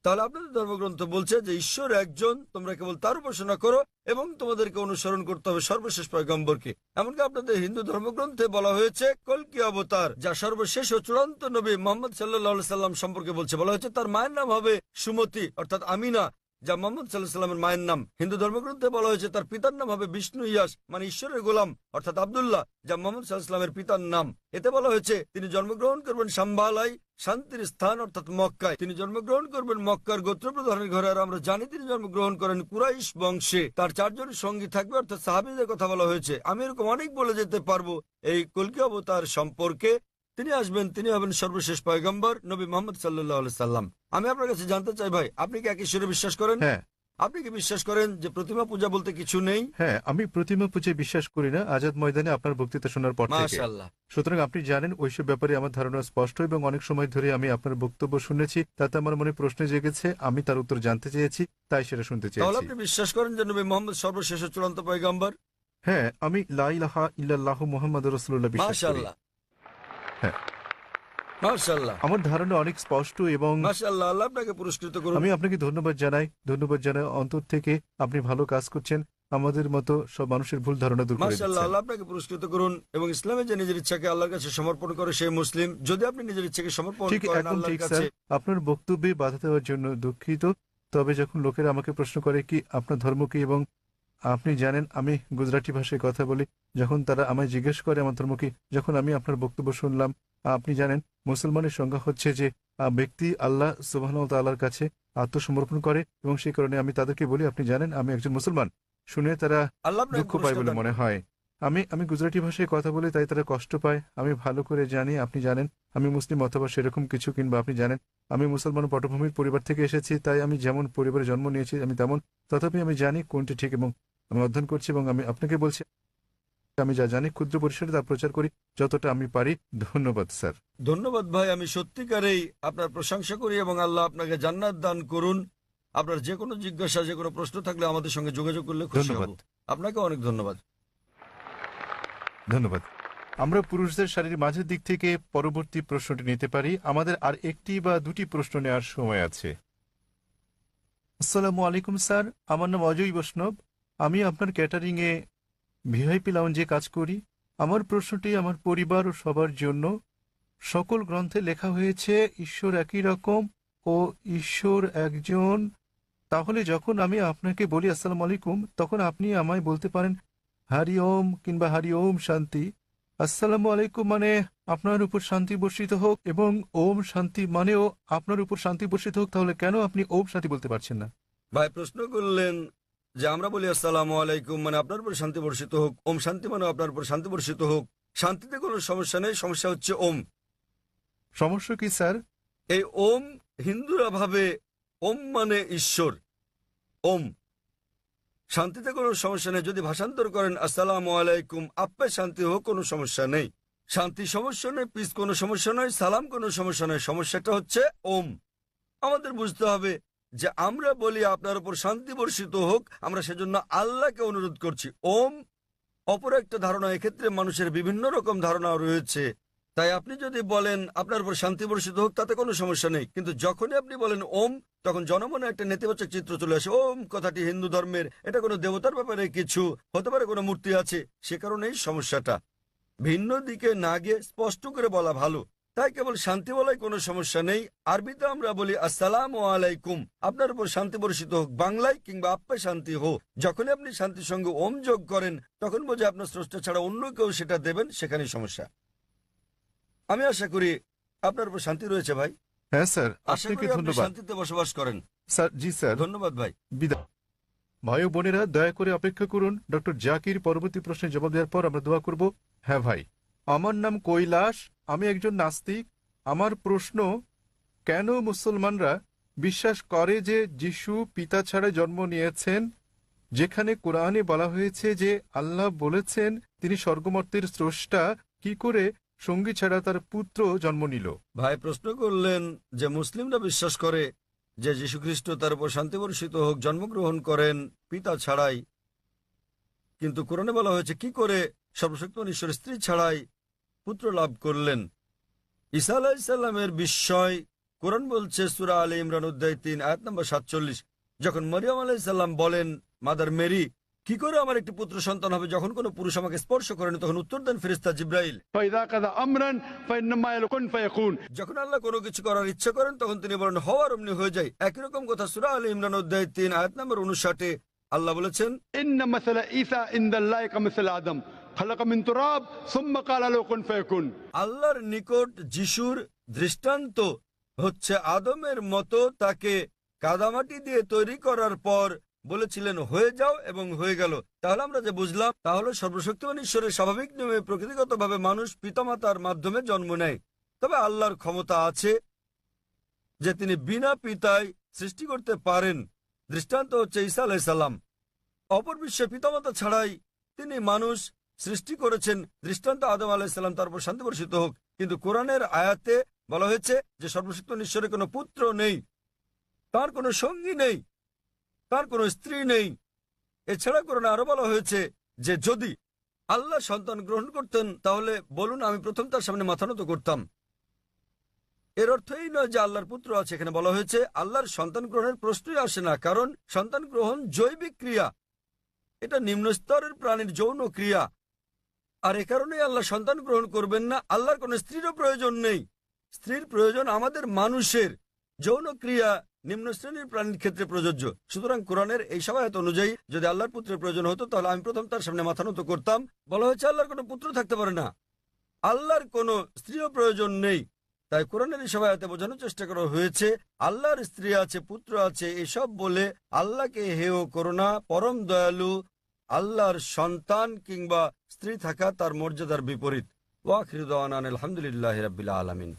তাহলে আপনাদের ধর্মগ্রন্থ বলছে যে ঈশ্বর একজন, তোমরা কেবল তার উপাসনা করো এবং তোমাদেরকে অনুসরণ করতে হবে সর্বশেষ পয়গম্বরকে। এমনকি আপনাদের হিন্দু ধর্মগ্রন্থে বলা হয়েছে কল্কি অবতার, যা সর্বশেষ ও চূড়ান্ত নবী মোহাম্মদ সাল্লাল্লাহু আলাইহি সাল্লাম সম্পর্কে বলছে। বলা হয়েছে তার মায়ের নাম হবে সুমতি অর্থাৎ আমিনা, যা মোহাম্মদ সাল্লাল্লাহু আলাইহি সাল্লামের মায়ের নাম। হিন্দু ধর্মগ্রন্থে বলা হয়েছে তার পিতার নাম হবে বিষ্ণু ইয়াস, মানে ঈশ্বরের গোলাম অর্থাৎ আব্দুল্লাহ, যা মোহাম্মদ সাল্লাল্লাহু আলাইহি সাল্লামের পিতার নাম। এতে বলা হয়েছে তিনি জন্মগ্রহণ করবেন সাম্বালাই, শান্তির স্থান অর্থাৎ মক্কায়। তিনি জন্মগ্রহণ করবেন মক্কার গোত্রপ্রধানের ঘরে, আর আমরা জানি তিনি জন্মগ্রহণ করেন কুরাইশ বংশে। তার 4 জন সঙ্গী থাকবে অর্থাৎ সাহাবীদের কথা বলা হয়েছে। আমি এরকম অনেক বলে যেতে পারবো এই কল্কি অবতার সম্পর্কে। তিনি আসবেন, তিনি হবেন সর্বশেষ পয়গম্বর নবী মোহাম্মদ সাল্লাল্লাহু আলাইহি সাল্লাম। আমি আপনার কাছে জানতে চাই ভাই, আপনি কি এক ঈশ্বরে বিশ্বাস করেন? হ্যাঁ। আপনি কি বিশ্বাস করেন যে প্রতিমা পূজা বলতে কিছু নেই? হ্যাঁ, আমি প্রতিমা পূজায় বিশ্বাস করি না আজাদ ময়দানে আপনার বক্তৃতা শোনার পর থেকে। মাশাআল্লাহ। সুতরাং আপনি জানেন ওইসব ব্যাপারে আমার ধারণা স্পষ্ট, এবং অনেক সময় ধরে আমি আপনার বক্তব্য শুনেছি, তাতে আমার মনে প্রশ্ন জেগেছে, আমি তার উত্তর জানতে চেয়েছি, তাই সেটা শুনতে তাহলে চেয়েছি। আপনি বিশ্বাস করেন যে নবী মোহাম্মদ সর্বশেষ ও চূড়ান্ত পয়গম্বর? হ্যাঁ, আমি লা ইলাহা ইল্লাল্লাহু মুহাম্মাদুর রাসূলুল্লাহ বিশ্বাস করি। মাশাআল্লাহ। হ্যাঁ। মাশাআল্লাহ। আমার ধারণা অনেক স্পষ্ট, এবং মাশাআল্লাহ, আল্লাহ আপনাকে পুরস্কৃত করুন। আমি আপনাকে ধন্যবাদ জানাই অন্তর থেকে। আপনি ভালো কাজ করছেন, আমাদের মতো সব মানুষের ভুল ধারণা দূর করে মাশাআল্লাহ, দিচ্ছেন। আল্লাহ আপনাকে পুরস্কৃত করুন। এবং ইসলামে যে নিজের ইচ্ছাকে আল্লাহর কাছে সমর্পণ করে সেই মুসলিম। যদি আপনি নিজের ইচ্ছাকে সমর্পণ ঠিক, করেন একদম আল্লাহর ঠিক কাছে। স্যার। আপনার বক্তব্যে বাধা দেওয়ার জন্য দুঃখিত, তবে যখন লোকেরা আমাকে প্রশ্ন করে কি আপনার ধর্ম কি, এবং আপনি জানেন আমি গুজরাটি ভাষায় কথা বলি, যখন তারা আমায় জিজ্ঞেস করে আমার ধর্ম কি, যখন আমি আপনার বক্তব্য শুনলাম, আপনি জানেন মুসলমানের সংজ্ঞা হচ্ছে যে ব্যক্তি আল্লাহ সুবহানাহু ওয়া তাআলার কাছে আত্মসমর্পণ করে, এবং সেই কারণে আমি তাদেরকে বলি আপনি জানেন আমি একজন মুসলমান। শুনে তারা আল্লাহ আপনাকে দুঃখ পায় পুরস্কার বলে দান মনে করুন। হয়। আমি গুজরাটি ভাষায় কথা বলি, তাই তারা কষ্ট পায়। আমি ভালো করে জানি আপনি জানেন আমি মুসলিম অথবা সেরকম কিছু, কিংবা আপনি জানেন আমি মুসলমান পটভূমির পরিবার থেকে এসেছি, তাই আমি যেমন পরিবারে জন্ম নিয়েছি আমি তেমন, তথাপি আমি জানি কোনটি ঠিক, এবং আমি অধ্যয়ন করছি এবং আমি আপনাকে বলছি আমি যা জানি ক্ষুদ্র পরিসরে তা প্রচার করি যতটা আমি পারি। ধন্যবাদ স্যার। ধন্যবাদ ভাই, আমি সত্যিকারেই আপনার প্রশংসা করি এবং আল্লাহ আপনাকে জান্নাত দান করুন। আপনার যে কোনো জিজ্ঞাসা, যে কোনো প্রশ্ন থাকলে আমাদের সঙ্গে যোগাযোগ করলে খুশি ধন্যবাদ। হব। আপনাকে অনেক ধন্যবাদ। ধন্যবাদ। আমরা পুরুষদের শারীর মাঝের দিক থেকে পরবর্তী প্রশ্নটি নিতে পারি। আমাদের আর একটি বা দুটি প্রশ্ন নেওয়ার সময় আছে। আসসালামু আলাইকুম স্যার, আমার নাম অজয় বৈষ্ণব। আমি আপনার ক্যাটারিংয়ে ভিআইপি লাউঞ্জে কাজ করি। আমার প্রশ্নটি আমার পরিবার ও সবার জন্য। সকল গ্রন্থে লেখা হয়েছে ঈশ্বর একই রকম ও ঈশ্বর একজন। তাহলে যখন আমি আপনাকে বলি আসসালামু আলাইকুম, তখন আপনি আমায় বলতে পারেন হারি ওম কিংবা হারি ওম শান্তি। আসসালামু আলাইকুম মানে আপনার উপর শান্তি বর্ষিত হোক, এবং ওম শান্তি মানেও আপনার উপর শান্তি বর্ষিত হোক। তাহলে কেন আপনি ওম শান্তি বলতে পারছেন না? ভাই প্রশ্ন করলেন যে আমরা বলি আসসালামু আলাইকুম মানে আপনার উপর শান্তি বর্ষিত হোক, ওম শান্তি মানে আপনার উপর শান্তি বর্ষিত হোক। শান্তিতে কোনো সমস্যা নেই, সমস্যা হচ্ছে ওম। সমস্যা কি স্যার? এই ওম হিন্দুরা ভাবে ওম মানে ঈশ্বর। ওম শান্তিতে কোনো সমস্যা নেই। যদি ভাষান্তর করেন আসসালামু আলাইকুম আপে শান্তি হোক, কোনো সমস্যা নেই। শান্তি সমস্যা নেই, পিস কোনো সমস্যা নয়, সালাম কোনো সমস্যা নয়। সমস্যাটা হচ্ছে ওম। আমাদের বুঝতে হবে যে আমরা বলি আপনার উপর শান্তি বর্ষিত হোক, আমরা সেজন্য আল্লাহকে অনুরোধ করছি। ওম অপর একটা ধারণা, এক্ষেত্রে মানুষের বিভিন্ন রকম ধারণা রয়েছে। তাই আপনি যদি বলেন আপনার উপর শান্তি বর্ষিত হোক, তাতে কোনো সমস্যা নেই। কিন্তু যখনই আপনি বলেন ওম, তখন জনমনে একটা নেতিবাচক চিত্র চলে আসে। ওম কথাটি হিন্দু ধর্মের, এটা কোনো দেবতার ব্যাপারে কিছু হতে পারে, কোনো মূর্তি আছে, সে কারণেই সমস্যাটা। ভিন্ন দিকে না গিয়ে স্পষ্ট করে বলা ভালো। তাই কেবল শান্তি বলাই কোনো সমস্যা নেই। আরবিতে আমরা বলি আসসালামু আলাইকুম আপনার উপর শান্তি বর্ষিত হোক, বাংলায় কিংবা আপ্পে শান্তি হোক। যখনই আপনি শান্তির সঙ্গে ওম যোগ করেন, তখন বোঝে আপনার স্রষ্টা ছাড়া অন্য কেউ সেটা দেবেন, সেখানেই সমস্যা। আমি আশা করি আপনার উপর শান্তি রয়েছে ভাই। হ্যাঁ স্যার, আশা আপনাকে করি আপনি ধন্যবাদ। শান্তিতে বসবাস করেন। স্যার জি স্যার, ধন্যবাদ ভাই। বিদায়। ভাই ও বোনেরা দয়া করে অপেক্ষা করুন, ডক্টর জাকির পরবর্তী প্রশ্নের জবাব দেওয়ার পর আমরা দোয়া করব। হ্যাঁ ভাই, আমার নাম কৈলাস, আমি একজন নাস্তিক। আমার প্রশ্ন, কেন মুসলমানরা বিশ্বাস করে যে যিশু পিতা ছাড়া জন্ম নিয়েছেন, যেখানে কোরআনে বলা হয়েছে যে আল্লাহ বলেছেন তিনি স্বর্গমর্তের স্রষ্টা, কি করে সঙ্গী ছাড়া তার পুত্র জন্ম নিল? ভাই প্রশ্ন করলেন যে মুসলিমরা বিশ্বাস করে যে যীশুখ্রিস্ট তার উপর শান্তি বর্ষিত হোক জন্মগ্রহণ করেন পিতা ছাড়াই, কিন্তু কোরআনে বলা হয়েছে কি করে সর্বশক্তিমান ঈশ্বর স্ত্রী ছাড়াই পুত্র লাভ করলেন। ঈসা আলাইহিসসালামের বিস্ময় কোরআন বলছে সূরা আলে ইমরান অধ্যায় 3 আয়াত নম্বর 47, যখন মরিয়ম আলাইহিসসালাম বলেন মাদার মেরি কি করে আমার একটি পুত্র সন্তান হবে যখন কোনো পুরুষ আমাকে স্পর্শ করেন, তখন উত্তর দেন ফেরেশতা জিবরাইল, فإذا قضى أمرا فإنما يقول كن فيكون। যখন আল্লাহ কোনো কিছু করার ইচ্ছা করেন তখন তিনি বলেন হওয়ার অমনি হয়ে যায়। একই রকম কথা সূরা আলে ইমরান অধ্যায় 3 আয়াত নম্বর 59 আল্লাহ বলেছেন إن مثل عيسى عند الله كمثل آدم خلق من تراب ثم قال له كن فيكون। আল্লাহর নিকট যিশুর দৃষ্টান্ত হচ্ছে আদমের মতো, তাকে কাদামাটি দিয়ে তৈরি করার পর বলেছিলেন হয়ে যাও এবং হয়ে গেল। তাহলে আমরা যে বুঝলাম তাহলে সর্বশক্তিমান ঈশ্বরের স্বাভাবিক নিয়মে প্রকৃতিগতভাবে মানুষ পিতামাতার মাধ্যমে জন্ম নেয়, তবে আল্লাহর ক্ষমতা আছে যে তিনি বিনা পিতায় সৃষ্টি করতে পারেন। দৃষ্টান্ত হচ্ছে ঈসা আলাইহিস সালাম, অপর বিশ্বে পিতামাতা ছাড়াই তিনি মানুষ সৃষ্টি করেছেন। দৃষ্টান্ত আদম আলাইহিস সালাম, তার উপর শান্তি বর্ষিত হোক। কিন্তু কোরআনের আয়াতে বলা হয়েছে যে সর্বশক্তিমান ঈশ্বরের কোনো পুত্র নেই, তার কোনো সঙ্গী নেই, তার কোনো স্ত্রী নেই। এছাড়া কোরআনে আরো বলা হয়েছে যে যদি আল্লাহ সন্তান গ্রহণ করতেন তাহলে বলুন আমি প্রথম তার সামনে মাথা নত করতাম। এর অর্থ এই নয় যে আল্লাহর পুত্র আছে। এখানে বলা হয়েছে আল্লাহর সন্তান গ্রহণের প্রশ্নই আসে না, কারণ সন্তান গ্রহণ জৈবিক ক্রিয়া, এটা নিম্ন স্তরের প্রাণীর যৌন ক্রিয়া। আর এ কারণেই আল্লাহ সন্তান গ্রহণ করবেন না। আল্লাহর কোনো স্ত্রীরও প্রয়োজন নেই, স্ত্রীর প্রয়োজন আমাদের মানুষের। যৌন ক্রিয়া নিম্ন শ্রেণীর প্রাণীর ক্ষেত্রে প্রযোজ্য। সুতরাং কোরআনের এই সহায়তা অনুযায়ী যদি আল্লাহর পুত্রের প্রয়োজন হতো তাহলে আমি প্রথম তার সামনে মাথা নত করতাম। বলা হয়েছে আল্লাহর কোনো পুত্র থাকতে পারে না, আল্লাহর কোনো স্ত্রীও প্রয়োজন নেই। তাই কোরআনের এই সহায়তা বোঝানোর চেষ্টা করা হয়েছে আল্লাহর স্ত্রী আছে, পুত্র আছে, এসব বলে আল্লাহকে হেয় করো না। পরম দয়ালু আল্লাহর সন্তান কিংবা স্ত্রী থাকা তার মর্যাদার বিপরীত। ওয়াখিরু দাওয়ানা আলহামদুলিল্লাহি রাব্বিল আলামিন।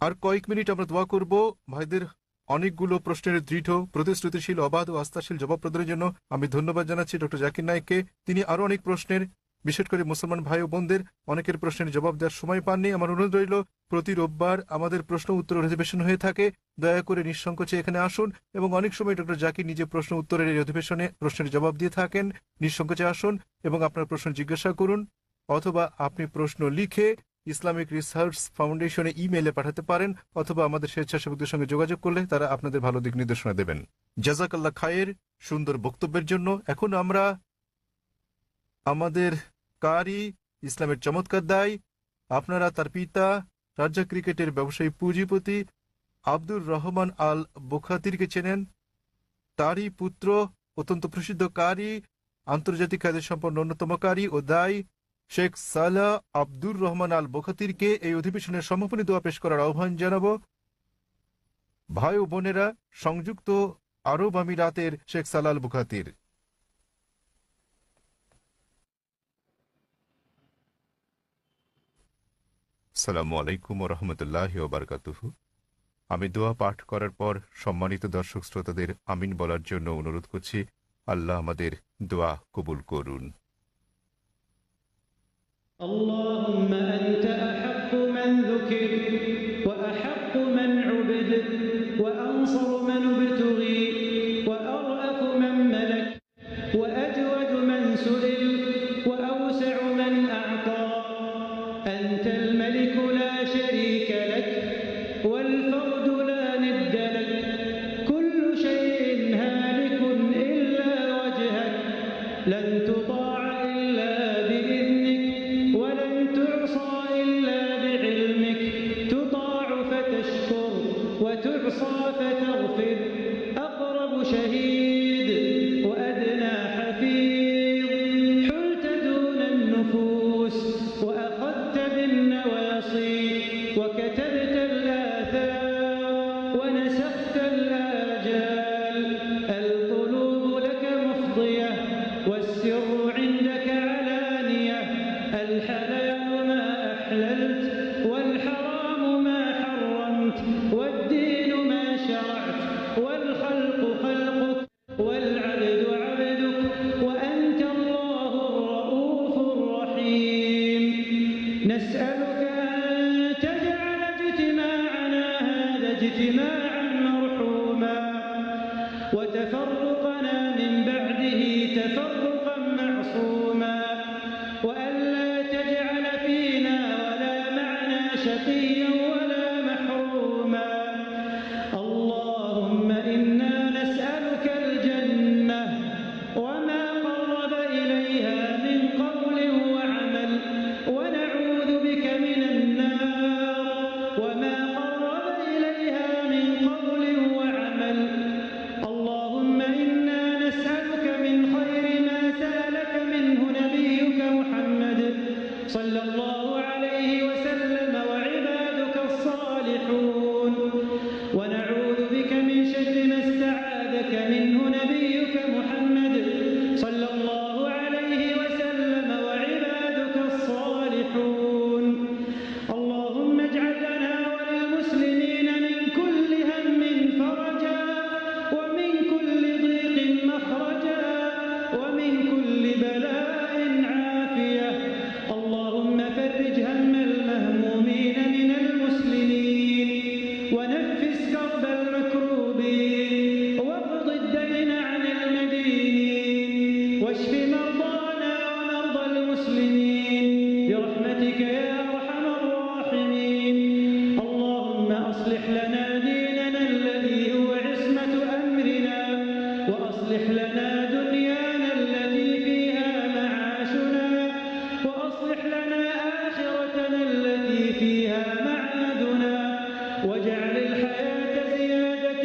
আর কয়েক মিনিট আমরা দোয়া করব ভাইদের অনেকগুলো প্রশ্নের দৃঢ়, প্রতিশ্রুতিশীল, অবাধ ও আস্থাশীল জবাব প্রদানের জন্য। আমি ধন্যবাদ জানাচ্ছি ডক্টর জাকির নায়েককে। তিনি আরো অনেক প্রশ্নের, বিশেষ করে মুসলমান ভাই ও বোনদের অনেকের প্রশ্নের জবাব দেওয়ার সময় পাননি। আমার অনুরোধ রইল, প্রতি রোববার আমাদের প্রশ্ন উত্তর অধিবেশন হয়ে থাকে, দয়া করে নিঃসংকোচে এখানে আসুন। এবং অনেক সময় ডক্টর জাকির নিজে প্রশ্ন উত্তরের এই অধিবেশনে প্রশ্নের জবাব দিয়ে থাকেন। নিঃসংকোচে আসুন এবং আপনার প্রশ্ন জিজ্ঞাসা করুন, অথবা আপনি প্রশ্ন লিখে ইসলামিক রিসার্চ ফাউন্ডেশনে ইমেইলে পাঠাতে পারেন, অথবা আমাদের স্বেচ্ছাসেবকদের সঙ্গে যোগাযোগ করলে তারা আপনাদের ভালো দিক নির্দেশনা দেবেন। জাজাকাল্লাহ খায়ের সুন্দর বক্তব্যের জন্য। এখন আমরা আমাদের কারি, ইসলামের চমৎকার দায়, আপনারা তার পিতা, রাজ্জাক ক্রিকেটের ব্যবসায়ী পুঁজিপতি আব্দুর রহমান আল বুখাতিরকে চেনেন। তারই পুত্র, অত্যন্ত প্রসিদ্ধ কারি, আন্তর্জাতিক খ্যাতি সম্পন্ন অন্যতম কারি ও দায় শেখ সালাহ আব্দুর রহমান আল বুখাতিরকে এই অধিবেশনের সমাপনী দোয়া পেশ করার আহ্বান জানাব। ভাই ও বোনেরা, সংযুক্ত আরব আমিরাতের শেখ সালাহ আল বুখাতির। আসসালামু আলাইকুম ওয়া রাহমাতুল্লাহি ওয়া বারাকাতুহু। আমি দোয়া পাঠ করার পর সম্মানিত দর্শক শ্রোতাদের আমিন বলার জন্য অনুরোধ করছি। আল্লাহ আমাদের দোয়া কবুল করুন। اللهم أنت أحق من ذكر وأحق من عبد وأنصر من ابتغي وأرأف من ملك وأجود من سئل وأوسع من أعطى. أنت الملك لا شريك لك والفرد لا ند لك. كل شيء هالك إلا وجهك لن تطاع إلا بإذنك ولن تعصى إلا بعلمك. تطاع فتشكر وتعصى فتغفر. أقرب شهيد وأدنى حفيظ. حلت دون النفوس وأخذت بالنواصي وكتبت الآثار ونسخت الآجال. القلوب لك مفضية والسر عندك علانية. الحلال ما أحللت والحرام ما حرمت والدين ما شرعت والخلق خلقك والعبد عبدك وأنت الله الرؤوف الرحيم. نسألك أن تجعل اجتماعنا هذا اجتماعا مرحوما وتفرقنا من بعده تفرقا معصوما وألا تجعل فينا ولا معنا شقيا ولا محروما. اللهم إنا نسألك الجنة وما قرب إليها من قول وعمل ونعوذ بك من النار وما قرب إليها من قول وعمل. اللهم إنا نسألك من خير ما سألك منه نبيك محمد صلى الله عليه وسلم وعبادك الصالحون ونعوذ بك من شر ما استعاذك منه نبيك محمد صلى الله عليه وسلم وعبادك الصالحون. اللهم اجعل لنا وللمسلمين من كل هم فرجا ومن كل ضيق مخرجا ومن كل بلاء عافية. اللهم فرج هم المهمومين من المسلمين ونفس كرب المكروبين واقض الدين عن المدينين واشف مرضانا ومرضى المسلمين برحمتك يا أرحم الراحمين. اللهم أصلح لنا ديننا الذي هو عصمة أمرنا وأصلح لنا دنيانا التي فيها معاشنا وأصلح لنا آخرتنا التي فيها معادنا واجعل الحياة زيادة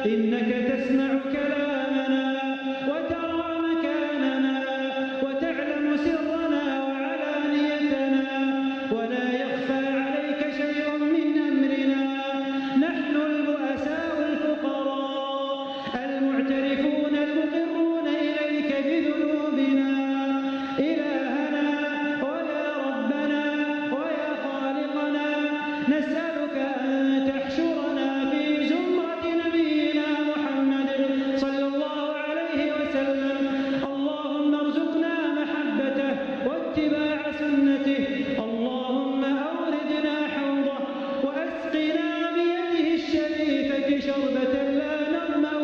إنك تسمع كلامنا وترى مكاننا وتعلم سرنا وعلانيتنا ولا يخفى عليك شيء من أمرنا. نحن البؤساء الفقراء المعترفون المقرون إليك بذنوبنا. إلهنا ويا ربنا ويا خالقنا، نسألك أن تحشرنا في زمرة نبينا محمد صلى الله عليه وسلم. اللهم ارزقنا محبته واتباع سنته. اللهم أوردنا حوضه وأسقنا بيده الشريفة شربة لا نظمأ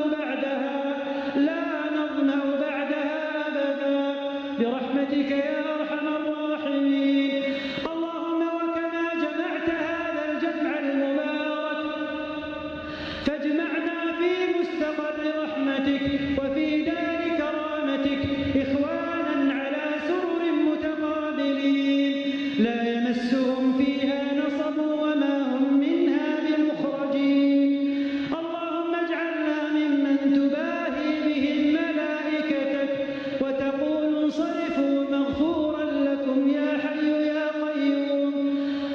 بعدها أبدا برحمتك يا أرحم الراحمين. اللهم وكما جمعت هذا الجمع المبارك فاجمعنا في مستقر رحمتك وفي دار كرامتك إخوانا على سرر متقابلين لا يمسهم فيها نصب وما هم منها بمخرجين. اللهم اجعلنا ممن تباهي بهم ملائكتك وتقول انصرفوا مغفورا لكم يا حي يا قيوم.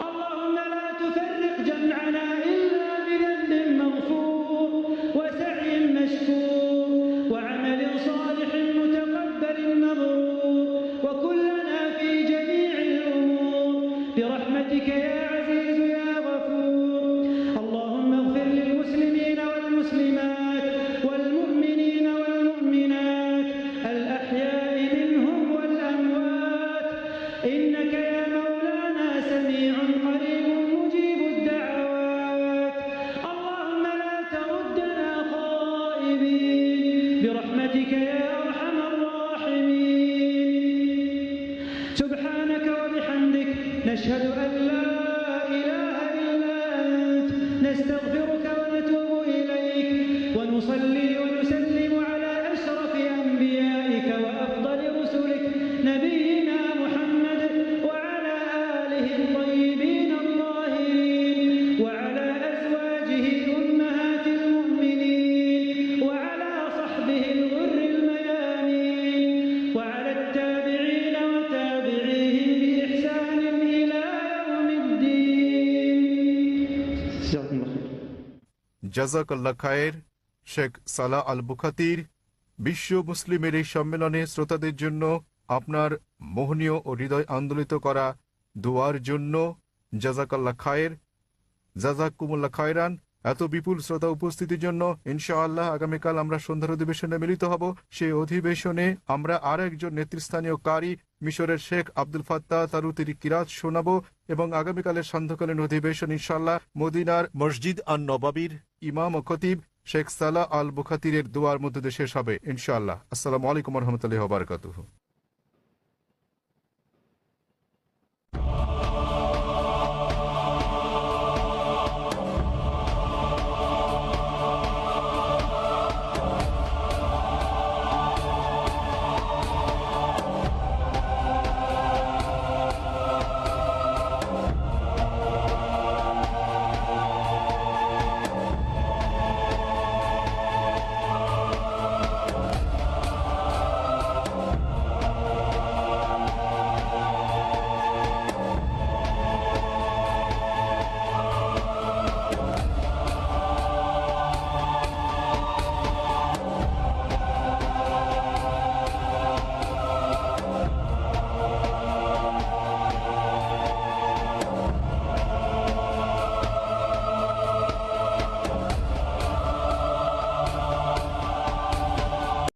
اللهم لا تفرق جمعنا إلا بذنب مغفور وسعي مشكور وعمل صالح متقبل مبرور وكلنا في جميع الأمور برحمتك يا عزيز يا غفور. اللهم اغفر للمسلمين والمسلمات والمؤمنين والمؤمنات الأحياء منهم والأموات، إنك يا مولانا سميع قريب مجيب الدعوات. اللهم لا تردنا خائبين برحمتك يا أرحم الراحمين. سبحانك وبحمدك نشهد أن لا إله إلا أنت، نستغفرك ونتوب إليك ونصلي ونسلم على أشرف أنبيائك وأفضل رسلك نبينا محمد وعلى آله الطيبين الطاهرين وعلى أزواجه أمهات المؤمنين وعلى صحبه الغر الميامين وعلى التابعين وتابعيهم بإحسان إلى يوم الدين. جزاكم الله خير. জাজাকাল্লাহ খায়ের। শেখ সালাহ আল বুখাতির বিশ্ব মুসলিমের এই সম্মেলনে শ্রোতাদের জন্য আপনার মোহনীয় ও হৃদয় আন্দোলিত করা দোয়ার জন্য জাজাকাল্লাহ খায়ের। জাজাকুমুল্লাহ খায়রান। এত বিপুল শ্রোতা উপস্থিতির জন্য ইনশাআল্লাহ আগামীকাল আমরা সন্ধ্যার অধিবেশনে মিলিত হব। সেই অধিবেশনে আমরা আর একজন নেতৃস্থানীয় কারি মিশরের শেখ আব্দুল ফাত্তাহ তারুতির কিরাত শোনাবো এবং আগামীকালের সান্ধ্যকালীন অধিবেশন ইনশাআল্লাহ মদিনার মসজিদ আন নবাবির ইমাম ও খতিব শেখ সালাহ আল বুখাতিরের দোয়ার মধ্যে শেষ হবে ইনশাআল্লাহ। আসসালামু আলাইকুম ওয়া রাহমাতুল্লাহি ওয়া বারাকাতুহু।